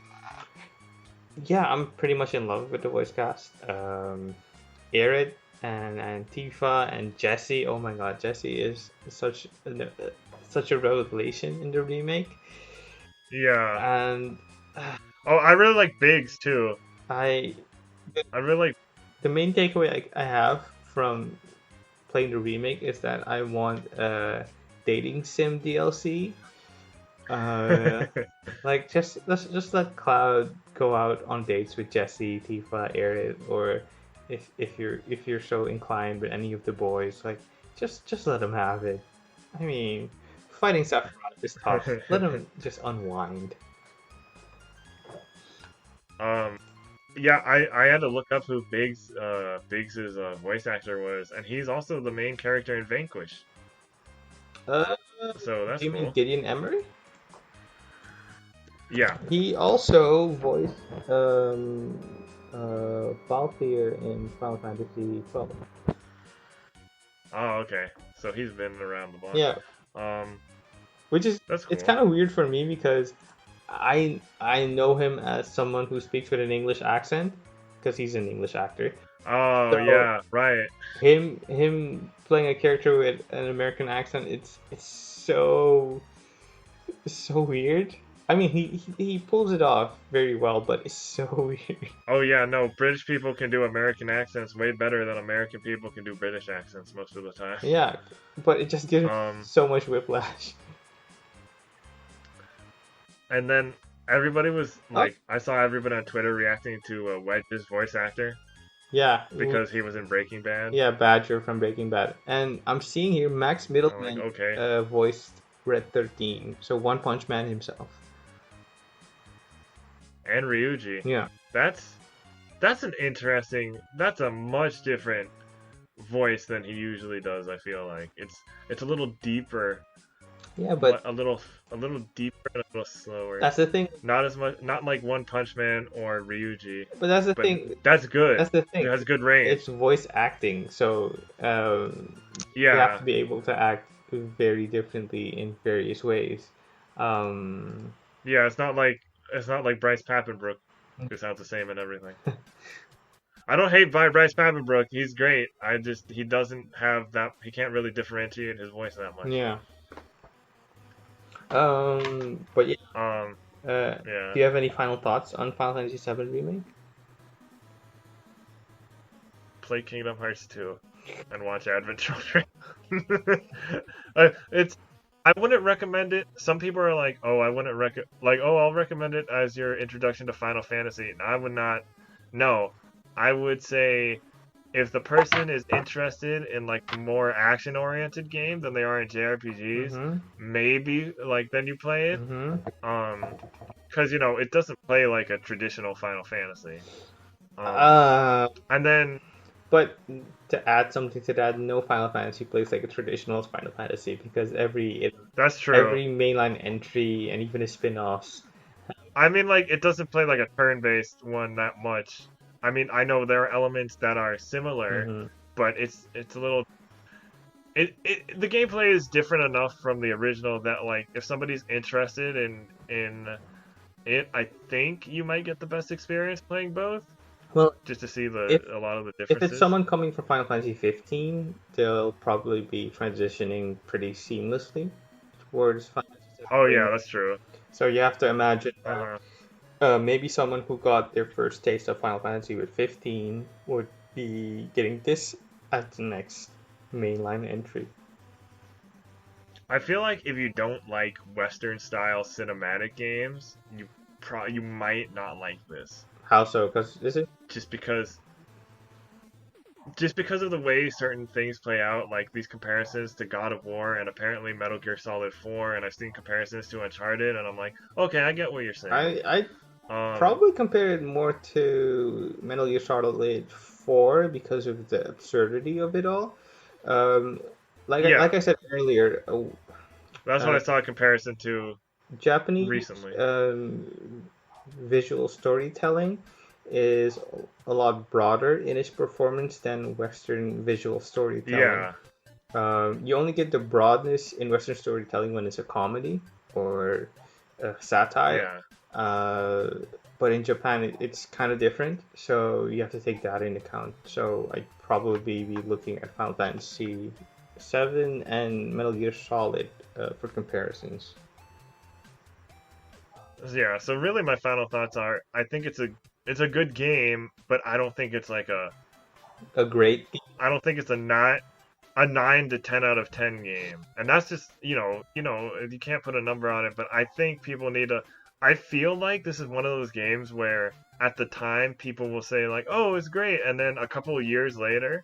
yeah, I'm pretty much in love with the voice cast. Aerith and Tifa and Jessie. Oh my God, Jessie is such a revelation in the remake. Yeah. And Oh, I really like Biggs too. I I really like. the main takeaway I have from playing the remake is that I want a dating sim DLC. Uh, like just let Cloud go out on dates with Jesse, Tifa, Aerith, or if you're so inclined with any of the boys, like just let them have it. I mean, fighting Sephiroth is tough. Let them just unwind. um, yeah, I had to look up who Biggs's voice actor was, and he's also the main character in Vanquish. Uh, So that's do you mean cool. Gideon Emery? Yeah. He also voiced Valkyr in Final Fantasy 12. Oh, okay. So he's been around the block. Yeah, Um, which is that's it's cool. kind of weird for me because I know him as someone who speaks with an English accent because he's an English actor. Oh So yeah, right. him playing a character with an American accent, it's so weird. I mean, he pulls it off very well, but it's so weird. Oh yeah, no, British people can do American accents way better than American people can do British accents most of the time. Yeah, but it just gives Um, so much whiplash. and then everybody was Oh, like, I saw everybody on Twitter reacting to Wedge's voice actor yeah, because he was in Breaking Bad. yeah, Badger from Breaking Bad, and I'm seeing here Max I'm like, Middleman okay, voiced Red 13. So One Punch Man himself. And Ryuji. Yeah. That's that's a much different voice than he usually does. I feel like it's a little deeper, Yeah, but a little deeper and a little slower. that's the thing. Not as much, not like One Punch Man or Ryuji, But that's the but thing. that's good. That's the It thing. has good range. It's voice acting, so you have Yeah, to be able to act very differently in various ways. Um, yeah. It's not like Bryce Papenbrook, who sounds the same and everything. I don't hate Bryce Papenbrook. He's great. I just he doesn't have that. He can't really differentiate his voice that much. yeah. But yeah. Yeah. Do you have any final thoughts on Final Fantasy VII Remake? Play Kingdom Hearts 2 and watch Advent Children. It's I wouldn't recommend it. Some people are like, "Oh, I wouldn't I'll recommend it as your introduction to Final Fantasy." And I would not. No, I would say if the person is interested in like a more action-oriented game than they are in JRPGs, Mm-hmm. maybe like then you play it. Mm-hmm. Because it doesn't play like a traditional Final Fantasy. Uh, And then but to add something to that, no Final Fantasy plays like a traditional Final Fantasy because that's true. every mainline entry and even the spin-offs. I mean, like it doesn't play like a turn-based one that much. I mean, I know there are elements that are similar, Mm-hmm. but it's a little. The gameplay is different enough from the original that like if somebody's interested in it, I think you might get the best experience playing both, Well, just to see if a lot of the if it's differences. someone coming from Final Fantasy 15, they'll probably be transitioning pretty seamlessly towards Final Fantasy 7 Oh yeah, Remake. that's true. So you have to imagine Uh-huh. maybe someone who got their first taste of Final Fantasy with 15 would be getting this as the next mainline entry. I feel like if you don't like Western style cinematic games, you might not like this. How so? Because this is Just because of the way certain things play out, like these comparisons to God of War and apparently Metal Gear Solid 4, and I've seen comparisons to Uncharted, and I'm like, okay, I get what you're saying. I Um, probably compare it more to Metal Gear Solid 4 because of the absurdity of it all. Um, yeah, like I said earlier, that's what uh, I saw a comparison to Japanese recently. visual storytelling is a lot broader in its performance than Western visual storytelling. Yeah, You only get the broadness in Western storytelling when it's a comedy or a satire. yeah. Uh, but in Japan, it's kind of different, so you have to take that into account. So I'd probably be looking at Final Fantasy 7 and Metal Gear Solid for comparisons. Yeah, so really my final thoughts are I think it's a good game, but I don't think it's like A great, I don't think it's a 9 to 10 out of 10 game. And that's just, you can't put a number on it, but I think people need to I feel like this is one of those games where at the time people will say like, "Oh, it's great." And then a couple of years later,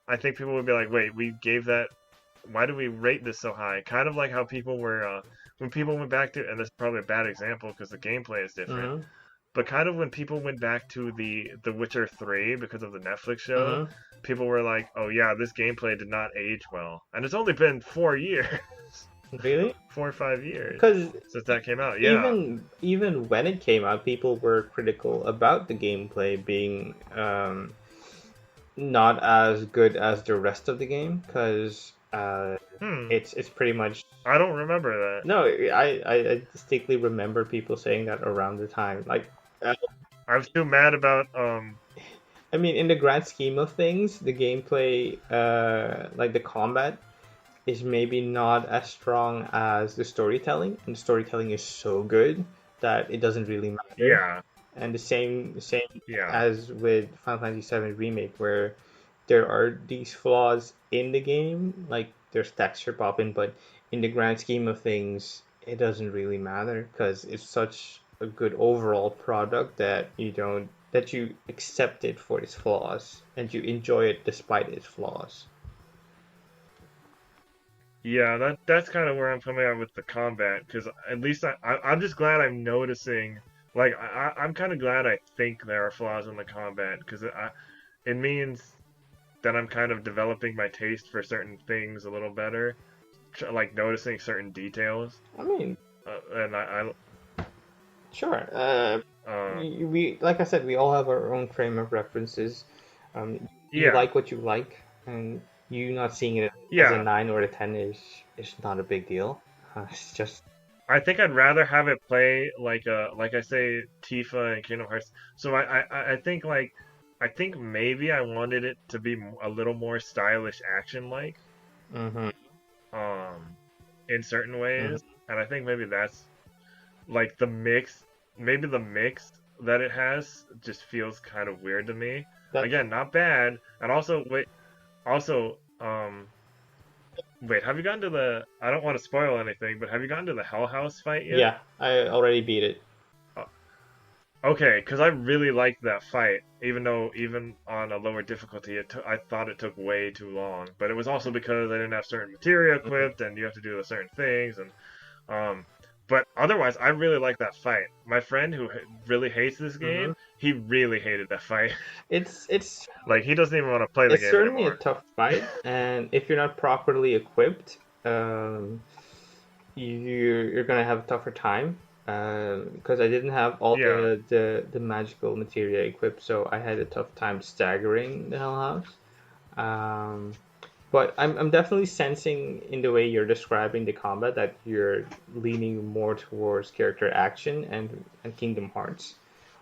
I think people would be like, "Wait, we gave that why do we rate this so high?" Kind of like how people were when people went back to and this is probably a bad example because the gameplay is different. mm-hmm, But kind of when people went back to the Witcher 3 because of the Netflix show, mm-hmm. people were like, "Oh yeah, this gameplay did not age well." And it's only been 4 years, Really? 4 or 5 years Because since that came out. Yeah, even when it came out, people were critical about the gameplay being not as good as the rest of the game because hmm. it's pretty much I don't remember that. no. I distinctly remember people saying that around the time. Like, uh, I was too mad about I mean, in the grand scheme of things, the gameplay, like the combat, is maybe not as strong as the storytelling, and the storytelling is so good that it doesn't really matter. yeah, And the same yeah. as with Final Fantasy VII Remake, where there are these flaws in the game, like there's texture popping, but in the grand scheme of things, it doesn't really matter because it's such a good overall product that you accept it for its flaws and you enjoy it despite its flaws. Yeah, that's kind of where I'm coming at with the combat, because at least I'm just glad I'm noticing. Like I'm kind of glad I think there are flaws in the combat, because it means that I'm kind of developing my taste for certain things a little better, like noticing certain details. I mean, And sure. uh, We like I said, we all have our own frame of references. You yeah, like what you like, and you not seeing it as a yeah. 9 or a 10 is not a big deal. It's just I think I'd rather have it play like I say Tifa and Kingdom Hearts. So I think I think maybe I wanted it to be a little more stylish action like hmm um in certain ways, hmm and I think maybe that's like the mix, maybe the mix that it has just feels kind of weird to me. that Again, not bad. And also also wait, have you gotten to the, I don't want to spoil anything, but have you gotten to the Hell House fight yet? yeah, I already beat it. Uh, Okay, because I really liked that fight, even though even on a lower difficulty, I thought it took way too long. But it was also because I didn't have certain materia equipped, and you have to do certain things, and um. But otherwise, I really like that fight. My friend who really hates this hmm game, he really hated that fight. it's Like he doesn't even want to play the it's game certainly a anymore. tough fight, and if you're not properly equipped, you're gonna have a tougher time. Because I didn't have all Yeah, the magical materia equipped, so I had a tough time staggering the Hell House. Um, but I'm definitely sensing in the way you're describing the combat that you're leaning more towards character action and Kingdom Hearts.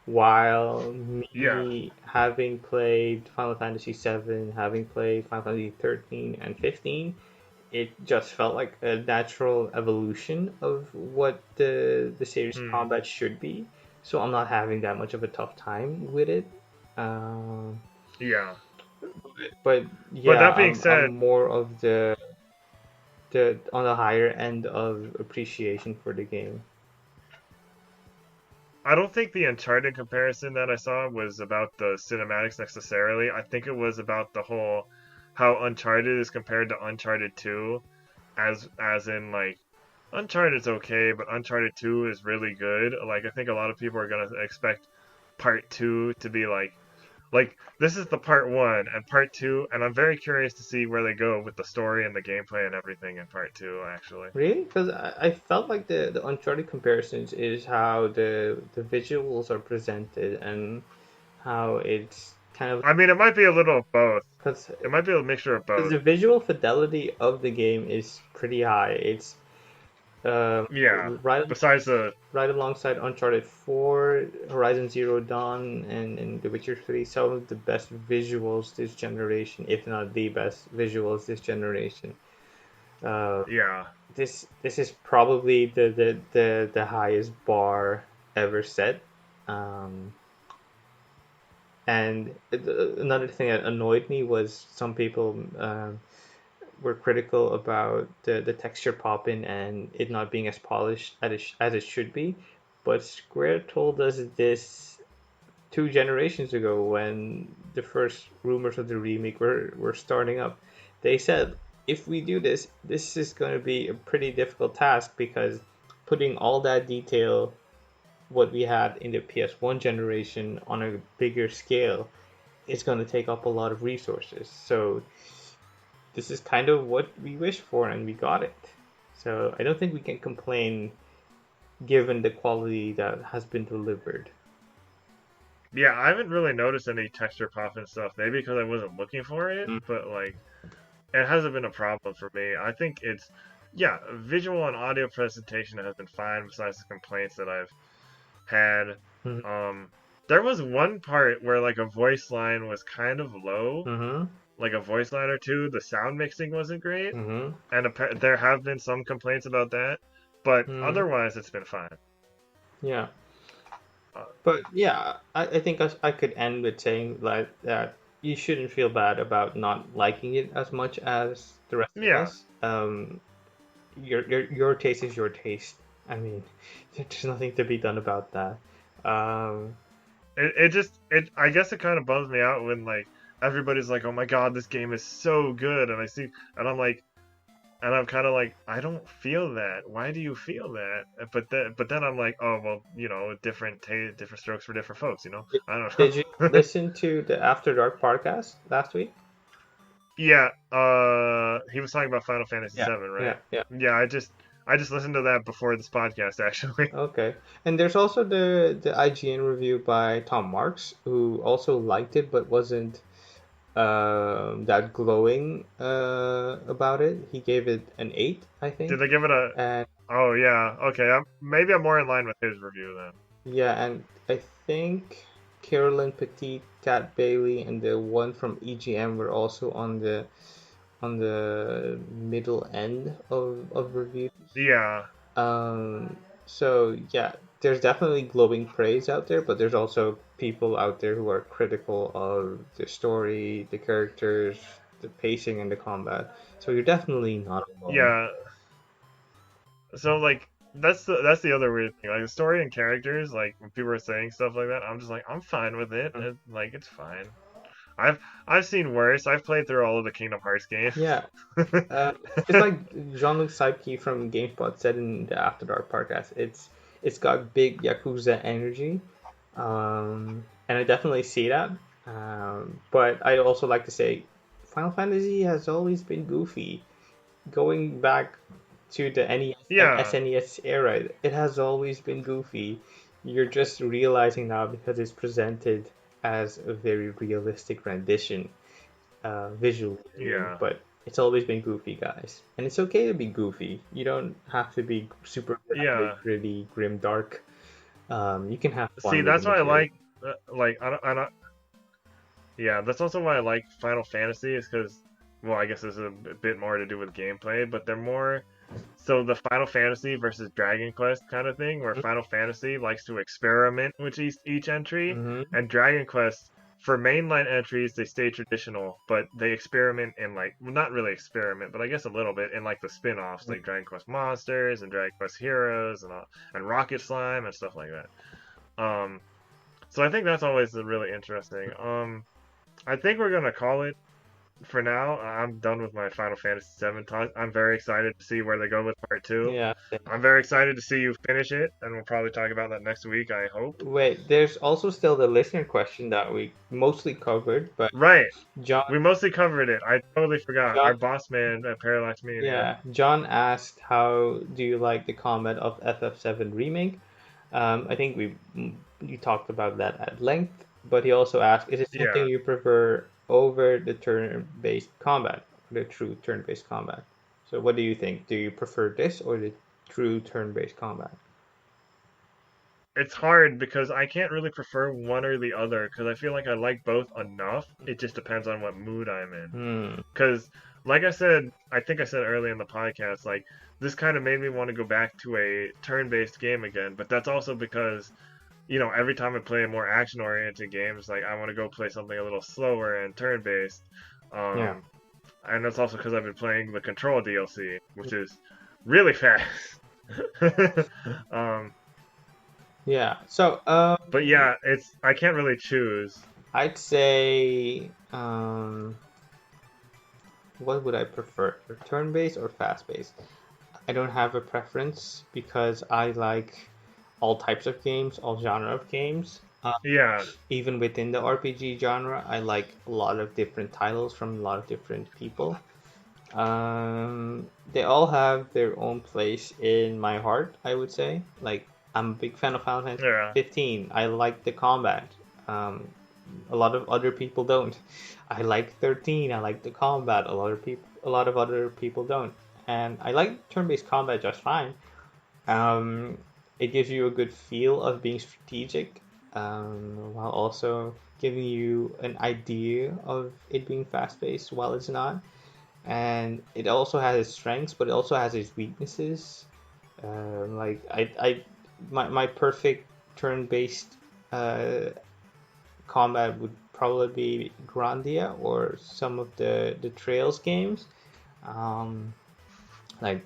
While yeah. me having played Final Fantasy VII, having played Final Fantasy 13 and 15, it just felt like a natural evolution of what the series Hmm. combat should be. So I'm not having that much of a tough time with it. Um, Yeah. but But yeah, that being I'm said, more of the on the higher end of appreciation for the game. I don't think the Uncharted comparison that I saw was about the cinematics necessarily. I think it was about the whole how Uncharted is compared to Uncharted 2, as in like Uncharted's okay, but Uncharted 2 is really good. Like I think a lot of people are gonna expect part 2 to be like this is the part 1 and part 2, and I'm very curious to see where they go with the story and the gameplay and everything in part 2 actually. Really? Because I felt like the Uncharted comparisons is how the visuals are presented and how it's kind of I mean, it might be a little of both. because It might be a mixture of both. the visual fidelity of the game is pretty high. It's Yeah. right Besides the right alongside Uncharted 4, Horizon Zero Dawn, and The Witcher 3, some of the best visuals this generation, if not the best visuals this generation. Uh, yeah. this is probably the highest bar ever set. Um, and another thing that annoyed me was some people were critical about the texture popping and it not being as polished as it should be. But Square told us this 2 generations ago when the first rumors of the remake were starting up. They said, if we do this, this is going to be a pretty difficult task because putting all that detail, what we had in the PS1 generation, on a bigger scale, is going to take up a lot of resources. So this is kind of what we wished for, and we got it. So I don't think we can complain given the quality that has been delivered. Yeah, I haven't really noticed any texture pop and stuff. Maybe because I wasn't looking for it, Mm. but like it hasn't been a problem for me. I think it's yeah, visual and audio presentation has been fine besides the complaints that I've had. Mm-hmm. Um there was one part where like a voice line was kind of low, Mm-hmm. like a voice line or two. The sound mixing wasn't great, Mm-hmm. and there have been some complaints about that, but Mm-hmm. otherwise it's been fine. Yeah. Uh, But yeah, I think I could end with saying like that you shouldn't feel bad about not liking it as much as the rest of yeah, us. Your taste is your taste. I mean, there's nothing to be done about that. Um, it just it I guess it kind of bums me out when like everybody's like, "Oh my god, this game is so good," and I see and I'm like, And I'm kind of like, I don't feel that. Why do you feel that? But then I'm like, oh well, different strokes for different folks. Did, I don't did you know. listen to the After Dark podcast last week? Yeah, he was talking about Final Fantasy Yeah, VII, right? yeah, yeah. Yeah, I just listened to that before this podcast, actually. Okay. And there's also the IGN review by Tom Marks, who also liked it but wasn't that glowing about it. He gave it an 8, I Did think. they give it a? And Oh yeah, okay. Maybe I'm more in line with his review then. yeah, and I think Carolyn Petit, Kat Bailey, and the one from EGM were also on the middle end of reviews. Yeah, Um, so yeah, there's definitely glowing praise out there, but there's also people out there who are critical of the story, the characters, the pacing, and the combat. So you're definitely not alone. yeah. So like that's the other weird thing. Like the story and characters, like when people are saying stuff like that, I'm just like I'm fine with it. Like it's fine. I've I've seen worse. I've played through all of the Kingdom Hearts games. Yeah, it's like Jean-Luc Saibke from GameSpot said in the After Dark podcast. It's got big Yakuza energy, and I definitely see that. But I also like to say, Final Fantasy has always been goofy. Going back to the NES and Yeah, SNES era, it has always been goofy. You're just realizing now because it's presented as a very realistic rendition visually, I mean, yeah, but it's always been goofy, guys. And it's okay to be goofy. You don't have to be super graphic, yeah. gritty, grim, dark. You can have See, fun with the that's why I material. like, I don't. Yeah, that's also why I like Final Fantasy is because, well, I guess there's a bit more to do with gameplay, but they're more so the Final Fantasy versus Dragon Quest kind of thing, where Final Fantasy likes to experiment with each entry, Mm-hmm. and Dragon Quest for mainline entries they stay traditional, but they experiment in like well, not really experiment, but I guess a little bit in like the spin-offs like Dragon Quest Monsters and Dragon Quest Heroes and Rocket Slime and stuff like that. So I think that's always really interesting. I think we're gonna call it for now. I'm done with my Final Fantasy VII talk. I'm very excited to see where they go with part two. Yeah. I'm very excited to see you finish it, and we'll probably talk about that next week. I hope. Wait, there's also still the listener question that we mostly covered, but Right. John, We mostly covered it. I totally forgot. John, Our boss man at Parallax Media. yeah, John asked, "How do you like the combat of FF7 Remake?" I think you talked about that at length, but he also asked, "Is it something Yeah. you prefer over the turn-based combat, the true turn-based combat?" So, what do you think? Do you prefer this or the true turn-based combat? It's hard because I can't really prefer one or the other because I feel like I like both enough. It just depends on what mood I'm in. Hmm. Because, like I said, I think I said early in the podcast, like this kind of made me want to go back to a turn-based game again. But that's also because, every time I play a more action-oriented game, it's like I want to go play something a little slower and turn-based. Yeah. Um, and that's also because I've been playing the Control DLC, which is really fast. um, Yeah. So, but yeah, I can't really choose. I'd say, what would I prefer, turn-based or fast-based? I don't have a preference because I like all types of games, all genre of games. Yeah, Even within the RPG genre, I like a lot of different titles from a lot of different people. They all have their own place in my heart, I would say. Like, I'm a big fan of Final Fantasy yeah. 15. I like the combat. Um, a lot of other people don't. I like 13. I like the combat. A lot of other people don't. And I like turn-based combat just fine. Um, it gives you a good feel of being strategic, while also giving you an idea of it being fast-paced while it's not. And it also has its strengths, but it also has its weaknesses. Like my perfect turn-based uh, combat would probably be Grandia or some of the Trails games, um, like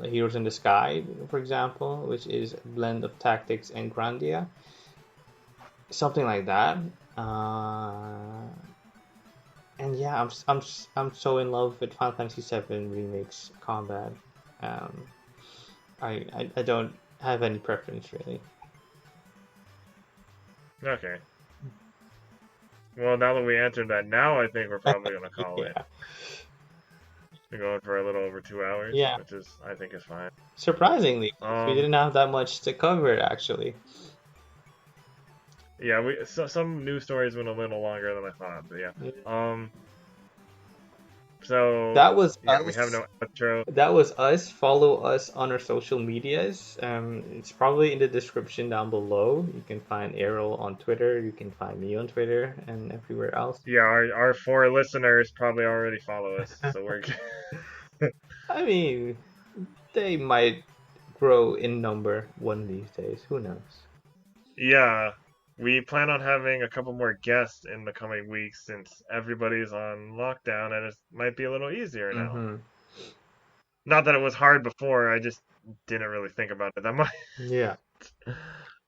Heroes in the Sky, for example, which is a blend of tactics and Grandia, something like that. Uh, And yeah, I'm so in love with Final Fantasy VII Remake's combat. Um, I don't have any preference really. Okay. Well, now that we answered that, now I think we're probably gonna call it. Yeah, We're going for a little over 2 hours, yeah. which is I think is fine. Surprisingly, we Um, didn't have that much to cover actually. yeah, some news stories went a little longer than I thought, but yeah. Yeah. Um, so That was yeah, we have us. no outro. That was us. Follow us on our social medias. It's probably in the description down below. You can find Errol on Twitter. You can find me on Twitter and everywhere else. Yeah, our four listeners probably already follow us, so we're good. I mean, they might grow in number one of these days. Who knows? Yeah, we plan on having a couple more guests in the coming weeks since everybody's on lockdown and it might be a little easier now. Mm-hmm. Not that it was hard before, I just didn't really think about it that much. Yeah.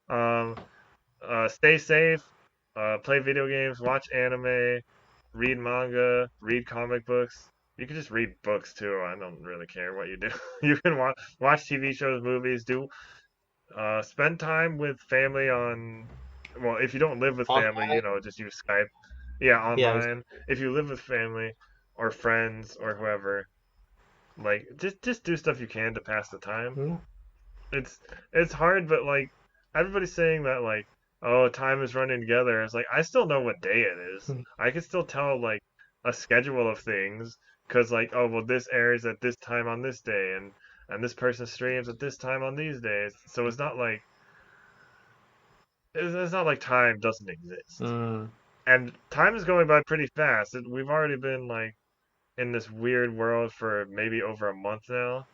um, stay safe, play video games, watch anime, read manga, read comic books. You can just read books too. I don't really care what you do. You can watch TV shows, movies, do spend time with family on. Well, if you don't live with family, Online. just use Skype. Yeah, Yeah. online. If you live with family or friends or whoever, like just do stuff you can to pass the time. Mm-hmm. It's it's hard, but like everybody's saying that like, oh, time is running together. It's like I still know what day it is. I can still tell like a schedule of things because like, oh well, this airs at this time on this day, and this person streams at this time on these days. So it's not like time doesn't exist. Mm-hmm. And time is going by pretty fast. We've already been like in this weird world for maybe over a month now,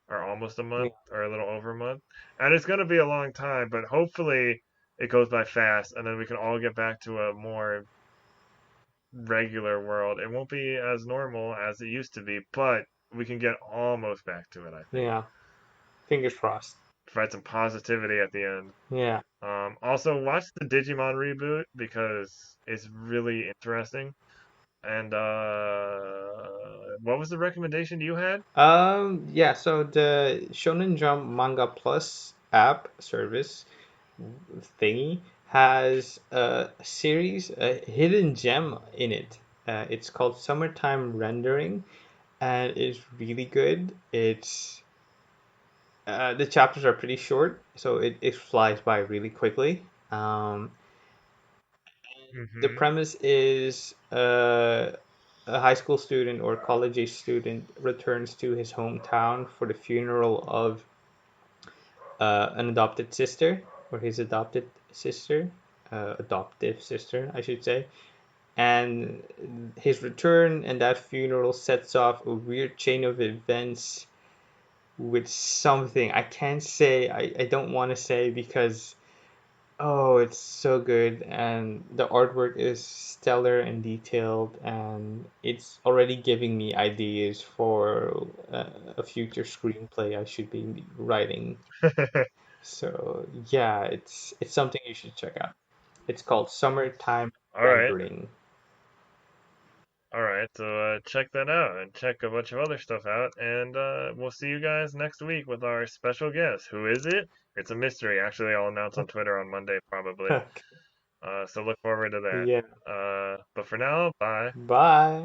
or almost a Yeah. month, or a little over a month. And it's going to be a long time, but hopefully it goes by fast, and then we can all get back to a more regular world. It won't be as normal as it used to be, but we can get almost back to it, I think. Yeah. Fingers crossed. Provide some positivity at the end. Yeah. Also, watch the Digimon reboot because it's really interesting. And what was the recommendation you had? Yeah, so the Shonen Jump Manga Plus app service thingy has a series, a hidden gem in it. It's called Summertime Rendering, and it's really good. It's the chapters are pretty short, so it flies by really quickly. Um, the Mm-hmm. premise is a high school student or college age student returns to his hometown for the funeral of an adopted sister or his adoptive sister, I should say. And his return and that funeral sets off a weird chain of events with something I can't say. I don't want to say because oh, it's so good, and the artwork is stellar and detailed, and it's already giving me ideas for a future screenplay I should be writing. So yeah, it's something you should check out. It's called Summertime All right. Rendering. All right. So check that out and check a bunch of other stuff out. And we'll see you guys next week with our special guest. Who is it? It's a mystery. Actually, I'll announce on Twitter on Monday, probably. So look forward to that. Yeah. But for now, bye. Bye.